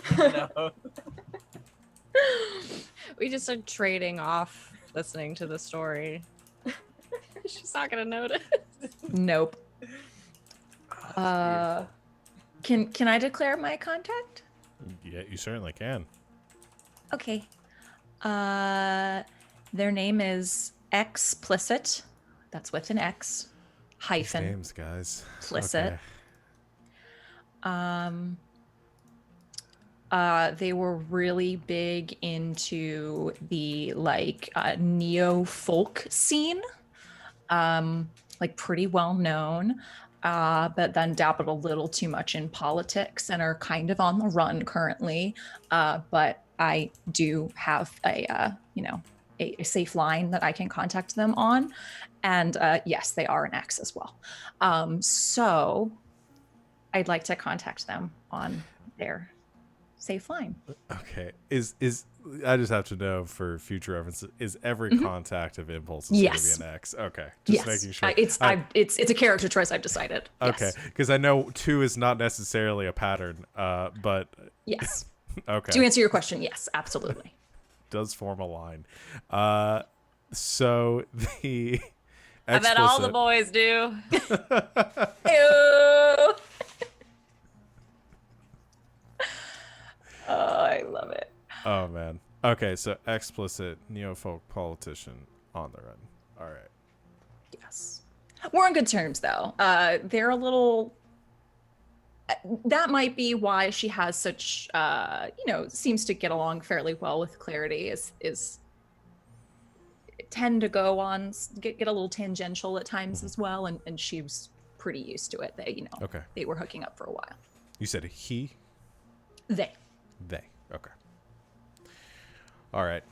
We just are trading off listening to the story. She's not gonna notice. Nope. Oh, Can I declare my contact? Yeah, you certainly can. Okay. Their name is Explicit. That's with an X. Hyphen. These names, guys. Implicit. Okay. They were really big into the like neo folk scene. Like pretty well known. But then dabbled a little too much in politics and are kind of on the run currently. But I do have a safe line that I can contact them on. And yes, they are an X as well. So I'd like to contact them on their safe line. Okay. Is I just have to know for future reference, is every contact of Impulse is Yes. going to be an X? Okay. Just making sure. It's a character choice I've decided. Okay. Yes. Because I know 2 is not necessarily a pattern, but Yes. okay. To answer your question, yes, absolutely. Does form a line. So the I bet all the explicit- boys do. Ew. Oh, I love it. Oh man. Okay, so explicit neofolk politician on the run. All right. Yes. We're on good terms though. They're a little that might be why she has such seems to get along fairly well with Clarity is tend to go on get a little tangential at times as well, and she was pretty used to it. Okay. They were hooking up for a while. You said he? They. Okay. All right.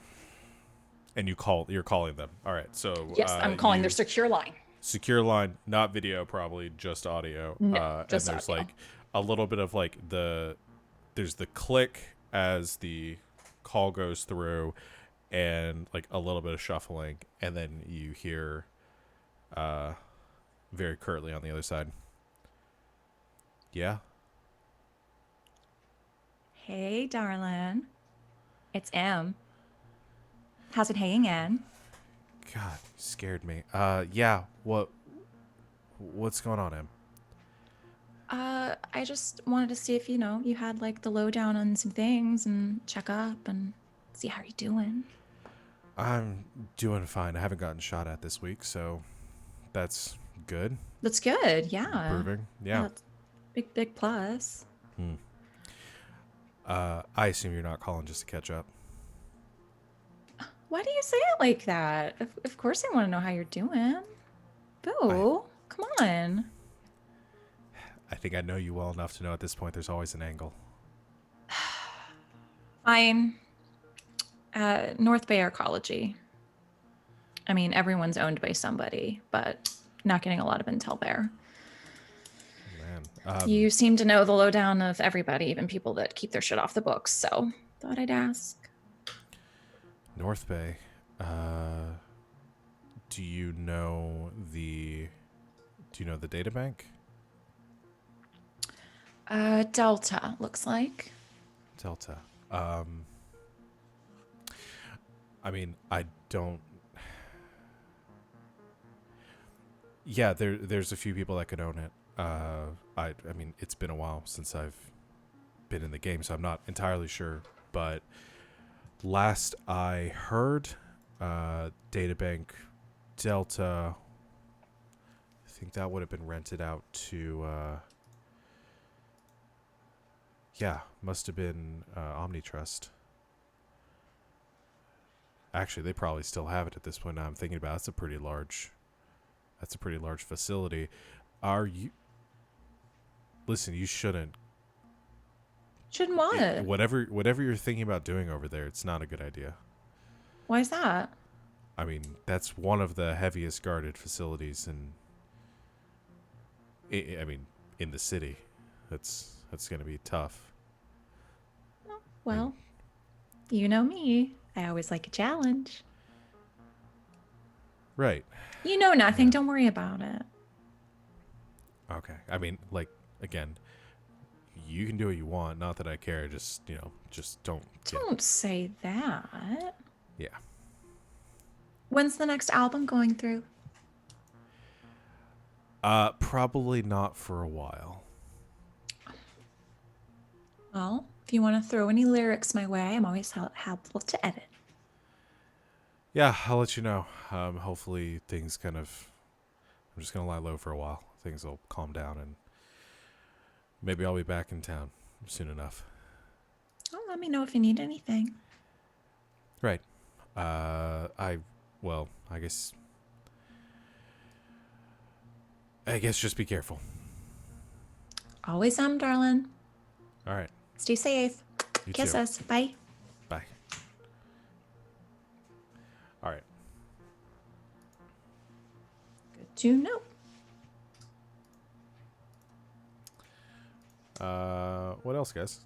And you're calling them. All right. So Yes, I'm calling their secure line. Secure line, not video, probably just audio. No, just and there's audio. like a little bit of like there's the click as the call goes through, and like a little bit of shuffling, and then you hear very curtly on the other side. Yeah. Hey, darling. It's M. How's it hanging in? God, you scared me. Yeah. What's going on, Em? I just wanted to see if, you had like the lowdown on some things and check up and see how you're doing. I'm doing fine. I haven't gotten shot at this week, so That's good. That's good. Yeah. Improving. Yeah. That's big plus. I assume you're not calling just to catch up. Why do you say it like that? Of course I want to know how you're doing. Boo, come on. I think I know you well enough to know at this point there's always an angle. Fine. North Bay Arcology. I mean, everyone's owned by somebody, but not getting a lot of intel there. Man. You seem to know the lowdown of everybody, even people that keep their shit off the books, so thought I'd ask. North Bay. Do you know the data bank? Delta, looks like. Delta. I mean, I don't. Yeah, there's a few people that could own it. I mean, it's been a while since I've been in the game, so I'm not entirely sure. But last I heard, Databank Delta, I think that would have been rented out to. Yeah, must have been Omnitrust. Actually, they probably still have it at this point. Now I'm thinking about it. That's a pretty large facility. Are you? Listen, you shouldn't. Shouldn't what? Whatever you're thinking about doing over there, it's not a good idea. Why is that? I mean, that's one of the heaviest guarded facilities in the city. That's going to be tough. Well, you know me. I always like a challenge. Right. You know nothing. Yeah. Don't worry about it. Okay. I mean, like, again, you can do what you want. Not that I care. Just don't. Don't say that. Yeah. When's the next album going through? Probably not for a while. Well, if you want to throw any lyrics my way, I'm always helpful to edit. Yeah, I'll let you know. Hopefully things I'm just going to lie low for a while. Things will calm down and maybe I'll be back in town soon enough. Oh, let me know if you need anything. Right. I guess just be careful. Always am, darling. All right. Stay safe. You too. Kisses. Bye. Bye. All right. Good to know. What else, guys?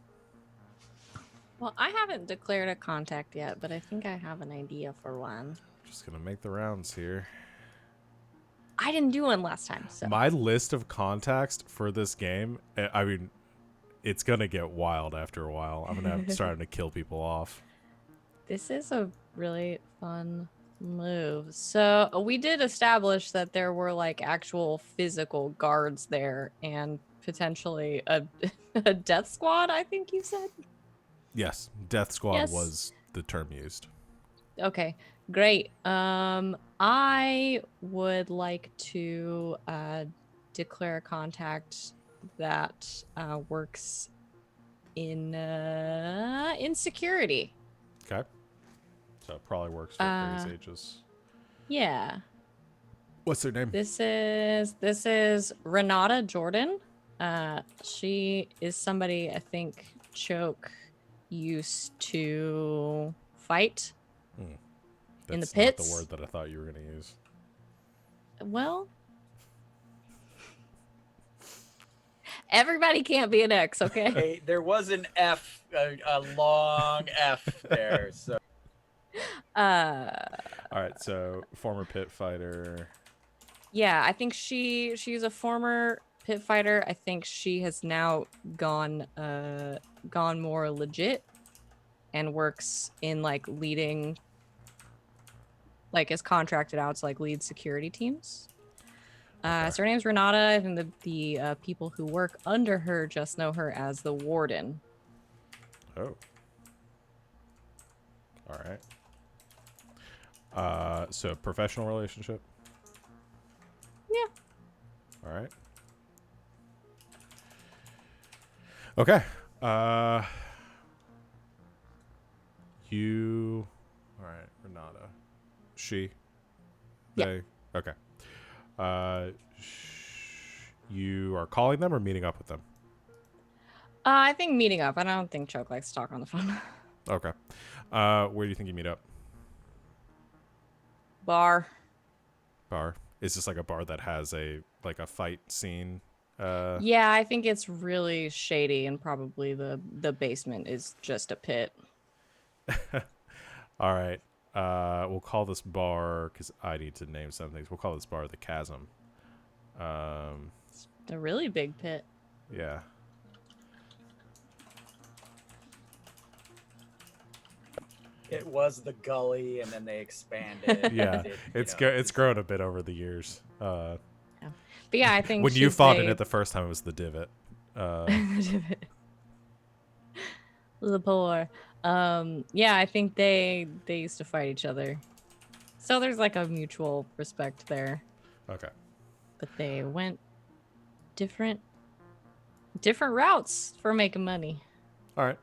Well, I haven't declared a contact yet, but I think I have an idea for one. Just gonna make the rounds here. I didn't do one last time, so. My list of contacts for this game, I mean, it's gonna get wild after a while. I'm gonna start to kill people off. This is a really fun move. So we did establish that there were like actual physical guards there and potentially a death squad, I think you said? Yes, Death Squad Yes. was the term used. Okay, great. I would like to declare a contact that works in security. Okay. So it probably works for various ages. Yeah. What's their name? This is Renata Jordan. She is somebody I think Choke used to fight in the That's pits. not the word that I thought you were going to use. Well, everybody can't be an X, okay? Hey, there was an F, a long F there. So All right, so former pit fighter. Yeah, I think she's a former pit fighter. I think she has now gone more legit and works in like leading, like is contracted out to like lead security teams. Okay. So her name's Renata, and the people who work under her just know her as the warden. Oh. All right. So professional relationship. All right. Okay. You. All right, Renata. She. Yeah. They. Okay. You are calling them or meeting up with them? I think meeting up. I don't think Choke likes to talk on the phone. Okay. Where do you think you meet up? Bar. Bar. Is this like a bar that has a fight scene? Yeah, I think it's really shady, and probably the basement is just a pit. All right. We'll call this bar because I need to name some things. We'll call this bar the Chasm. It's a really big pit. Yeah. It was the gully, and then they expanded. Yeah. It's It's grown a bit over the years. But yeah, I think When you she'd fought say in it the first time, it was the divot. the poor. Yeah, I think they used to fight each other. So there's like a mutual respect there. Okay. But they went different routes for making money. All right.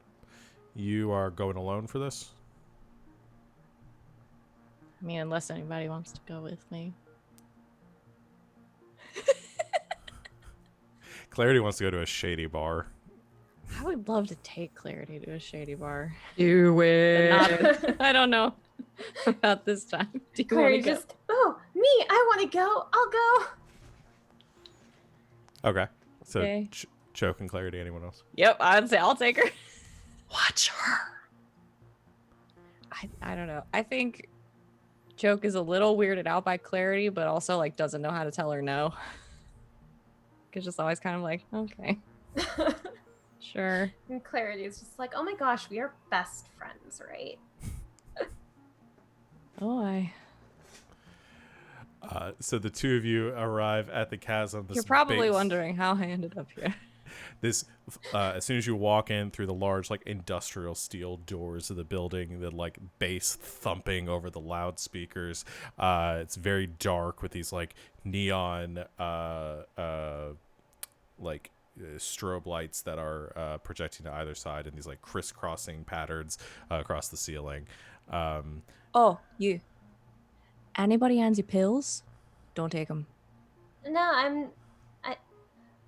You are going alone for this? I mean, unless anybody wants to go with me. Clarity wants to go to a shady bar. I would love to take Clarity to a shady bar. Do But it. not, I don't know about this time. Do you want Clary to go? just, oh, me, I want to go. I'll go. Okay. So Okay. Choke and Clarity. Anyone else? Yep, I'd say I'll take her. Watch her. I don't know. I think Choke is a little weirded out by Clarity, but also like doesn't know how to tell her no. Cause just always kind of like, okay, sure. And Clarity is just like, oh my gosh, we are best friends, right? Oh, So the two of you arrive at the Chasm. You're probably wondering how I ended up here. This as soon as you walk in through the large industrial steel doors of the building, the bass thumping over the loudspeakers, it's very dark with these neon strobe lights that are projecting to either side in these crisscrossing patterns across the ceiling. Oh, you. Anybody hands you pills? Don't take them. No,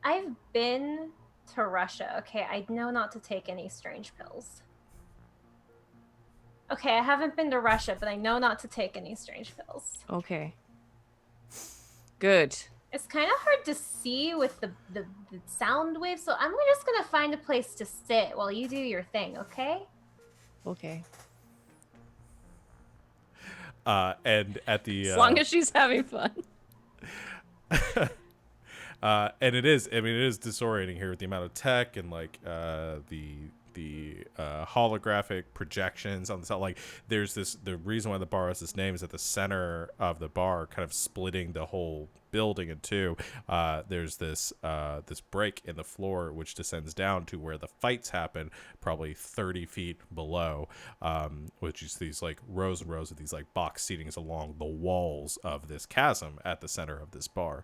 I've been to Russia. Okay, I know not to take any strange pills. Okay, I haven't been to Russia, but I know not to take any strange pills. Okay. Good. It's kind of hard to see with the sound waves, so I'm just gonna find a place to sit while you do your thing, okay? Okay. And at the As long as she's having fun. and it is disorienting here with the amount of tech and the holographic projections on the side. There's the reason why the bar has this name is at the center of the bar, kind of splitting the whole building in two. There's this break in the floor which descends down to where the fights happen, probably 30 feet below, which is these rows and rows of these box seatings along the walls of this chasm at the center of this bar.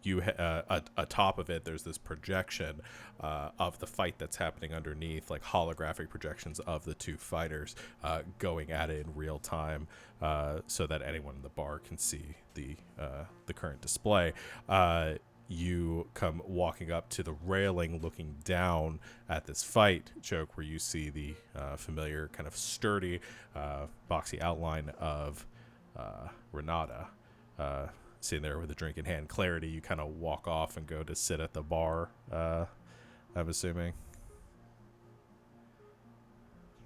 You atop of it, there's this projection of the fight that's happening underneath, holographic projections of the two fighters going at it in real time, so that anyone in the bar can see the current display. You come walking up to the railing, looking down at this fight, Choke, where you see the familiar kind of sturdy, boxy outline of Renata. Sitting there with a drink in hand. Clarity, you kind of walk off and go to sit at the bar, I'm assuming.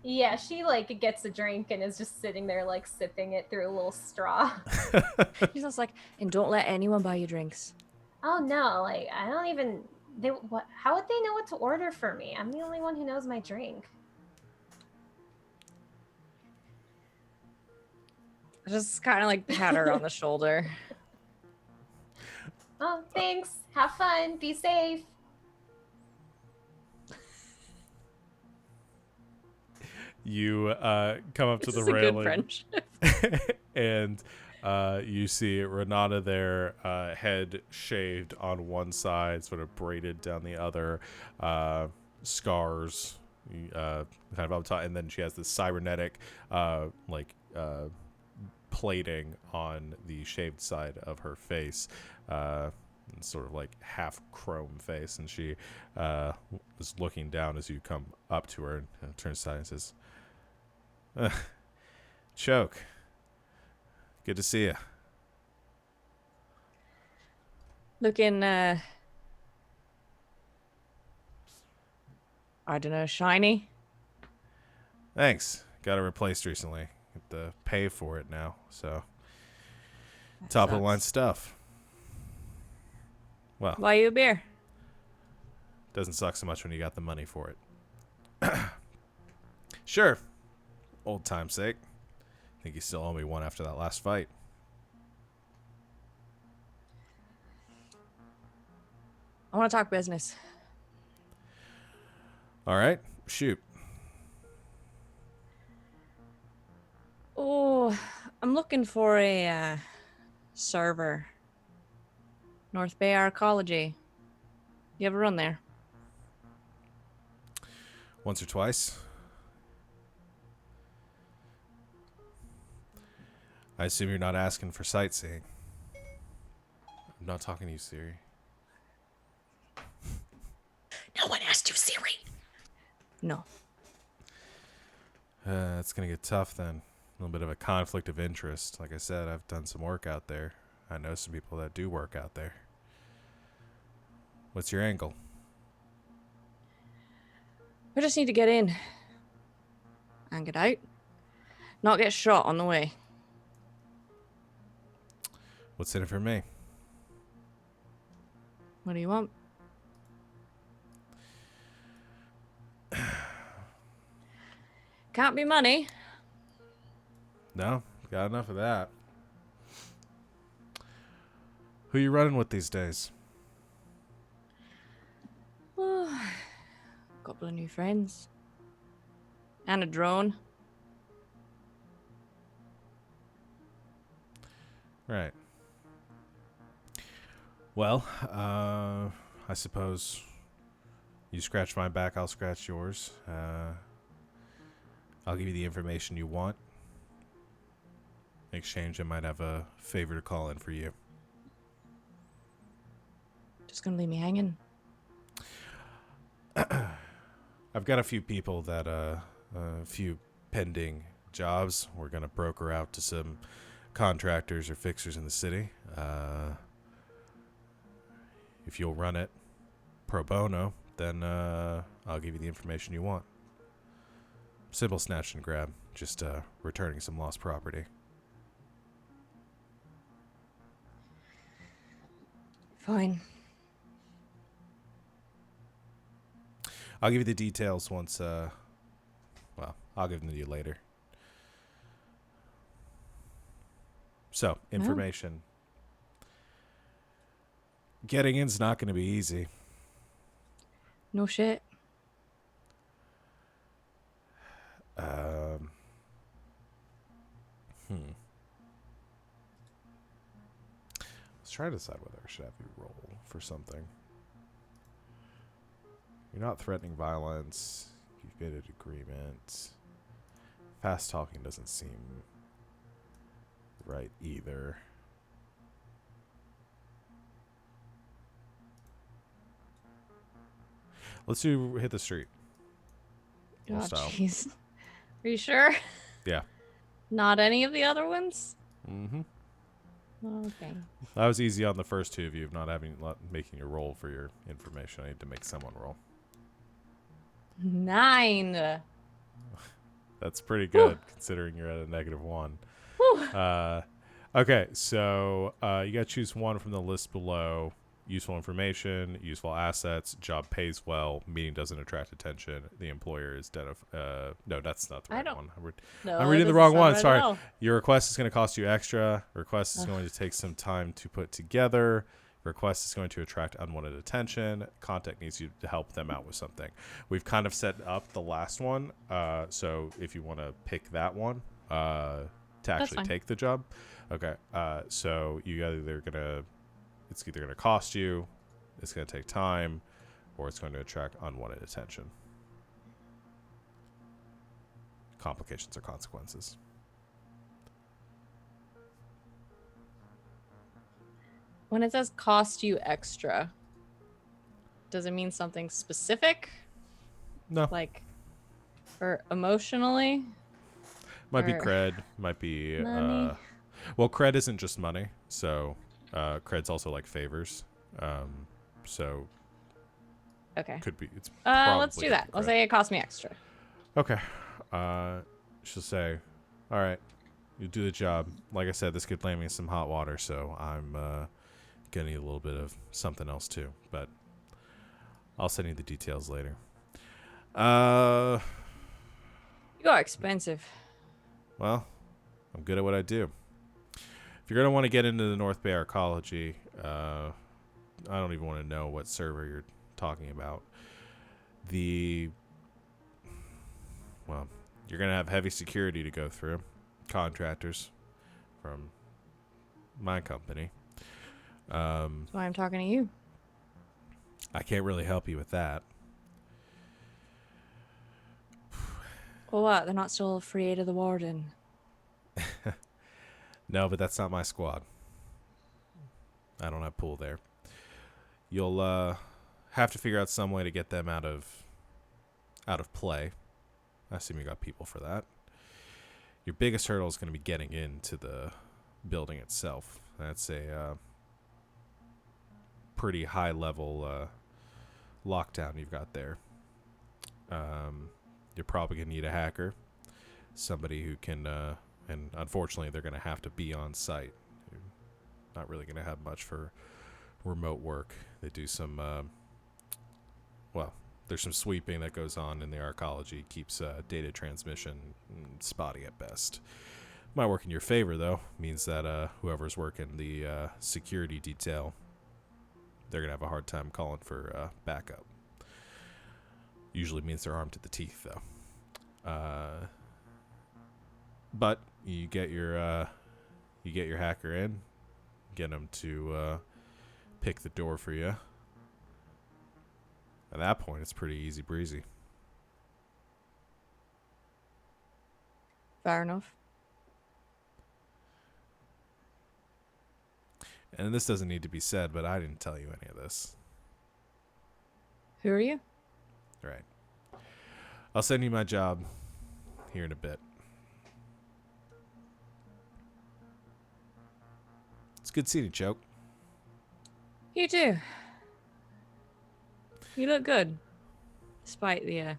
Yeah, she gets a drink and is just sitting there sipping it through a little straw. She's just like, and don't let anyone buy you drinks. Oh no, I don't even how would they know what to order for me? I'm the only one who knows my drink. Just kind of pat her on the shoulder. Oh, thanks. Have fun. Be safe. You come up to This the is a railing. good friendship. And You see Renata there, head shaved on one side, sort of braided down the other, scars kind of up top, and then she has this cybernetic plating on the shaved side of her face, sort of like half chrome face, and she is looking down as you come up to her and turns aside and says, Choke, good to see you. Looking, I don't know, shiny. Thanks. Got it replaced recently. Get to pay for it now, so That top of the line sucks. stuff. Well, Buy you a beer. doesn't suck so much when you got the money for it. Sure. Old time's sake. Think you still owe me one after that last fight. I want to talk business. All right, shoot. Oh, I'm looking for a server. North Bay Arcology. You ever run there? Once or twice. I assume you're not asking for sightseeing. I'm not talking to you, Siri. No one asked you, Siri. No. It's going to get tough then. A little bit of a conflict of interest. Like I said, I've done some work out there. I know some people that do work out there. What's your angle? We just need to get in. And get out. Not get shot on the way. What's in it for me? What do you want? Can't be money. No, got enough of that. Who you running with these days? Couple of new friends. And a drone. Right. Well, I suppose you scratch my back, I'll scratch yours. I'll give you the information you want. In exchange, I might have a favor to call in for you. Just gonna leave me hanging. I've got a few people that, a few pending jobs. We're going to broker out to some contractors or fixers in the city. If you'll run it pro bono, then I'll give you the information you want. Simple snatch and grab, just returning some lost property. Fine. I'll give you the details once, well, I'll give them to you later. So, information. Getting in's not going to be easy. No shit. Let's try to decide whether I should have you roll for something. You're not threatening violence. You've made an agreement. Fast talking doesn't seem right either. Let's do hit the street. Oh, Style. jeez. Are you sure? Yeah. Not any of the other ones? Mm-hmm. Okay. That was easy on the first two of you, of not making a roll for your information. I need to make someone roll. 9. That's pretty good considering you're at a -1. Whew. Okay, so you got to choose one from the list below. Useful information, useful assets, job pays well, meeting doesn't attract attention, the employer is no, that's not the right one. No, I'm that reading the doesn't wrong sound one. right at Sorry. all. Your request is going to cost you extra. Request is going to take some time to put together. Request is going to attract unwanted attention. Contact needs you to help them out with something. We've kind of set up the last one, so if you want to pick that one, to actually fine. take the job. Okay. So it's either gonna cost you, it's gonna take time, or it's going to attract unwanted attention. Complications or consequences. When it says cost you extra, does it mean something specific? No. Like, or emotionally? Might be or cred. Might be. money? Well, cred isn't just money. So, cred's also like favors. So Okay. could be. It's Let's probably do gonna that. be Let's cred. say it cost me extra. Okay. She'll say, "All right, you do the job." Like I said, this could land me in some hot water, so I'm gonna need a little bit of something else too. But I'll send you the details later. You are expensive. Well, I'm good at what I do. If you're gonna want to get into the North Bay Arcology, I don't even want to know what server you're talking about. Well, you're gonna have heavy security to go through. Contractors from my company. That's why I'm talking to you. I can't really help you with that. Well, what? They're not still afraid of the warden. No, but that's not my squad. I don't have pool there. You'll have to figure out some way to get them out of play. I assume you got people for that. Your biggest hurdle is going to be getting into the building itself. That's a pretty high level lockdown you've got there. You're probably going to need a hacker, somebody who can, and unfortunately they're going to have to be on site. You're not really going to have much for remote work. They do some, there's some sweeping that goes on in the arcology, keeps data transmission spotty at best. Might work in your favor, though. Means that whoever's working the security detail, they're going to have a hard time calling for backup. Usually means they're armed to the teeth, though. But you get your hacker in, get them to pick the door for you. At that point, it's pretty easy breezy. Fair enough. And this doesn't need to be said, but I didn't tell you any of this. Who are you? Right. I'll send you my job here in a bit. It's good seeing you, Choke. You too. You look good. Despite the I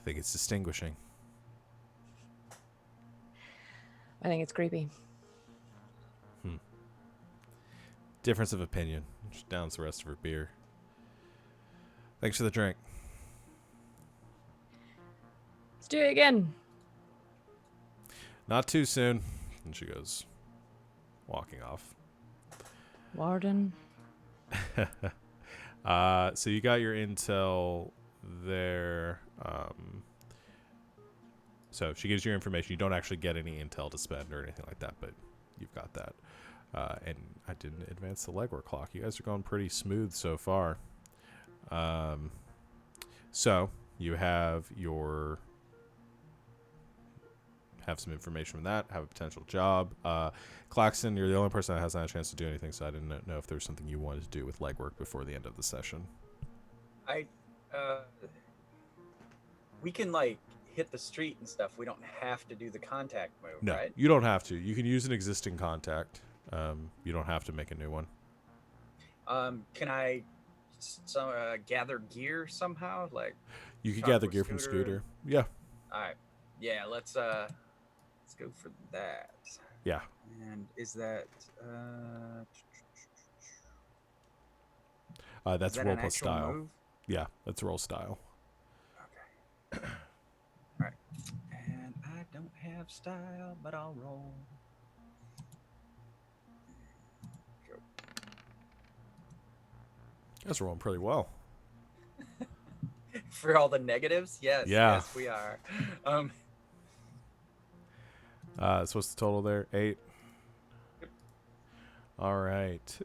think it's distinguishing. I think it's creepy. Difference of opinion. She downs the rest of her beer. Thanks for the drink. Let's do it again. Not too soon. And she goes walking off. Warden. So you got your intel there. So she gives you your information. You don't actually get any intel to spend or anything like that, but you've got that. And I didn't advance the legwork clock. You guys are going pretty smooth so far. So you have some information from that, have a potential job. Claxton, you're the only person that hasn't had a chance to do anything, so I didn't know if there was something you wanted to do with legwork before the end of the session. We can like hit the street and stuff. We don't have to do the contact move, No, right? you don't have to. You can use an existing contact. You don't have to make a new one. Can I gather gear somehow? Like You could talk gather with gear from Scooter? Scooter. Yeah. All right. Yeah, let's go for that. Yeah. And is that That's is that roll an plus actual style. move? Yeah, that's roll style. Okay. All right. And I don't have style, but I'll roll. Go. That's rolling pretty well. For all the negatives? Yes, Yeah. yes, we are. So what's the total there? 8. All right.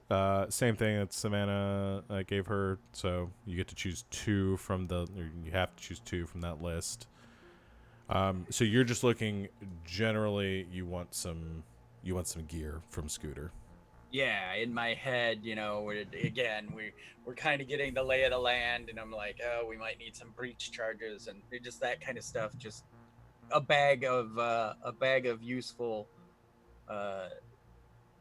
Same thing that Savannah gave her. So you get to choose 2 from or you have to choose 2 from that list. So you're just looking. Generally, you want some gear from Scooter. Yeah, in my head, we're kind of getting the lay of the land, and I'm like, oh, we might need some breach charges and just that kind of stuff. Just a bag of useful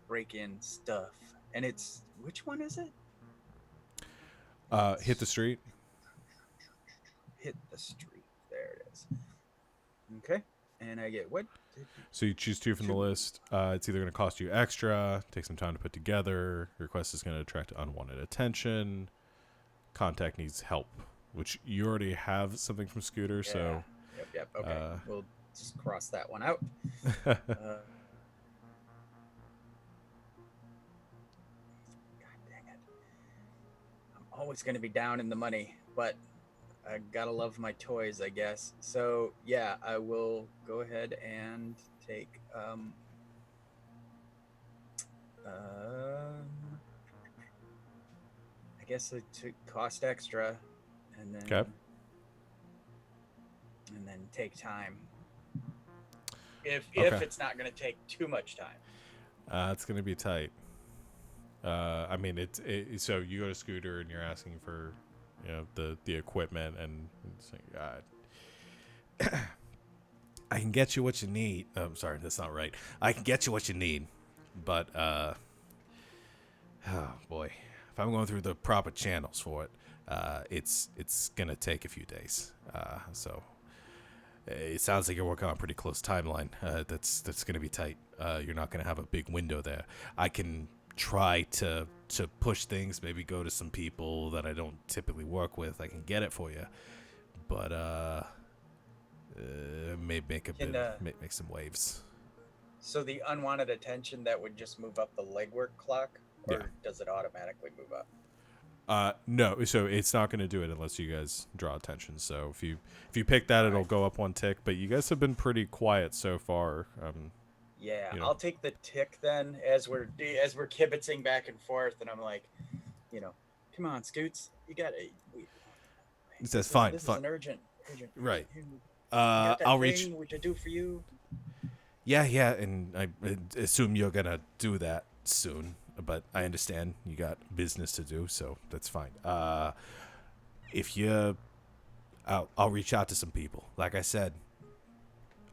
break-in stuff. And it's which one is it? Hit the street. Hit the street. There it is. Okay, and I get what? So you choose 2 from the list. It's either going to cost you extra, take some time to put together. Your request is going to attract unwanted attention. Contact needs help, which you already have something from Scooter. Yeah. So Yep. Okay, we'll just cross that one out. God dang it! I'm always going to be down in the money, but I gotta love my toys, I guess. So yeah, I will go ahead and take I guess it cost extra, and then take time. If it's not gonna take too much time. It's going to be tight. I mean, so you go to Scooter and you're asking for, the equipment, and it's like, I can get you what you need. Oh, I'm sorry, that's not right. I can get you what you need, but oh boy, if I'm going through the proper channels for it, it's gonna take a few days. So it sounds like you're working on a pretty close timeline. That's gonna be tight. You're not gonna have a big window there. I can try to push things, maybe go to some people that I don't typically work with. I can get it for you, but may make make some waves. So the unwanted attention, that would just move up the legwork clock, or does it automatically move up? No, so it's not going to do it unless you guys draw attention. So if you pick that, it'll go up 1 tick. But you guys have been pretty quiet so far. Yeah, I'll take the tick then, as we're kibitzing back and forth, and I'm like, come on, Scoots, you got it. He says, "Fine, This fine." is an urgent. Right. I'll reach. Which I do for you. Yeah, and I assume you're gonna do that soon. But I understand you got business to do, so that's fine. If I'll reach out to some people. Like I said,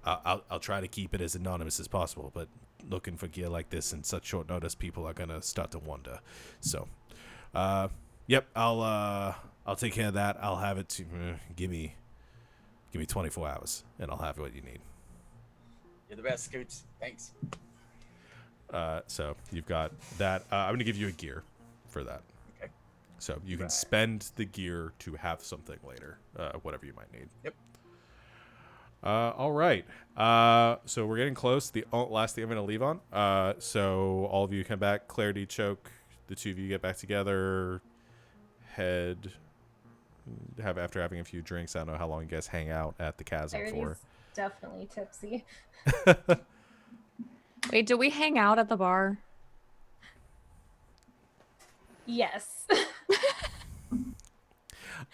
I'll try to keep it as anonymous as possible. But looking for gear like this in such short notice, people are gonna start to wonder. So, yep, I'll take care of that. I'll have it to give me 24 hours, and I'll have what you need. You're the best, Scoots. Thanks. So you've got that. I'm going to give you a gear for that. Okay. So you can spend the gear to have something later, whatever you might need. Yep. All right. So we're getting close. The last thing I'm going to leave on. So all of you come back. Clarity, Choke. The 2 of you get back together. After having a few drinks. I don't know how long you guys hang out at the chasm for. Definitely tipsy. Wait, do we hang out at the bar? Yes.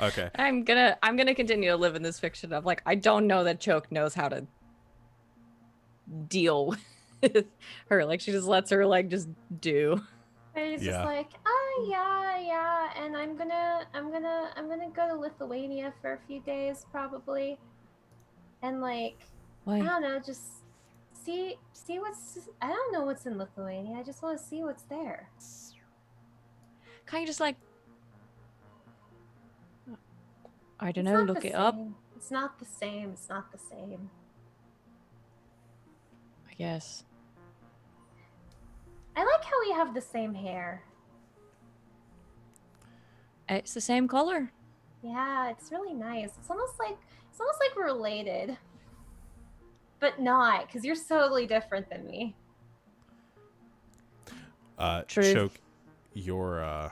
Okay. I'm gonna continue to live in this fiction of like, I don't know that Choke knows how to deal with her. Like, she just lets her like just do. And he's just like, yeah, and I'm gonna go to Lithuania for a few days probably, and like, Why? I don't know, just see what's. I don't know what's in Lithuania. I just want to see what's there. Can't you just like, I don't It's know, not look the it up? same. It's not the same. It's not the same. I guess. I like how we have the same hair. It's the same color. Yeah, it's really nice. It's almost like we're related, but not, because you're totally different than me. Truth. Choke your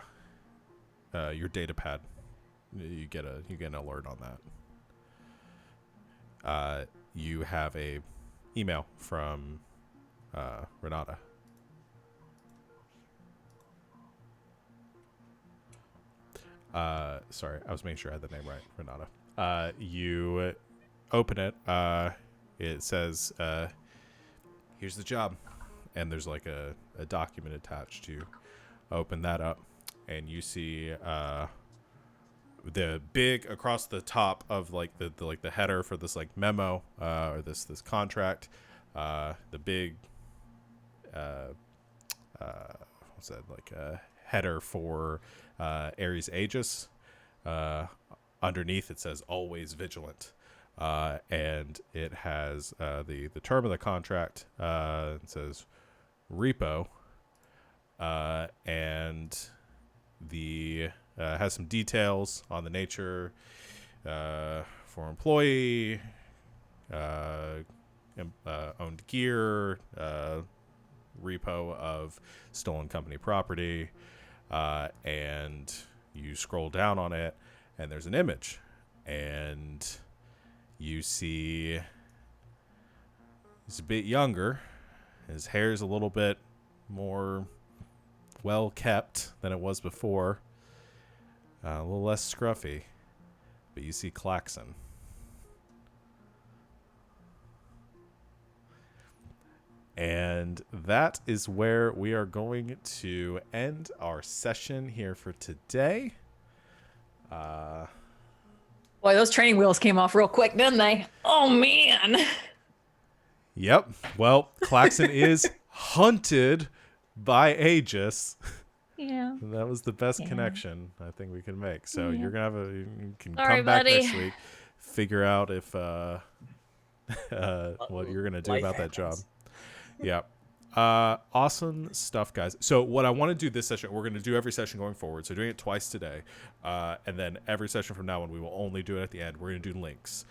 data pad you get an alert on that. You have a email from Renata. Sorry, I was making sure I had the name right, Renata. You open it. It says, "Here's the job," and there's like a document attached. You open that up, and you see the big across the top of like the header for this like memo or this contract. The big what's that, like a header for Ares Aegis. Underneath it says "always vigilant," and it has the term of the contract. It says repo, and the has some details on the nature for employee, owned gear, repo of stolen company property, and you scroll down on it, and there's an image, and you see he's a bit younger. His hair's a little bit more well kept than it was before. A little less scruffy. But you see Klaxon. And that is where we are going to end our session here for today. Boy, those training wheels came off real quick, didn't they? Oh, man. Yep. Well, Klaxon is hunted by Aegis. Yeah. And that was the best Yeah. connection I think we can make. So Yeah. you're gonna you can Sorry, come back buddy. next week, figure out if what you're gonna do Life about that job. happens. Yeah. Awesome stuff, guys. So what I want to do this session, we're going to do every session going forward. So doing it twice today. And then every session from now on, we will only do it at the end. We're going to do links.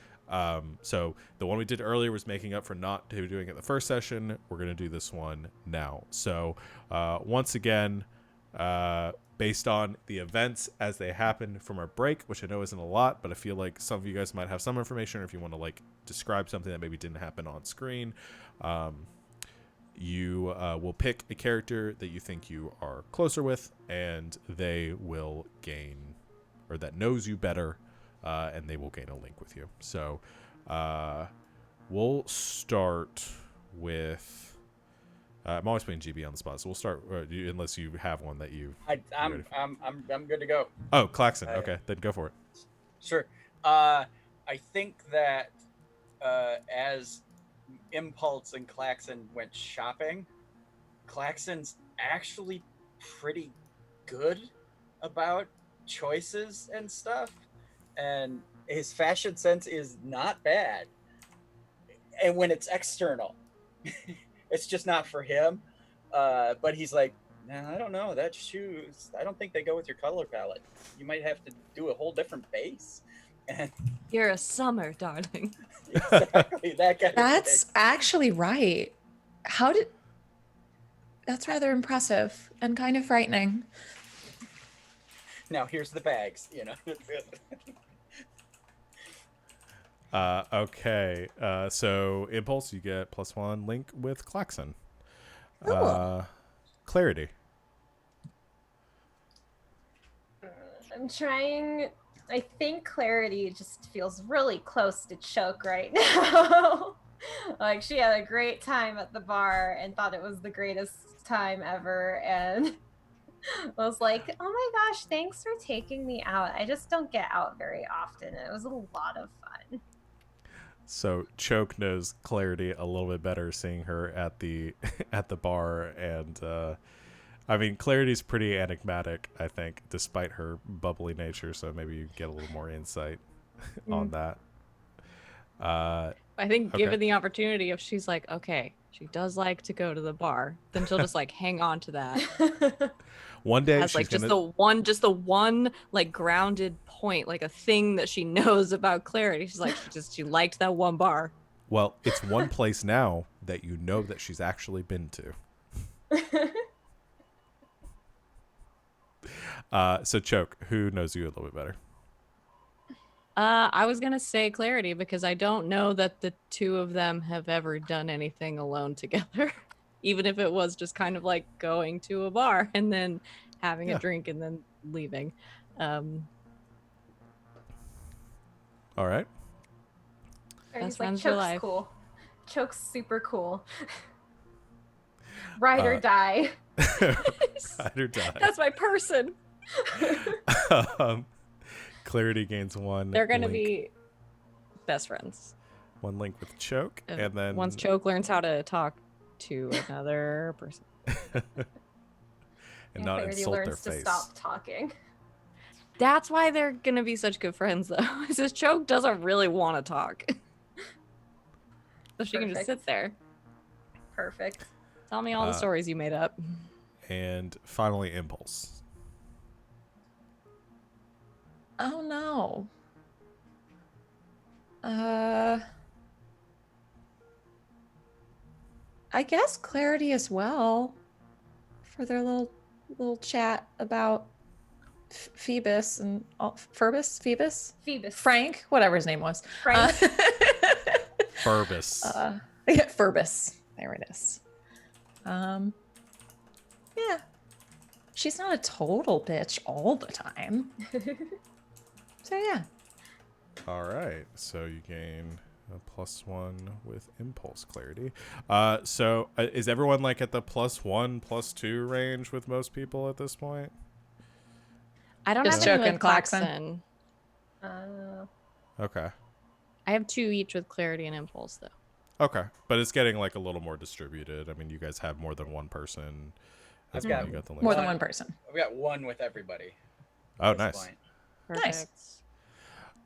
So the one we did earlier was making up for not doing it the first session. We're going to do this one now. So once again, based on the events as they happened from our break, which I know isn't a lot, but I feel like some of you guys might have some information, or if you want to like describe something that maybe didn't happen on screen, you will pick a character that you think you are closer with, and they will gain, or that knows you better, and they will gain a link with you. So we'll start with I'm always putting GB on the spot, so we'll start unless you have one that you. I'm good to go. Oh, Klaxon. Okay, then go for it. Sure. I think that as Impulse and Klaxon went shopping, Klaxon's actually pretty good about choices and stuff, and his fashion sense is not bad. And when it's external, it's just not for him. But he's like, nah, I don't know. That shoes, I don't think they go with your color palette. You might have to do a whole different base. And You're a summer, darling. exactly that kind of That's thing. actually right. That's rather impressive and kind of frightening. Now here's the bags, Okay. So Impulse, you get +1 link with Klaxon. Cool. Clarity. I'm trying. I think Clarity just feels really close to Choke right now. Like she had a great time at the bar and thought it was the greatest time ever, and was like, "Oh my gosh, thanks for taking me out. I just don't get out very often. It was a lot of fun." So Choke knows Clarity a little bit better, seeing her at the at the bar, and I mean Clarity's pretty enigmatic, I think, despite her bubbly nature. So maybe you get a little more insight on that. I think Okay. given the opportunity, if she's like, okay, she does like to go to the bar, then she'll just like hang on to that. One day As she's like gonna. just the one like grounded point, like a thing that she knows about Clarity. She's like, she liked that one bar. Well, it's one place now that you know that she's actually been to. So Choke, who knows you a little bit better? I was gonna say Clarity because I don't know that the two of them have ever done anything alone together. Even if it was just kind of like going to a bar and then having Yeah. a drink and then leaving. All right. Clarity's Best like, friends for Choke's life. cool. Choke's super cool. Ride or die. Ride or die. That's my person. Clarity gains 1. They're gonna link, be best friends. 1 link with Choke, and then once Choke learns how to talk to another person. and not Clarity insult their learns to face. stop talking. That's why they're gonna be such good friends, though. Is this Choke doesn't really want to talk, so she can just Perfect. sit there. Perfect. Tell me all the stories you made up. And finally, Impulse. Oh no. I guess Clarity as well for their little chat about Phoebus and Phoebus, Frank, whatever his name was. Frank. Furbus. Yeah, Phoebus. There it is. Yeah. She's not a total bitch all the time. So yeah. All right. So you gain a +1 with Impulse Clarity. So is everyone like at the +1, +2 range with most people at this point? I don't Just have any Choke with and Klaxon. Okay. I have 2 each with Clarity and Impulse, though. Okay. But it's getting like a little more distributed. I mean, you guys have more than one person. That's I've why got you got the link. More than one person. I've got 1 with everybody. Oh, at this nice. point. Nice.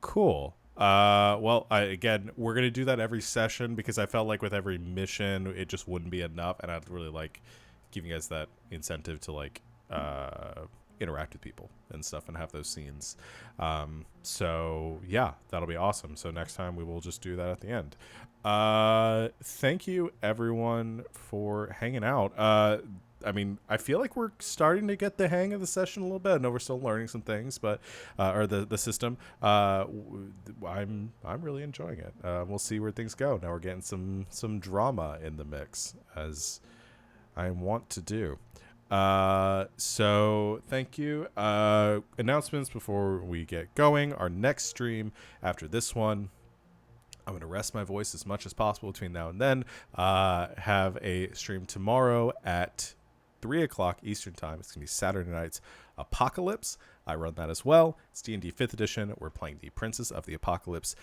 Cool. Well, again, we're gonna do that every session because I felt like with every mission, it just wouldn't be enough, and I'd really like giving you guys that incentive to like interact with people and stuff and have those scenes. So yeah, that'll be awesome. So next time we will just do that at the end. Thank you everyone for hanging out. I mean, I feel like we're starting to get the hang of the session a little bit. I know we're still learning some things, but or the system. I'm really enjoying it. We'll see where things go. Now we're getting some drama in the mix, as I want to do. So thank you. Announcements before we get going. Our next stream after this one, I'm going to rest my voice as much as possible between now and then. Have a stream tomorrow at 3 o'clock Eastern time. It's going to be Saturday Night's Apocalypse. I run that as well. It's D&D 5th edition. We're playing the Princess of the Apocalypse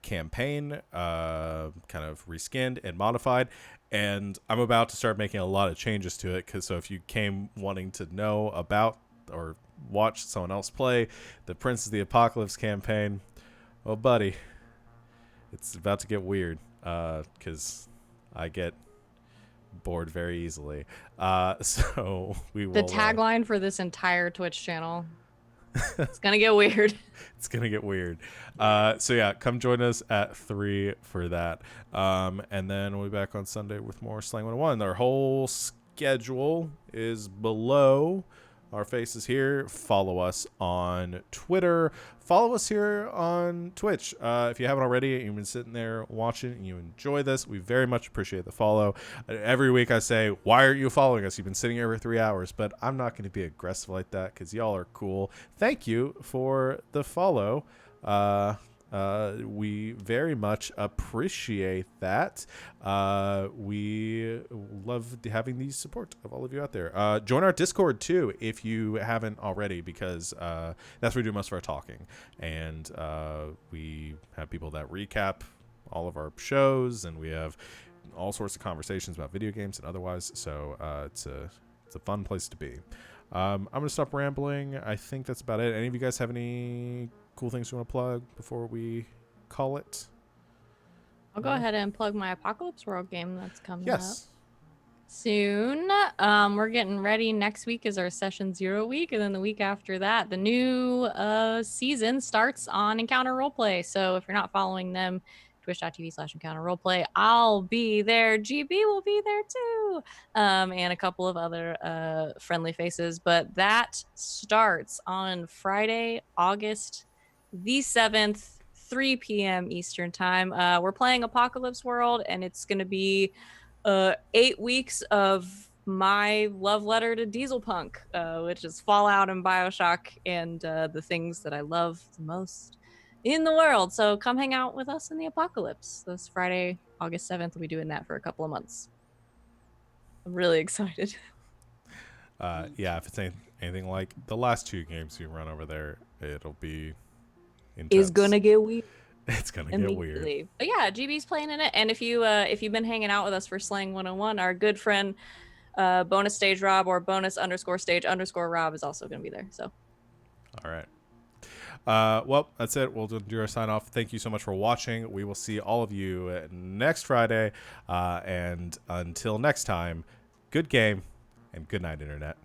campaign, kind of reskinned and modified. And I'm about to start making a lot of changes to it. So if you came wanting to know about or watch someone else play the Princess of the Apocalypse campaign, well, buddy, it's about to get weird because I get bored very easily. So we will. The tagline for this entire Twitch channel. It's gonna get weird. It's gonna get weird. So yeah, come join us at 3 for that. And then we'll be back on Sunday with more Slang 101. Our whole schedule is below our faces here. Follow us on Twitter. Follow us here on Twitch. If you haven't already, you've been sitting there watching and you enjoy this, we very much appreciate the follow. Every week I say, why aren't you following us? You've been sitting here for 3 hours, but I'm not going to be aggressive like that because y'all are cool. Thank you for the follow. We very much appreciate that. We love having the support of all of you out there. Join our Discord too if you haven't already, because that's where we do most of our talking, and we have people that recap all of our shows, and we have all sorts of conversations about video games and otherwise. So it's a fun place to be. I'm gonna stop rambling. I think that's about it. Any of you guys have any cool things you want to plug before we call it? I'll go ahead and plug my Apocalypse World game that's coming up Yes. soon. We're getting ready. Next week is our session 0 week, and then the week after that, the new season starts on Encounter Roleplay. So if you're not following them, twitch.tv/Encounter Roleplay, I'll be there. GB will be there too, and a couple of other friendly faces. But that starts on Friday, August the 7th, 3 p.m. Eastern time. We're playing Apocalypse World, and it's going to be 8 weeks of my love letter to Dieselpunk, which is Fallout and Bioshock and the things that I love the most in the world. So come hang out with us in the apocalypse. This Friday, August 7th, we'll be doing that for a couple of months. I'm really excited. Yeah, if it's anything like the last 2 games you run over there, it'll be intense. It's gonna get weird. It's gonna get weird. Immediately. But yeah, GB's playing in it. And if you've been hanging out with us for Slang 101, our good friend bonus stage Rob or bonus_stage_Rob is also gonna be there. So All right. Well, that's it. We'll do our sign off. Thank you so much for watching. We will see all of you next Friday. And until next time, good game and good night, Internet.